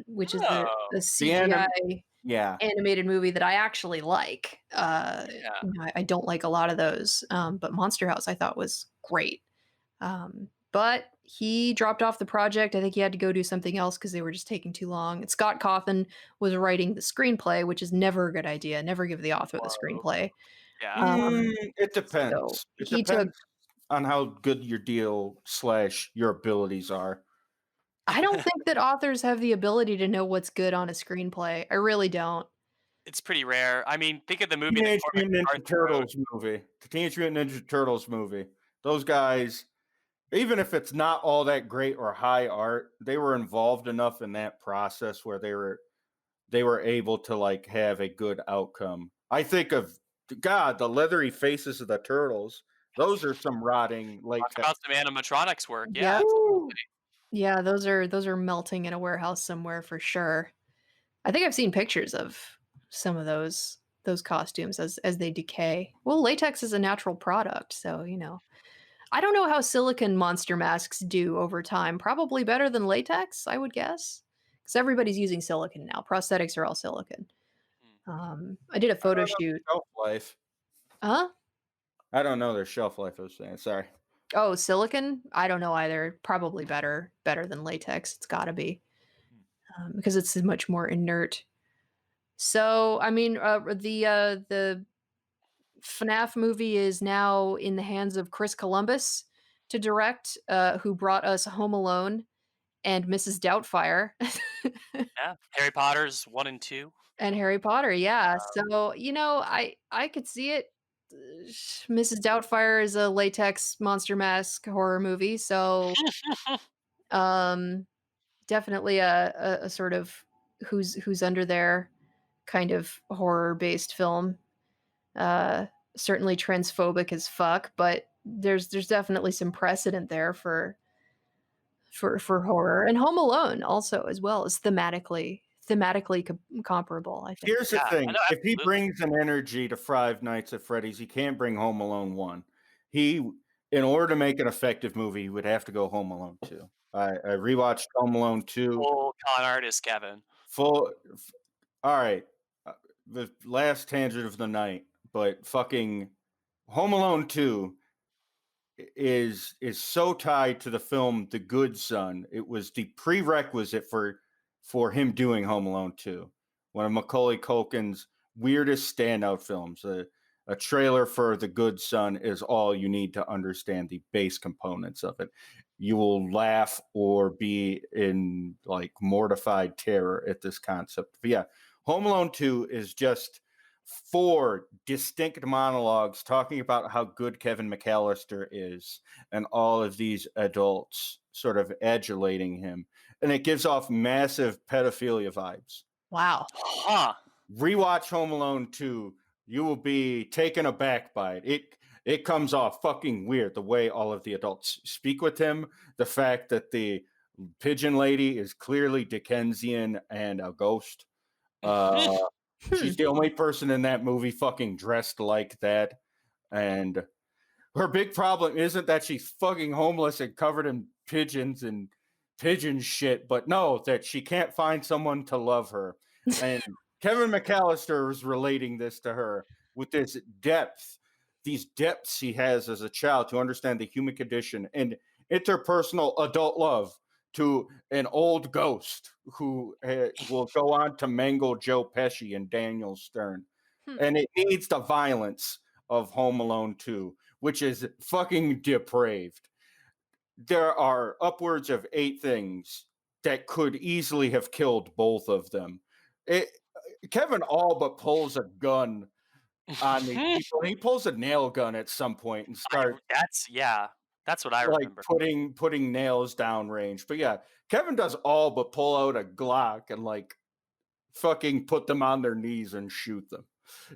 which is a Oh, the anim CGI yeah. animated movie that I actually like. yeah. I don't like a lot of those, but Monster House I thought was great. But he dropped off the project. I think he had to go do something else because they were just taking too long. And Scott Cawthon was writing the screenplay, which is never a good idea. Never give the author the Whoa. screenplay. Yeah. It So depends. It he took. depends on how good your deal slash your abilities are. I don't think that authors have the ability to know what's good on a screenplay. I really don't. It's pretty rare. I mean, think of the movie that Teenage Cormac Mutant Ninja McCarthy wrote. Turtles movie. The Teenage Mutant Ninja Turtles movie. Those guys, even if it's not all that great or high art, they were involved enough in that process where they were able to like have a good outcome. I think of God, the leathery faces of the turtles. Those are some rotting Talk latex. about some animatronics work. Yeah, Yep. Woo! Yeah, those are melting in a warehouse somewhere for sure. I think I've seen pictures of some of those costumes as they decay. Well, latex is a natural product, so I don't know how silicon monster masks do over time. Probably better than latex, I would guess, because everybody's using silicon now. Prosthetics are all silicon. absolutely. I did a I photo don't know shoot. shelf life. Huh? I don't know their shelf life. I was saying. Sorry. Oh, silicon? I don't know either. Probably better than latex. It's got to be because it's much more inert. So, I mean, the FNAF movie is now in the hands of Chris Columbus to direct, who brought us Home Alone and Mrs. Doubtfire Yeah, Harry Potter's 1 and 2. and Harry Potter. Yeah, so I could see it. Mrs. Doubtfire is a latex monster mask horror movie, so um, definitely a sort of who's under there kind of horror based film. Uh, Certainly transphobic as fuck, but there's definitely some precedent there for horror, and Home Alone also as well is thematically comparable, I think. Here's the Yeah, I thing: know, if he absolutely. brings an energy to Five Nights at Freddy's, he can't bring Home Alone one. He, in order to make an effective movie, he would have to go Home Alone two. I rewatched Home Alone two. Full con artist, Kevin. Full. All right, the last tangent of the night, but fucking Home Alone two is so tied to the film The Good Son. It was the prerequisite for for him doing Home Alone 2. One of Macaulay Culkin's weirdest standout films. A trailer for The Good Son is all you need to understand the base components of it. You will laugh or be in like mortified terror at this concept. But yeah, Home Alone 2 is just 4 distinct monologues talking about how good Kevin McAllister is and all of these adults sort of adulating him. And it gives off massive pedophilia vibes. Wow. Huh. Rewatch Home Alone 2, you will be taken aback by it. It comes off fucking weird the way all of the adults speak with him. The fact that the pigeon lady is clearly Dickensian and a ghost. She's the only person in that movie fucking dressed like that. And her big problem isn't that she's fucking homeless and covered in pigeons and pigeon shit, but no, that she can't find someone to love her. And Kevin McAllister is relating this to her with this depth, these depths he has as a child to understand the human condition and interpersonal adult love to an old ghost who will go on to mangle Joe Pesci and Daniel Stern. And it needs the violence of Home Alone 2, which is fucking depraved. There are upwards of 8 things that could easily have killed both of them. Kevin all but pulls a gun on these people. He pulls a nail gun at some point and starts that's what I like remember. putting nails down range. But yeah, Kevin does all but pull out a Glock and like fucking put them on their knees and shoot them.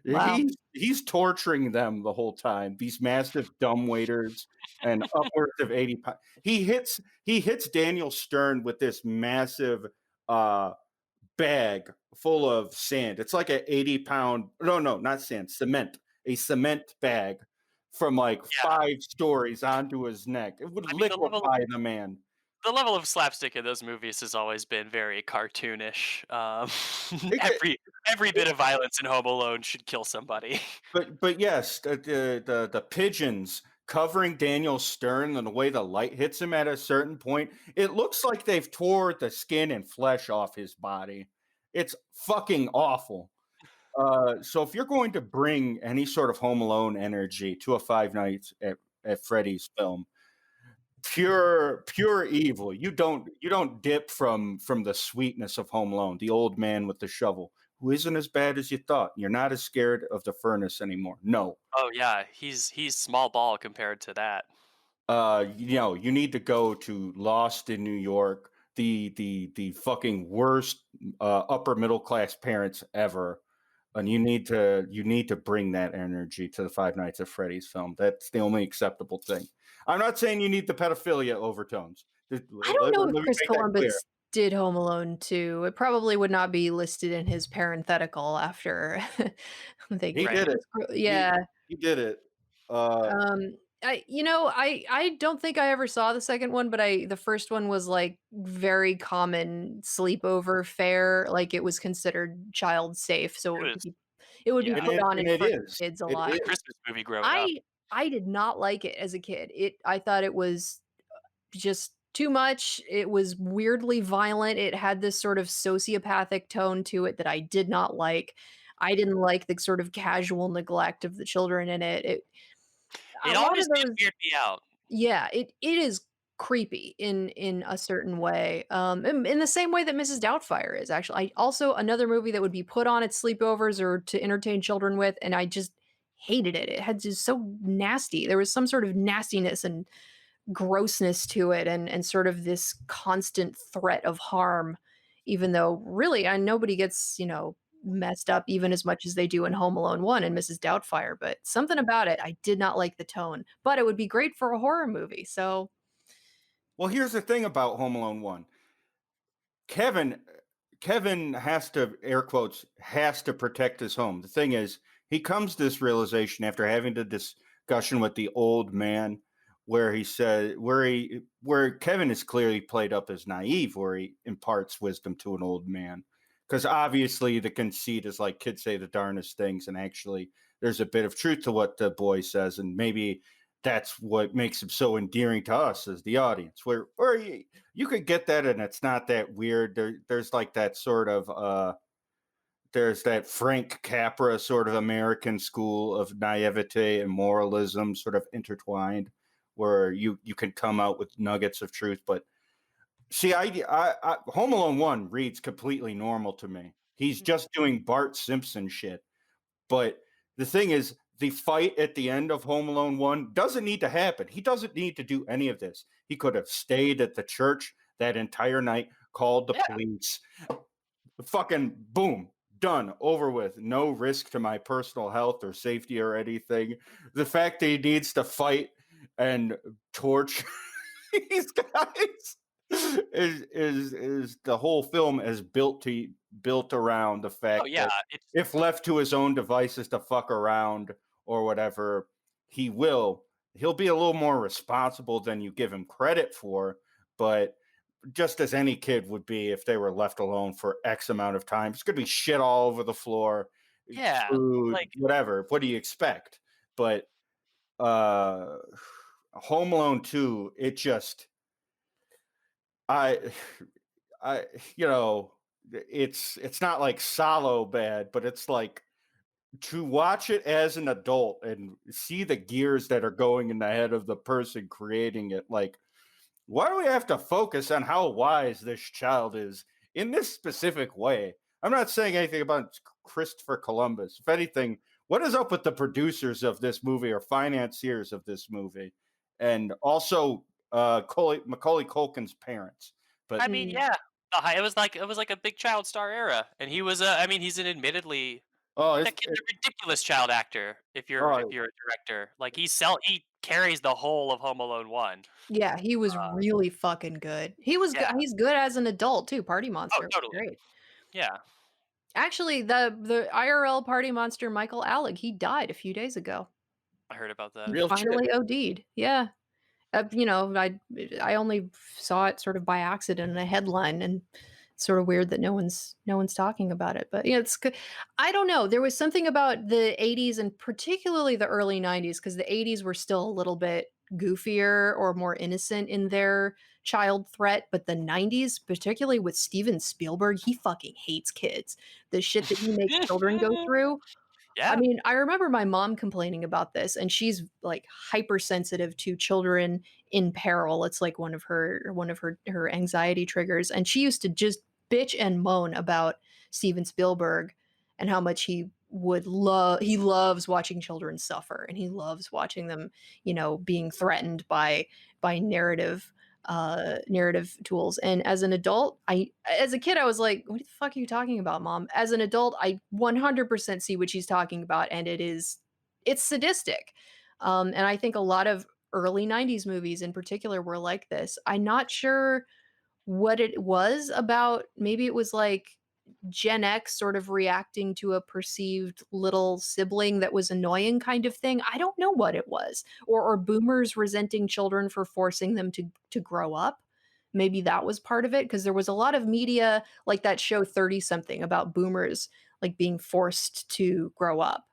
Wow. He's torturing them the whole time. These massive dumb waiters and upwards of 80 pounds. He hits Daniel Stern with this massive bag full of sand. It's like an 80-pound, no, not sand, cement. A cement bag from like 5 stories onto his neck. It would liquefy the man. The level of slapstick in those movies has always been very cartoonish. Every bit of violence in Home Alone should kill somebody. But yes, the pigeons covering Daniel Stern and the way the light hits him at a certain point, it looks like they've tore the skin and flesh off his body. It's fucking awful. So if you're going to bring any sort of Home Alone energy to a Five Nights at Freddy's film, pure evil. You don't dip from the sweetness of Home Alone, the old man with the shovel, who isn't as bad as you thought. You're not as scared of the furnace anymore. No. Oh yeah, he's small ball compared to that. You need to go to Lost in New York, the fucking worst upper middle class parents ever. And you need to bring that energy to the Five Nights at Freddy's film. That's the only acceptable thing. I'm not saying you need the pedophilia overtones. I don't know Let if me Chris make that clear. Columbus did Home Alone 2. It probably would not be listed in his parenthetical after they He gave did it. Yeah. He did it. I don't think I ever saw the second one, but the first one was like very common sleepover fare. Like it was considered child safe, so it would be Yeah. put on in it front of is. kids a It lot. is. Christmas movie growing up. I did not like it as a kid. I thought it was just too much. It was weirdly violent. It had this sort of sociopathic tone to it that I did not like. I didn't like the sort of casual neglect of the children in it. A It lot always of did those, weird me out. yeah, it is creepy in a certain way. In the same way that Mrs. Doubtfire is actually. Also another movie that would be put on at sleepovers or to entertain children with, and I just hated it. It had just so nasty. There was some sort of nastiness and grossness to it and sort of this constant threat of harm, even though really nobody gets, messed up even as much as they do in Home Alone 1 and Mrs. Doubtfire, but something about it, I did not like the tone, but it would be great for a horror movie. So, Well, here's the thing about Home Alone 1. Kevin has to, air quotes, has to protect his home. The thing is, he comes to this realization after having the discussion with the old man where he said where Kevin is clearly played up as naive, where he imparts wisdom to an old man. Because obviously the conceit is like kids say the darndest things, and actually there's a bit of truth to what the boy says, and maybe that's what makes him so endearing to us as the audience. Where you could get that, and it's not that weird. There's like that sort of there's that Frank Capra sort of American school of naivete and moralism sort of intertwined, where you can come out with nuggets of truth. But see, Home Alone 1 reads completely normal to me. He's just doing Bart Simpson shit. But the thing is, the fight at the end of Home Alone 1 doesn't need to happen. He doesn't need to do any of this. He could have stayed at the church that entire night, called the Yeah. police, fucking boom, done, over with. No risk to my personal health or safety or anything. The fact that he needs to fight and torch these guys is the whole film is built around the Oh fact yeah, that it's if left to his own devices to fuck around or whatever, he'll be a little more responsible than you give him credit for, but just as any kid would be if they were left alone for X amount of time. It's gonna be shit all over the floor, yeah, food, like whatever. What do you expect? But uh Home Alone 2, it just I I you know, it's not like Solo bad, but it's like to watch it as an adult and see the gears that are going in the head of the person creating it, like, why do we have to focus on how wise this child is in this specific way? I'm not saying anything about Christopher Columbus. If anything, what is up with the producers of this movie or financiers of this movie? And also Macaulay Culkin's parents. But I mean, Mm. yeah. It was like a big child star era, and he was I mean, he's an admittedly oh, that kid's a ridiculous child actor if oh, you're a director. Like he carries the whole of Home Alone 1. Yeah, he was Uh, really fucking good. He was yeah. good he's good as an adult too, Party Oh, Monster was totally. great. Yeah. Actually, the IRL Party Monster Michael Alec, he died a few days ago. I heard about He that. real shit. finally OD'd. Yeah. You know, I only saw it sort of by accident in a headline, and it's sort of weird that no one's talking about it. But yeah, it's good. I don't know. There was something about the 80s and particularly the early 90s, because the 80s were still a little bit goofier or more innocent in their child threat, but the 90s, particularly with Steven Spielberg, he fucking hates kids. The shit that he makes children go through. I Yeah. mean, I remember my mom complaining about this, and she's like hypersensitive to children in peril. It's like one of her anxiety triggers, and she used to just bitch and moan about Steven Spielberg and how much he loves watching children suffer, and he loves watching them, being threatened by narrative tools. And as an adult, as a kid I was like, what the fuck are you talking about, mom? As an adult, I 100% see what she's talking about, and it's sadistic. And I think a lot of early 90s movies in particular were like this. I'm not sure what it was about. Maybe it was like Gen X sort of reacting to a perceived little sibling that was annoying kind of thing. I don't know what it was. Or boomers resenting children for forcing them to grow up. Maybe that was part of it, because there was a lot of media like that show 30 something about boomers like being forced to grow up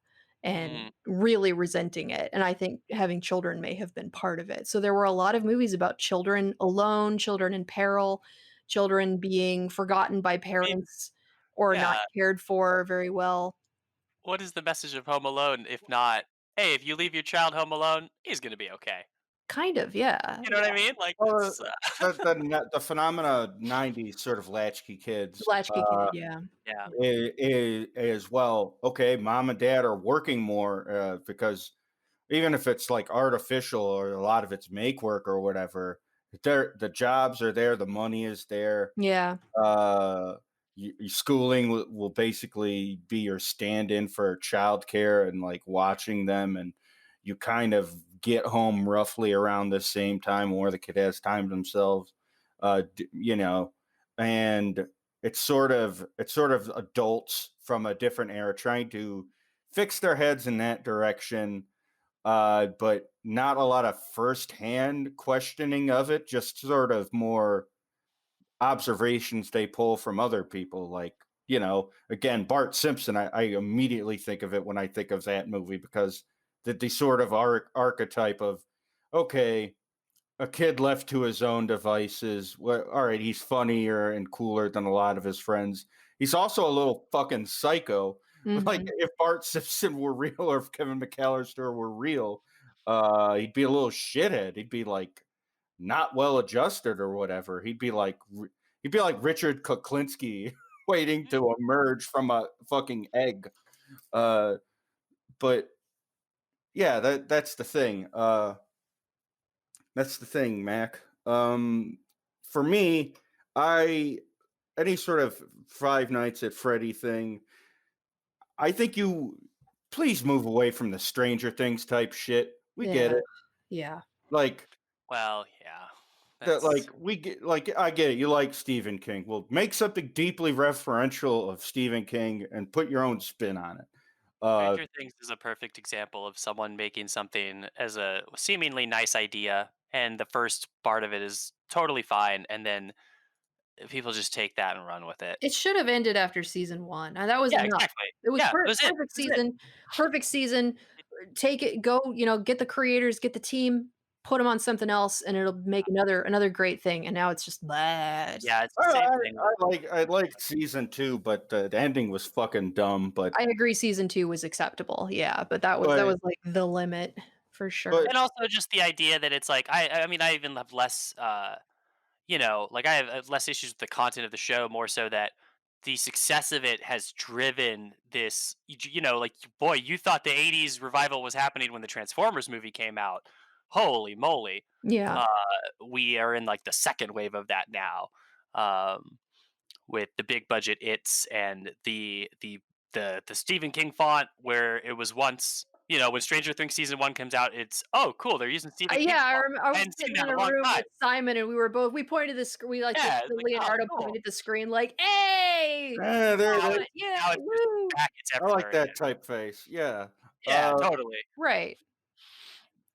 and Mm. really resenting it. And I think having children may have been part of it. So there were a lot of movies about children alone, children in peril, children being forgotten by I mean, parents or not yeah. cared for very well. What is the message of Home Alone if not, "Hey, if you leave your child home alone, he's gonna be okay." Kind of, yeah. You know what I mean? Like, Well, that's, the phenomena '90s sort of latchkey kids Latchkey Kid, yeah. yeah. as well. Okay, mom and dad are working more because even if it's like artificial or a lot of it's make work or whatever, the jobs are there, the money is there. Yeah. Uh, schooling will basically be your stand-in for childcare and like watching them, and you kind of get home roughly around the same time, or the kid has time to themselves. You know, and it's sort of adults from a different era trying to fix their heads in that direction, but not a lot of firsthand questioning of it, just sort of more observations they pull from other people. Like, again, Bart Simpson, I immediately think of it when I think of that movie because the sort of archetype of okay, a kid left to his own devices. Well, all right, he's funnier and cooler than a lot of his friends. He's also a little fucking psycho. Like Mhm. if Bart Simpson were real or if Kevin McAllister were real, he'd be a little shithead. He'd be like not well adjusted or whatever. He'd be like Richard Kuklinski waiting to emerge from a fucking egg. Uh, but yeah, that's the thing. That's the thing, Mac. For me, I any sort of Five Nights at Freddy thing, I think you please move away from the Stranger Things type shit. We get Yeah. it. Yeah. Like Well, yeah. that That's we get like I get it. You like Stephen King. Well, make something deeply referential of Stephen King and put your own spin on it. Uh Stranger Things is a perfect example of someone making something as a seemingly nice idea, and the first part of it is totally fine, and then people just take that and run with it. It should have ended after season 1, and that was Yeah, enough. exactly. It was Yeah, that was it. perfect This is it. season, perfect season. Take it, go, get the creators, get the team, put them on something else, and it'll make another great thing, and now it's just blah. Yeah, it's the I, same I, thing. I liked season two, but the ending was fucking dumb. I agree season 2 was acceptable, yeah, but that But was, like, the limit for but sure. And also just the idea that it's like I mean, I even have less like I have less issues with the content of the show, more so that the success of it has driven this like boy, you thought the 80s revival was happening when the Transformers movie came out. Holy moly. Yeah. Uh we are in like the second wave of that now. Um with the big budget its and the Stephen King font where it was once, when Stranger Things season 1 comes out, it's, "Oh, cool, they're using Stephen Yeah, King's font. I I was hadn't seen sitting that in in a a long room time." with Simon, and we pointed we, like, Yeah, it's the like, "Oh, Leonardo cool." pointed at the screen like, "Hey! there, Now Font, it's yeah, now it's just woo!" back, it's I like everywhere again. that typeface. Yeah. Yeah, Uh, totally. Right.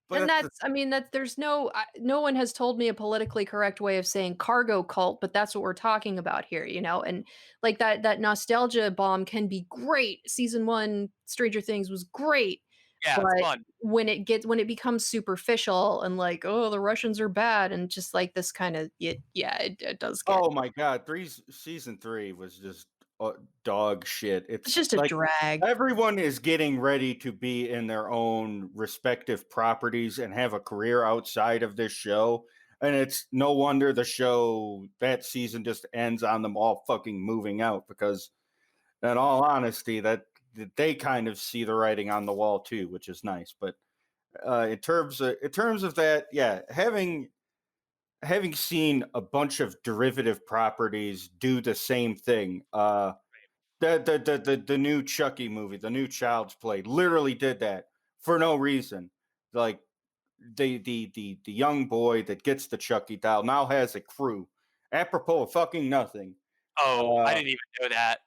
but And that's the that's I mean, that there's no one has told me a politically correct way of saying cargo cult, but that's what we're talking about here, and, like, that nostalgia bomb can be great. Season 1, Stranger Things was great, Yeah, it's but fun. when it becomes superficial and like, "Oh, the Russians are bad," and just like this kinda it does get Oh my god, season 3 was just, dog shit. it's It's just a like drag. everyone is getting ready to be in their own respective properties and have a career outside of this show, and it's no wonder the show that season just ends on them all fucking moving out because in all honesty, that they kind of see the writing on the wall too, which is nice, but, in terms of that, yeah, having seen a bunch of derivative properties do the same thing. The new Chucky movie, the new Child's Play, literally did that for no reason. Like the young boy that gets the Chucky doll now has a crew, apropos of fucking nothing. Oh, I Uh, didn't even know that.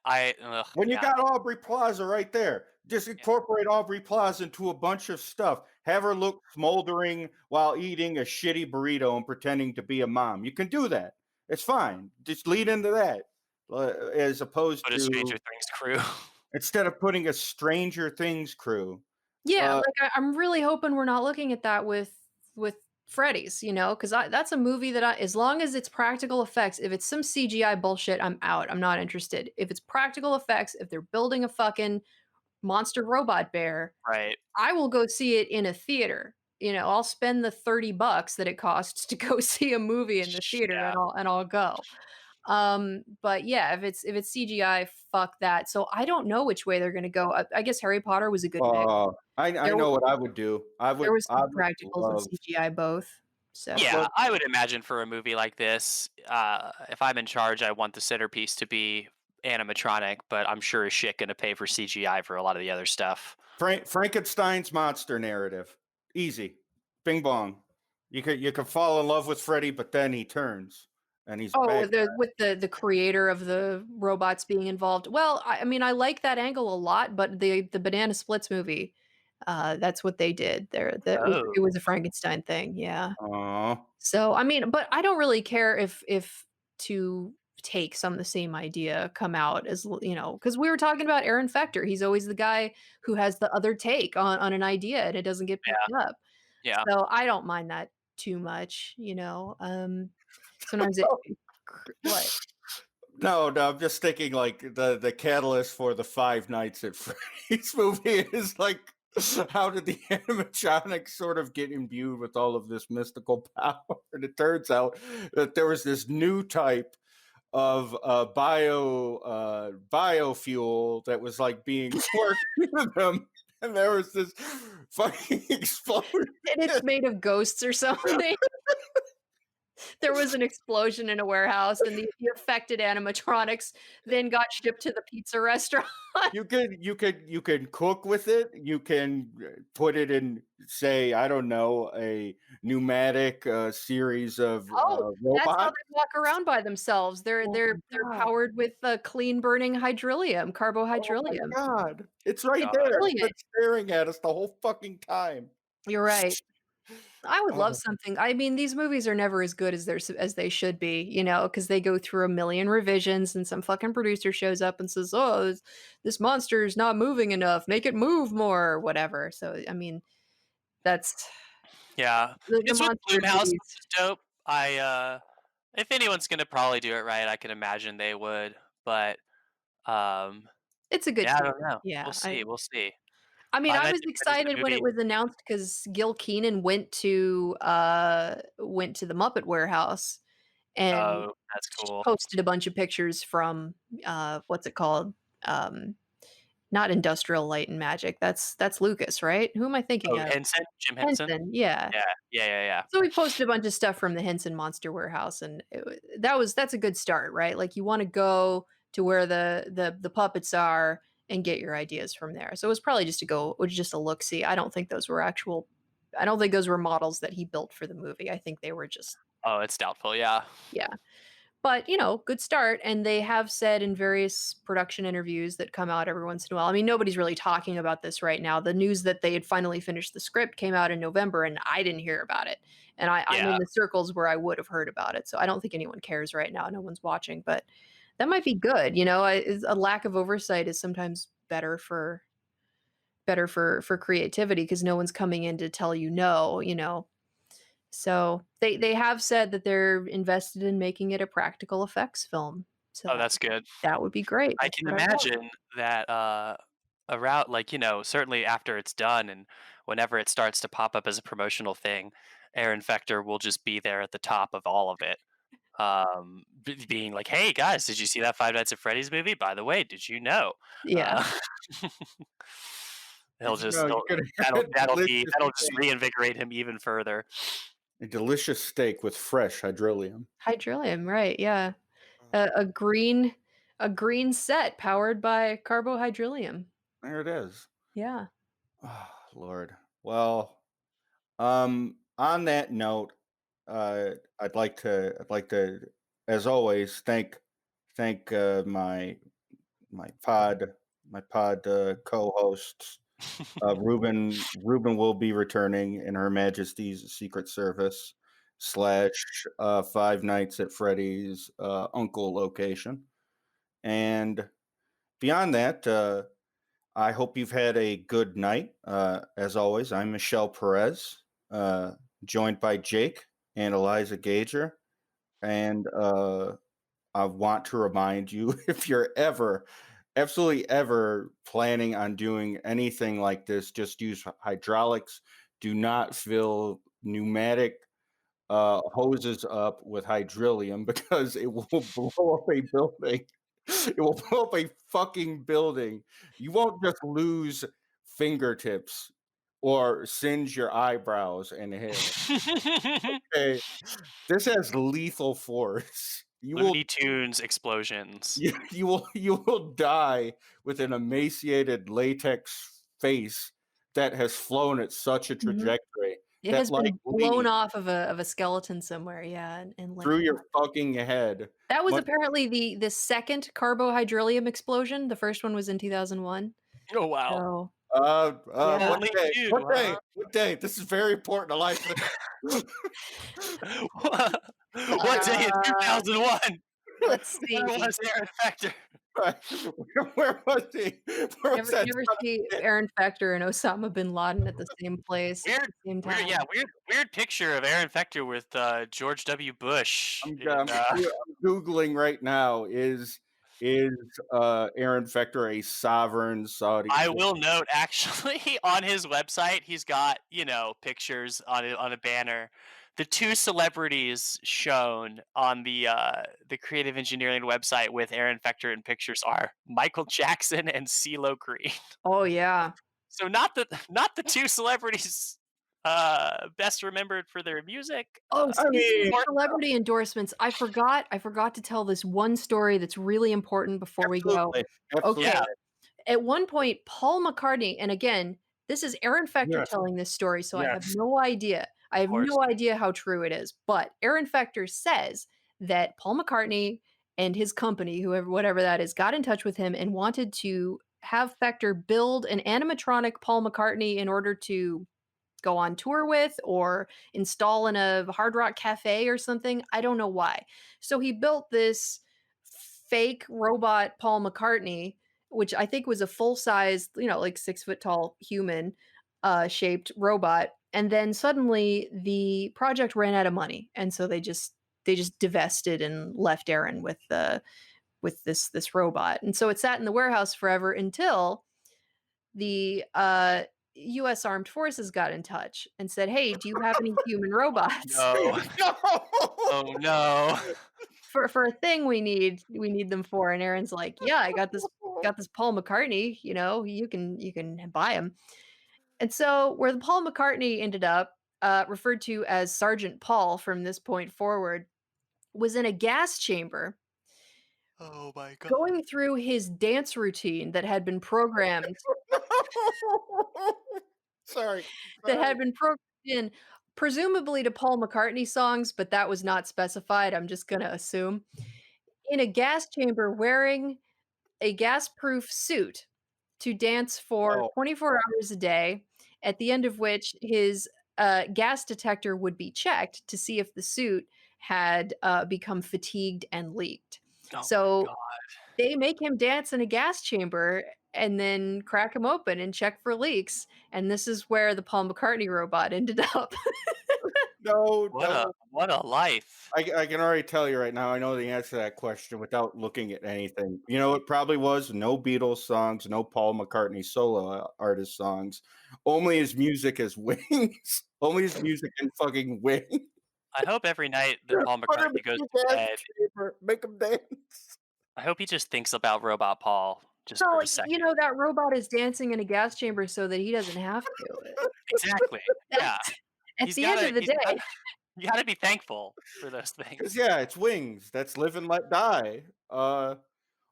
when you Yeah. got Aubrey Plaza right there, just Yeah. incorporate Aubrey Plaza into a bunch of stuff. Have her look smoldering while eating a shitty burrito and pretending to be a mom. You can do that. It's fine. Just lead into that, as opposed But a Stranger to Things crew. instead of putting a Stranger Things crew. Yeah, Uh, like, I'm really hoping we're not looking at that with Freddy's, because that's a movie that as long as it's practical effects, if it's some CGI bullshit, I'm out. I'm not interested. If it's practical effects, if they're building a fucking monster robot bear, Right. I will go see it in a theater. I'll spend the $30 that it costs to go see a movie in the theater, Yeah. and I'll go. But yeah, if it's CGI, fuck that. So I don't know which way they're gonna go. I guess Harry Potter was a good mix. I There know what I would do. there was I some would practicals and love CGI both, I'd so Yeah, love I would imagine for a movie like this, if I'm in charge, I want the centerpiece to be animatronic, but I'm sure as shit gonna pay for CGI for a lot of the other stuff. Frankenstein's monster narrative. Easy. Bing bong. You could fall in love with Freddy, but then he turns and he's Oh, bad. with the creator of the robots being involved. Well, I mean, I like that angle a lot, but the Banana Splits movie, that's what they did there. Oh. It was a Frankenstein thing, yeah. Aw. So, I mean, but I don't really care if 2 takes on the same idea come out because we were talking about Aaron Fechter. He's always the guy who has the other take on an idea, and it doesn't get picked Yeah. up. Yeah. So I don't mind that too much, sometimes it what? No, no, I'm just thinking like the catalyst for the Five Nights at Freddy's movie is like how did the animatronics sort of get imbued with all of this mystical power? And it turns out that there was this new type of biofuel that was like being worked into them, and there was this fucking explosion. And it's made of ghosts or something. There was an explosion in a warehouse, and the affected animatronics then got shipped to the pizza restaurant. You can cook with it. You can put it in, say, I don't know, a pneumatic series of Oh, that's how robots. they walk around by themselves. They're Oh they're my they're god! powered with, clean burning hydrilium, Oh my carbohydrilium. god! It's My right God. there. It's Brilliant. been staring at us the whole fucking time. You're right. I would love Oh, something I mean, these movies are never as good as as they should be, because they go through a million revisions and some fucking producer shows up and says, "Oh, this monster is not moving enough. Make it move more," or whatever. So, I mean, that's Yeah. the It's with monster Blumhouse, movies. which is dope. If anyone's gonna probably do it right, I can imagine they would. But um, It's a good yeah, I team. don't know. We'll Yeah, see. We'll see. I mean, Five I Nights was at Freddy's the excited when it movie. was announced because Gil Kenan went to the Muppet Warehouse and Oh, that's cool. posted a bunch of pictures from, what's it called? Um, Not Industrial Light and Magic, that's Lucas, right? Who am I thinking Oh, of? Henson, Jim Henson. Henson, yeah. Yeah, yeah, yeah, yeah. So we posted a bunch of stuff from the Henson Monster Warehouse, and that's a good start, right? Like, you wanna go to where the puppets are and get your ideas from there. So it was probably just a look-see. I don't think those were models that he built for the movie. I think they were just Oh, it's doubtful. Yeah. yeah. But, good start, and they have said in various production interviews that come out every once in a while. I mean, nobody's really talking about this right now. The news that they had finally finished the script came out in November, and I didn't hear about it. And I'm Yeah. in the circles where I would have heard about it. So I don't think anyone cares right now. No one's watching, but that might be good. A lack of oversight is sometimes better for creativity because no one's coming in to tell you no. So they have said that they're invested in making it a practical effects film. So Oh, that's good. that would be great. I That's can what I love. imagine that a route like, certainly after it's done and whenever it starts to pop up as a promotional thing, Aaron Fechter will just be there at the top of all of it. Being like, "Hey guys, did you see that Five Nights at Freddy's movie? By the way, did you know?" Yeah. Uh, he'll did you just know you he'll, could that'll have that'll be that'll just reinvigorate him even further. a delicious steak with fresh hydrolium? Hydrilium, right, yeah. A green set powered by carbohydrilium. There it is. Yeah. Oh, Lord. Well, on that note, I'd like to, as always, thank my pod co-hosts. Ruben will be returning in Her Majesty's Secret Service slash Five Nights at Freddy's uncle location. And beyond that, I hope you've had a good night. As always, I'm Michelle Perez, uh, joined by Jake and Eliza Gager. And I want to remind you if you're absolutely ever planning on doing anything like this, just use hydraulics. Do not fill pneumatic hoses up with hydrilium because it will blow up a building. It will blow up a fucking building. You won't just lose fingertips or singe your eyebrows and hair. Okay, this has lethal force. You will Looney Tunes explosions. you will die with an emaciated latex face that has flown at such a Mhm. trajectory It that has like been blown leaves off of a skeleton somewhere, yeah, and through landed. your fucking head. That was Much apparently the second carbohydrilium explosion. The first one was in 2001. Oh wow. So, yeah. what Only day? two, What day? huh? What day? This is very important to life. What day in Uh, 2001? let's Where see. was Aaron Fechter? Right. Where was he? Where was that You ever son of see a bitch? Aaron Fechter and Osama bin Laden at the same place at Weird, the same weird, yeah, time? weird picture of Aaron Fechter with George W. Bush I'm, in. I'm, I'm googling right now. Is Aaron Fechter a sovereign Saudi I citizen? will note, actually, on his website, he's got, pictures on a banner. The two celebrities shown on the creative engineering website with Aaron Fechter in pictures are Michael Jackson and CeeLo Green. Oh, yeah. So not the two celebrities best remembered for their music. Oh, I speaking of mean, More celebrity endorsements, I forgot to tell this one story that's really important before we go. absolutely, absolutely. yeah, Okay. At one point, Paul McCartney, and again, this is Aaron Fechter Yes, telling this story, so I have yes. no idea. I of have course. no idea how true it is, but Aaron Fechter says that Paul McCartney and his company, whoever whatever that is, got in touch with him and wanted to have Fechter build an animatronic Paul McCartney in order to go on tour with or install in a Hard Rock cafe or something. I don't know why. So he built this fake robot Paul McCartney, which I think was a full size, like 6 foot tall human shaped robot. And then suddenly the project ran out of money. And so they just divested and left Aaron with this robot. And so it sat in the warehouse forever until the US Armed Forces got in touch and said, "Hey, do you have any human robots No. No. Oh no. for a thing we need them for?" And Aaron's like, "Yeah, I got this Paul McCartney, you can buy him." And so where the Paul McCartney ended up, referred to as Sergeant Paul from this point forward, was in a gas chamber Oh my god. going through his dance routine Sorry, that sorry. had been programmed in, presumably to Paul McCartney songs, but that was not specified, I'm just gonna assume, in a gas chamber wearing a gas-proof suit to dance for Oh, 24 hours a day, at the end of which his, gas detector would be checked to see if the suit had, become fatigued and leaked. Oh my So, god. they make him dance in a gas chamber and then crack him open and check for leaks, and this is where the Paul McCartney robot ended up. no, What a no. what a life. I can already tell you right now, I know the answer to that question without looking at anything. You know, it probably was no Beatles songs, no Paul McCartney solo artist songs. Only his music as Wings. Only his music and fucking Wings. I hope every night that Paul Put him McCartney goes in to the gas bed, chamber, make him dance. I hope he just thinks about Robot Paul just for So, a second. that robot is dancing in a gas chamber so that he doesn't have to. Exactly. Yeah. That's at the end of the He's day. gotta you gotta be thankful for those 'Cause things. yeah, it's Wings. That's Live and Let Die.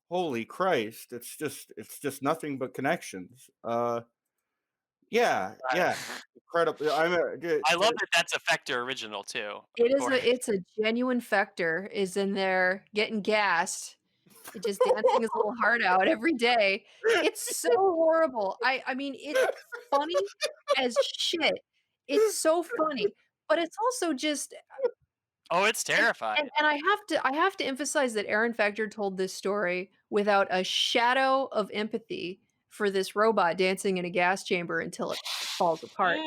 Holy Christ, it's just nothing but connections. Yeah, yeah, incredible. I'm a d I t love that that's a Fector original too, of It is course. it's a genuine Fector is in there getting gassed, just dancing his little heart out every day. It's so horrible. I mean, it's funny as shit. It's so funny, but it's also just Oh, it's and terrifying. and I have to emphasize that Aaron Fechter told this story without a shadow of empathy for this robot dancing in a gas chamber until it falls apart.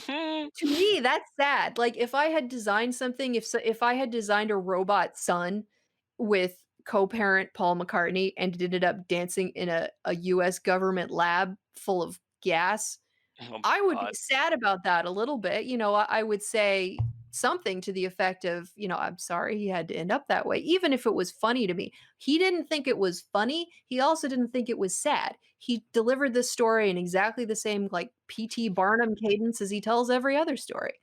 To me, that's sad. Like, if I had designed something, if I had designed a robot son with co-parent Paul McCartney and it ended up dancing in a US government lab full of gas, Oh my I would be god. sad about that a little bit. I would say something to the effect of, "I'm sorry he had to end up that way," even if it was funny to me. He didn't think it was funny. He also didn't think it was sad. He delivered this story in exactly the same, like, P.T. Barnum cadence as he tells every other story.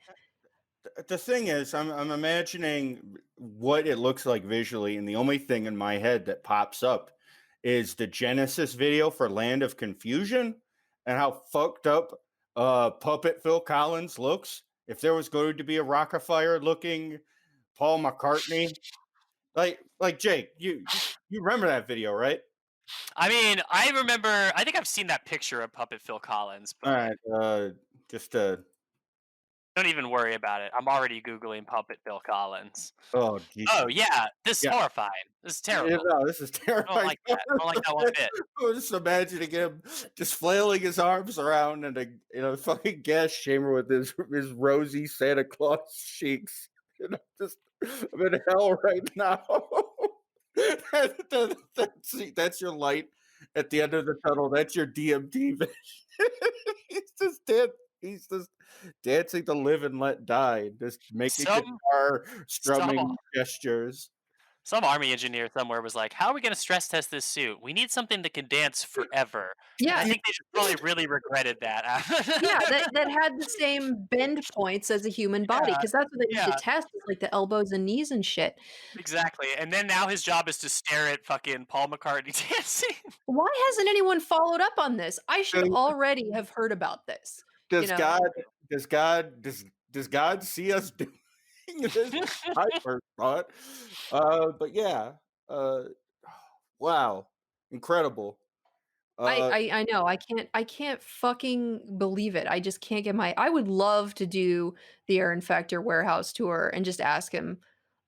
The thing is, I'm imagining what it looks like visually, and the only thing in my head that pops up is the Genesis video for Land of Confusion and how fucked up puppet Phil Collins looks. If there was going to be a Rockefeller looking Paul McCartney, like Jake, you remember that video, right? I mean, I think I've seen that picture of Puppet Phil Collins, All but right, just Don't even worry about it. I'm already Googling Puppet Bill Collins. Oh Oh, Jesus. yeah, this is Yeah. horrifying. This is Yeah, terrible. no, this is I don't terrifying. like that. I don't like that one bit. I was just imagining him just flailing his arms around in a fucking gas chamber with his rosy Santa Claus cheeks. Just I'm in hell right now. That's your light at the end of the tunnel. That's your DMT vision. he's just dead. He's just dancing to live and let die, just making Some guitar some strumming gestures. some army engineer somewhere was like, "How are we gonna stress test this suit? We need something that can dance forever." And I Yeah, think they just probably really regretted that. yeah, that had the same bend points as a human body, Yeah, because that's what they need to yeah, test is, like, the elbows and knees and shit. exactly, and then now his job is to stare at fucking Paul McCartney dancing. Why hasn't anyone folled up on this? I should already have heard about this, you Does know? God does God see us doing this? I first thought. But yeah. Uh wow. Incredible. Uh I know, I can't fucking believe it. I just can't get my I would love to do the Aaron Fechter warehouse tour and just ask him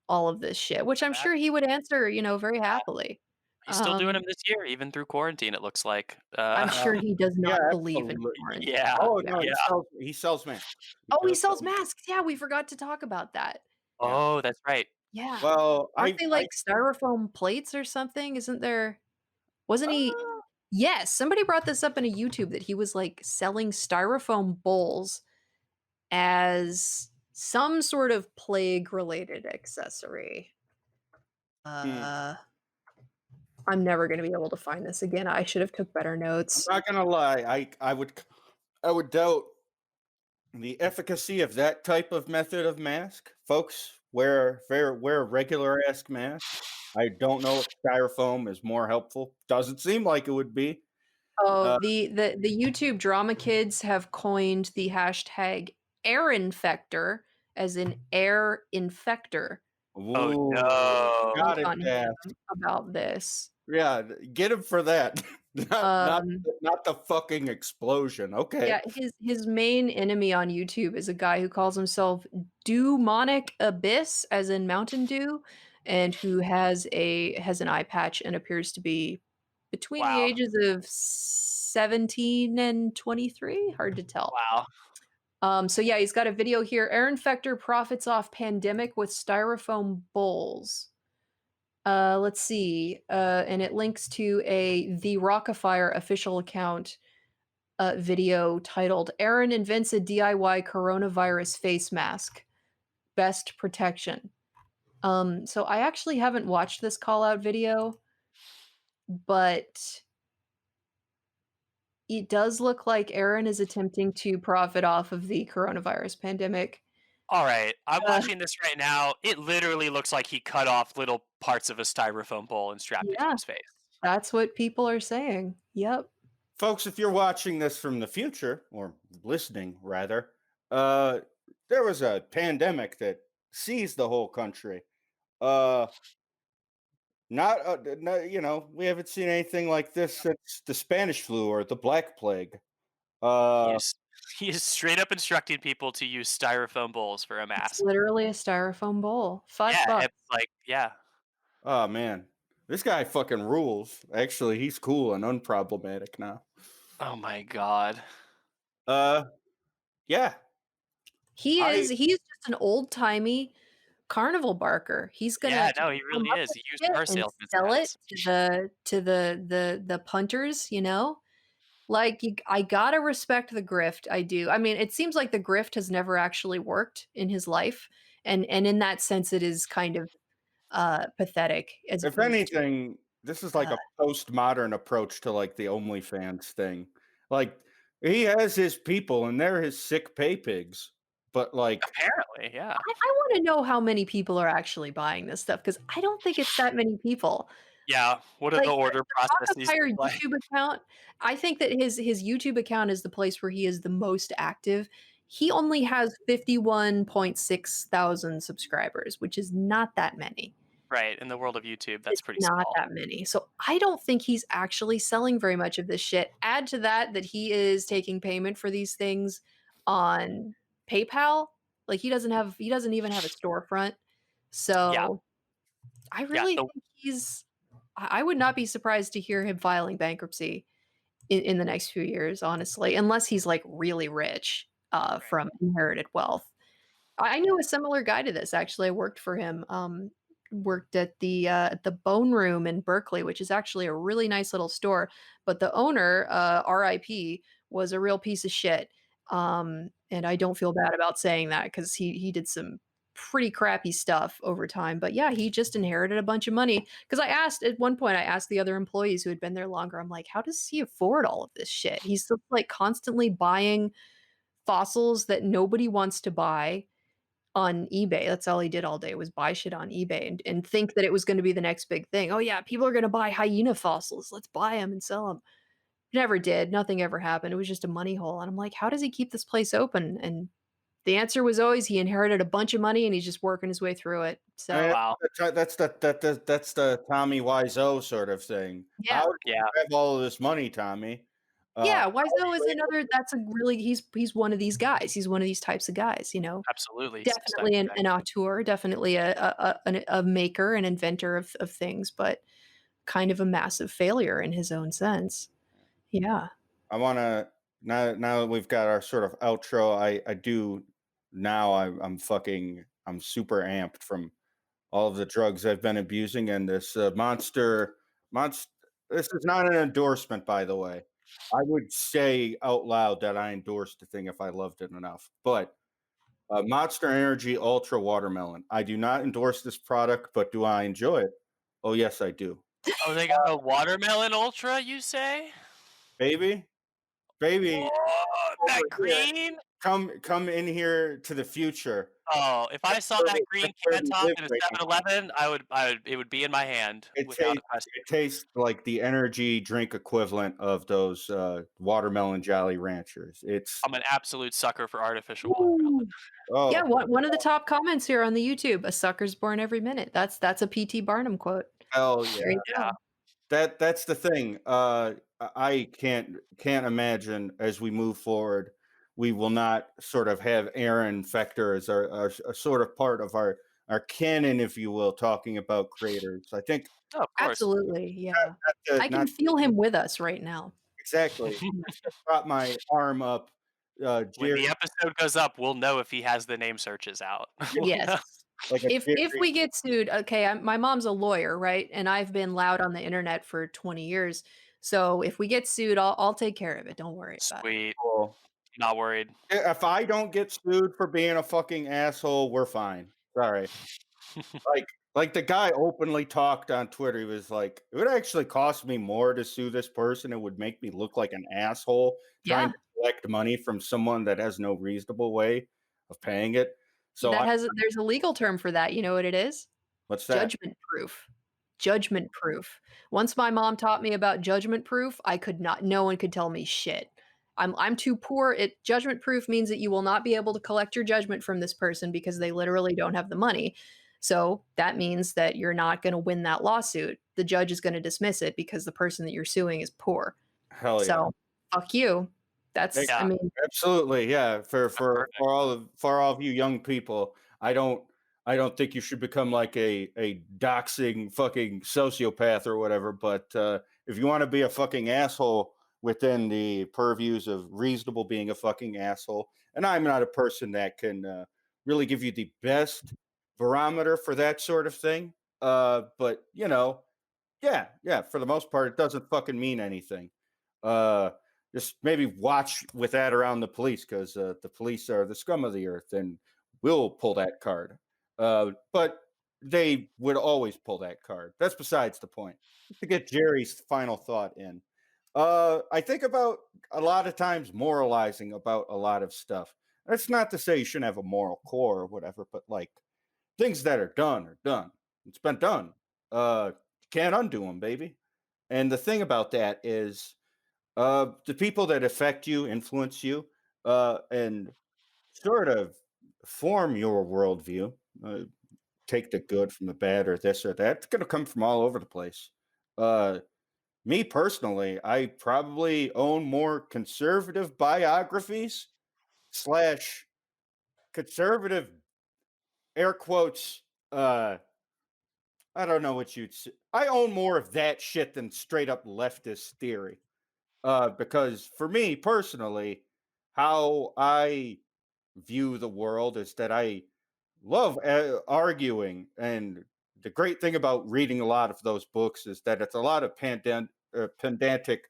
all of this shit, which I'm That sure he would answer, very yeah, happily. he's still doing Um, them this year, even through quarantine, it looks like. I'm yeah, sure he does yeah, not believe in absolutely. quarantine. Yeah, Oh Yeah. no, yeah. he sells masks. He Oh, he does sells sell masks. Yeah, we forgot to talk about that. yeah. Oh, that's right. Yeah. Well, Aren't they like styrofoam plates or something? Isn't there wasn't he uh, Yes, somebody brought this up in a YouTube that he was like selling styrofoam bowls as some sort of plague related accessory. hmm, Uh I'm never going to be able to find this again. I should have took better I'm notes. not gonna lie. I would doubt the efficacy of that type of method of mask. Folks wear regular ass masks. I don't know if styrofoam is more helpful. Doesn't seem like it would be. Oh, Uh, the YouTube drama kids have coined the hashtag Aaron Fechter, as in air infector, Oh, ooh, no. got it, on him fast. about this. Yeah, get him for that. Um, Not the fucking explosion. Okay. yeah, his main enemy on YouTube is a guy who calls himself Demonic Abyss, as in Mountain Dew, and who has an eye patch and appears to be between the Wow, ages of 17 and 23, hard to tell. wow. So yeah, he's got a video here. Aaron Fechter profits off pandemic with styrofoam bowls. Let's see. And it links to a The Rockafire official account video titled "Aaron invents a DIY coronavirus face mask. Best protection." So I actually haven't watched this call out video, but it does look like Aaron is attempting to profit off of the coronavirus pandemic. Alright, I'm Uh, watching this right now. It literally looks like he cut off little parts of a styrofoam bowl and strapped it to yeah. his face. That's what people are saying. Yep. Folks, if you're watching this from the future, or listening rather, uh, there was a pandemic that seized the whole country. Uh, not, we haven't seen anything like this since the Spanish flu or the Black Plague. He Uh, is he is straight up instructing people to use styrofoam bowls for a It's mask. literally a styrofoam bowl. 5 Yeah, bucks. it's like yeah. oh man, this guy fucking rules. Actually, he's cool and unproblematic now. Oh my god. Uh, yeah, I He's just an old-timey carnival barker. He's gonna Yeah, just no, he come really up is. with A used shit car and salesman sell it status. to the punters, you know? Like, I gotta respect the grift, I do. I mean, it seems like the grift has never actually worked in his life, and in that sense, it is kind of, pathetic as if opposed to, anything, this is like uh a postmodern approach to like the OnlyFans thing. Like he has his people and they're his sick pay pigs. But like Apparently, yeah. I wanna know how many people are actually buying this stuff, because I don't think it's that many people. Yeah, what do Like, the order the processes look Rockefeller like? YouTube account, I think that his YouTube account is the place where he is the most active. He only has 51.6 thousand subscribers, which is not that many. Right, in the world of YouTube, that's It's pretty not small. that many. So, I don't think he's actually selling very much of this shit. Add to that that he is taking payment for these things on PayPal. Like he doesn't even have a storefront. Yeah, So I yeah, really think I would not be surprised to hear him filing bankruptcy in the next few years, honestly, unless he's like really rich right. from inherited wealth. I knew a similar guy to this, actually. I worked for him, worked at the Bone Room in Berkeley, which is actually a really nice little store, but the owner, RIP, was a real piece of shit, and I don't feel bad about saying that because he did some pretty crappy stuff over time, but yeah, he just inherited a bunch of money. Because I asked at one point, I asked the other employees who had been there longer, I'm like, "How does he afford all of this shit?" He's still, like, constantly buying fossils that nobody wants to buy on eBay. That's all he did all day was buy shit on eBay and think that it was gonna be the next big thing. "Oh, yeah, people are gonna buy hyena fossils. Let's buy them and sell them." Never did. Nothing ever happened. It was just a money hole, and I'm like, "How does he keep this place open?" And the answer was always he inherited a bunch of money and he's just working his way through it. I mean, So, Wow. that's the Tommy Wiseau sort of thing. yeah. How did you Yeah, have all of this money, Tommy? Yeah, How are Wiseau is you able another that's a really he's one of these guys. He's one of these types of guys, you know? absolutely. Same type Definitely of guy. an auteur, definitely a maker, an inventor of things, but kind of a massive failure in his own sense. Yeah. I wanna now that we've got our sort of outro, I do now I'm super amped from all of the drugs I've been abusing and this monster this is not an endorsement, by the way. I would say out loud that I endorsed the thing if I loved it enough. But Monster Energy Ultra Watermelon. I do not endorse this product, but do I enjoy it? Oh yes, I do. Oh, they got a watermelon ultra, you say? Baby, baby, Oh, over that here. green? Come in here to the future. Oh, if I That's saw where that we, green that's where can we top live in a right now. 7-Eleven, I would it would be in my hand without a question. It tastes like the energy drink equivalent of those watermelon Jolly Ranchers. It's I'm an absolute sucker for artificial watermelon. Woo. Yeah, oh one of the top comments here on the YouTube, "A sucker's born every minute." That's a P.T. Barnum quote. hell yeah. There you Yeah. go. That's the thing. I can't imagine as we move forward, we will not sort of have Aaron Fechter as our a sort of part of our canon, if you will, talking about creators. I think Oh, of course. Absolutely, yeah. I can not feel him with us right now. exactly. I brought my arm up, When Jerry, the episode goes up, we'll know if he has the name searches out. We'll Yes. know. like a If Jerry. we get sued, okay, my mom's a lawyer, right? And I've been loud on the internet for 20 years. So if we get sued, I'll take care of it. Don't worry about it. Sweet. Cool. Not worried. If I don't get sued for being a fucking asshole, we're fine. Sorry. Like like the guy openly talked on Twitter. He was like, "It would actually cost me more to sue this person. It would make me look like an asshole trying Yeah, to collect money from someone that has no reasonable way of paying it." So that I has there's a legal term for that. You know what it is? what's that? Judgment proof. Judgment proof. Once my mom taught me about judgment proof, I could not no one could tell me shit. I'm too poor. It judgment proof means that you will not be able to collect your judgment from this person because they literally don't have the money. So that means that you're not going to win that lawsuit. The judge is going to dismiss it because the person that you're suing is poor. Hell yeah. So fuck you. That's I Yeah, mean, Absolutely, yeah. that's perfect. For all of you young people, I don't think you should become like a doxing fucking sociopath or whatever. But if you want to be a fucking asshole within the purviews of reasonable being a fucking asshole, and I'm not a person that can really give you the best barometer for that sort of thing. But you know, yeah, yeah. For the most part, it doesn't fucking mean anything. Uh, just maybe watch with that around the police because the police are the scum of the earth and will pull that card. But they would always pull that card. That's besides the point. To get Jerry's final thought in, I think about a lot of times moralizing about a lot of stuff. That's not to say you shouldn't have a moral core or whatever, but like things that are done are done. It's been done. Can't undo them, baby. And the thing about that is the people that affect you, influence you, and sort of form your worldview, uh, take the good from the bad or this or that, it's going to come from all over the place. Uh, Me personally, I probably own more conservative biographies slash conservative air quotes. I don't know what you'd say. I own more of that shit than straight up leftist theory. Because for me personally, how I view the world is that I love arguing. The great thing about reading a lot of those books is that it's a lot of pedantic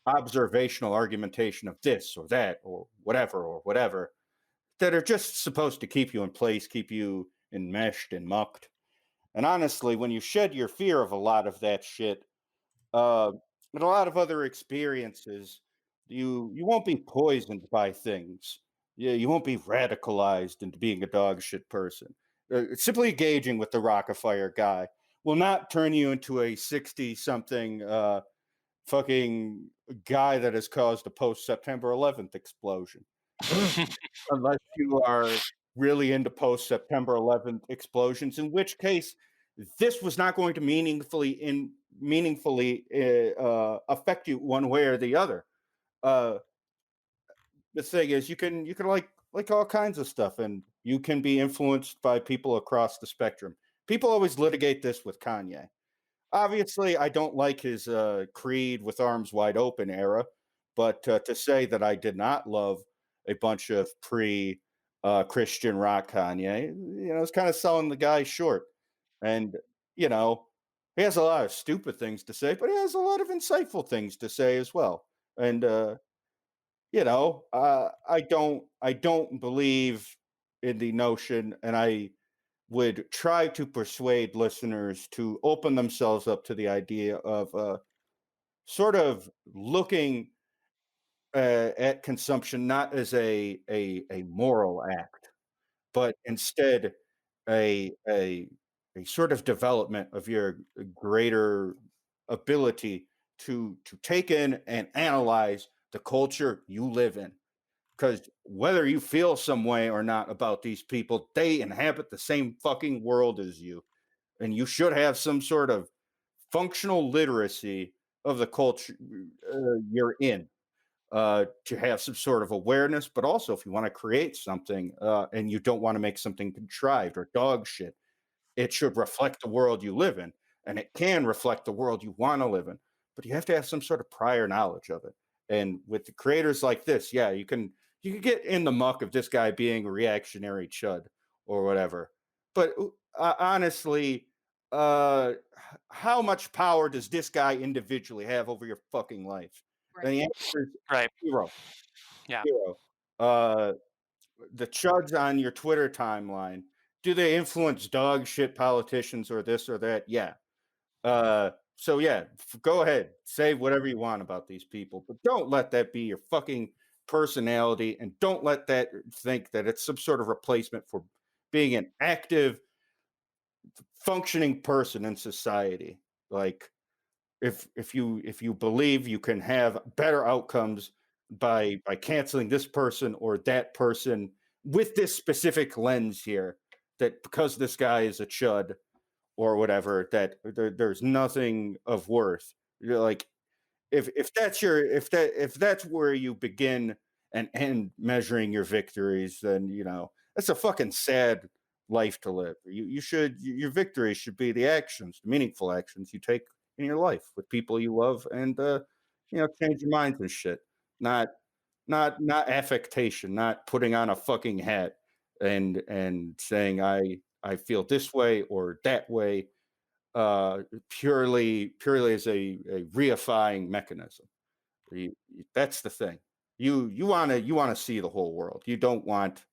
observational argumentation of this or that or whatever that are just supposed to keep you in place, keep you enmeshed and mucked. And honestly, when you shed your fear of a lot of that shit, uh, and a lot of other experiences, you won't be poisoned by things. Yeah, you won't be radicalized into being a dog shit person. Simply engaging with the Rockafire guy will not turn you into a 60 something fucking guy that has caused a post September 11th explosion. Unless you are really into post September 11th explosions, in which case this was not going to meaningfully affect you one way or the other. Uh, the thing is, you can like all kinds of stuff, and you can be influenced by people across the spectrum. People always litigate this with Kanye. Obviously, I don't like his Creed with arms wide open era, but to say that I did not love a bunch of pre Christian rock Kanye, it's kind of selling the guy short. And, you know, he has a lot of stupid things to say, but he has a lot of insightful things to say as well. And, I don't believe in the notion, and I would try to persuade listeners to open themselves up to the idea of sort of looking at consumption not as a moral act, but instead a a sort of development of your greater ability to take in and analyze the culture you live in. Because whether you feel some way or not about these people, they inhabit the same fucking world as you, and you should have some sort of functional literacy of the culture you're in, to have some sort of awareness. But also, if you want to create something and you don't want to make something contrived or dog shit, it should reflect the world you live in, and it can reflect the world you want to live in. But you have to have some sort of prior knowledge of it. And with the creators like this, yeah, you can get in the muck of this guy being a reactionary chud or whatever. But honestly, how much power does this guy individually have over your fucking life? And the Right. answer is Right. zero, Yeah. zero. Uh, the chuds on your Twitter timeline, do they influence dog shit politicians or this or that? Yeah. So yeah, go ahead, say whatever you want about these people, but don't let that be your fucking personality, and don't let that think that it's some sort of replacement for being an active, functioning person in society. Like if you believe you can have better outcomes by canceling this person or that person with this specific lens here, that because this guy is a chud or whatever, that there's nothing of worth. You're like, if that's where you begin and end measuring your victories, then that's a fucking sad life to live. Your victories should be the actions, the meaningful actions you take in your life with people you love, and change your minds and shit. Not affectation, not putting on a fucking hat and saying I feel this way or that way, purely as a reifying mechanism. That's the thing. You want to see the whole world. You don't want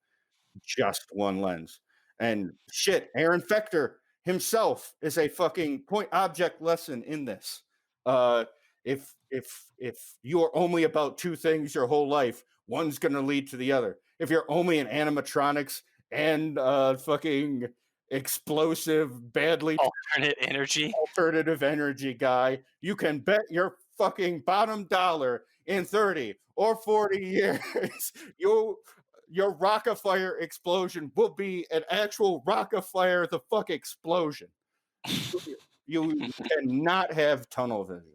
just one lens. And shit, Aaron Fechter himself is a fucking point object lesson in this. Uh, if you're only about two things your whole life, one's gonna lead to the other. If you're only an animatronics and fucking explosive, badly Alternate energy. alternative energy guy, you can bet your fucking bottom dollar in 30 or 40 years, your Rockafire explosion will be an actual Rockafire the fuck explosion. You cannot have tunnel vision.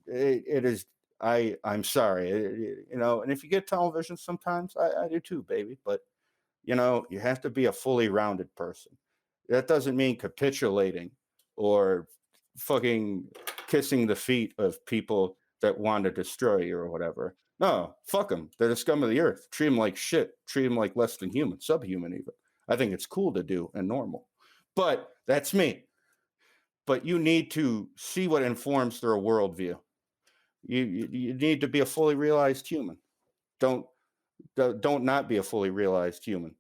It is. I'm sorry, and if you get tunnel vision sometimes, I do too, baby. But You have to be a fully rounded person. That doesn't mean capitulating or fucking kissing the feet of people that want to destroy you or whatever. No, fuck them. They're the scum of the earth. Treat them like shit. Treat them like less than human, subhuman even. I think it's cool to do and normal. But that's me. But you need to see what informs their worldview. You need to be a fully realized human. Don't not be a fully realized human,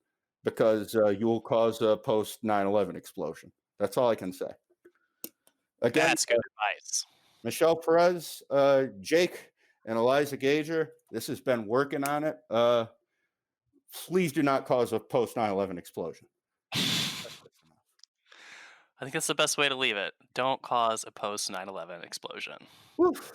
because you will cause a post 9/11 explosion. That's all I can say. Again, That's good advice. Michelle Perez, Jake, and Eliza Gager, this has been Working on It. Please do not cause a post 9/11 explosion. I think that's the best way to leave it. Don't cause a post 9/11 explosion. Woof.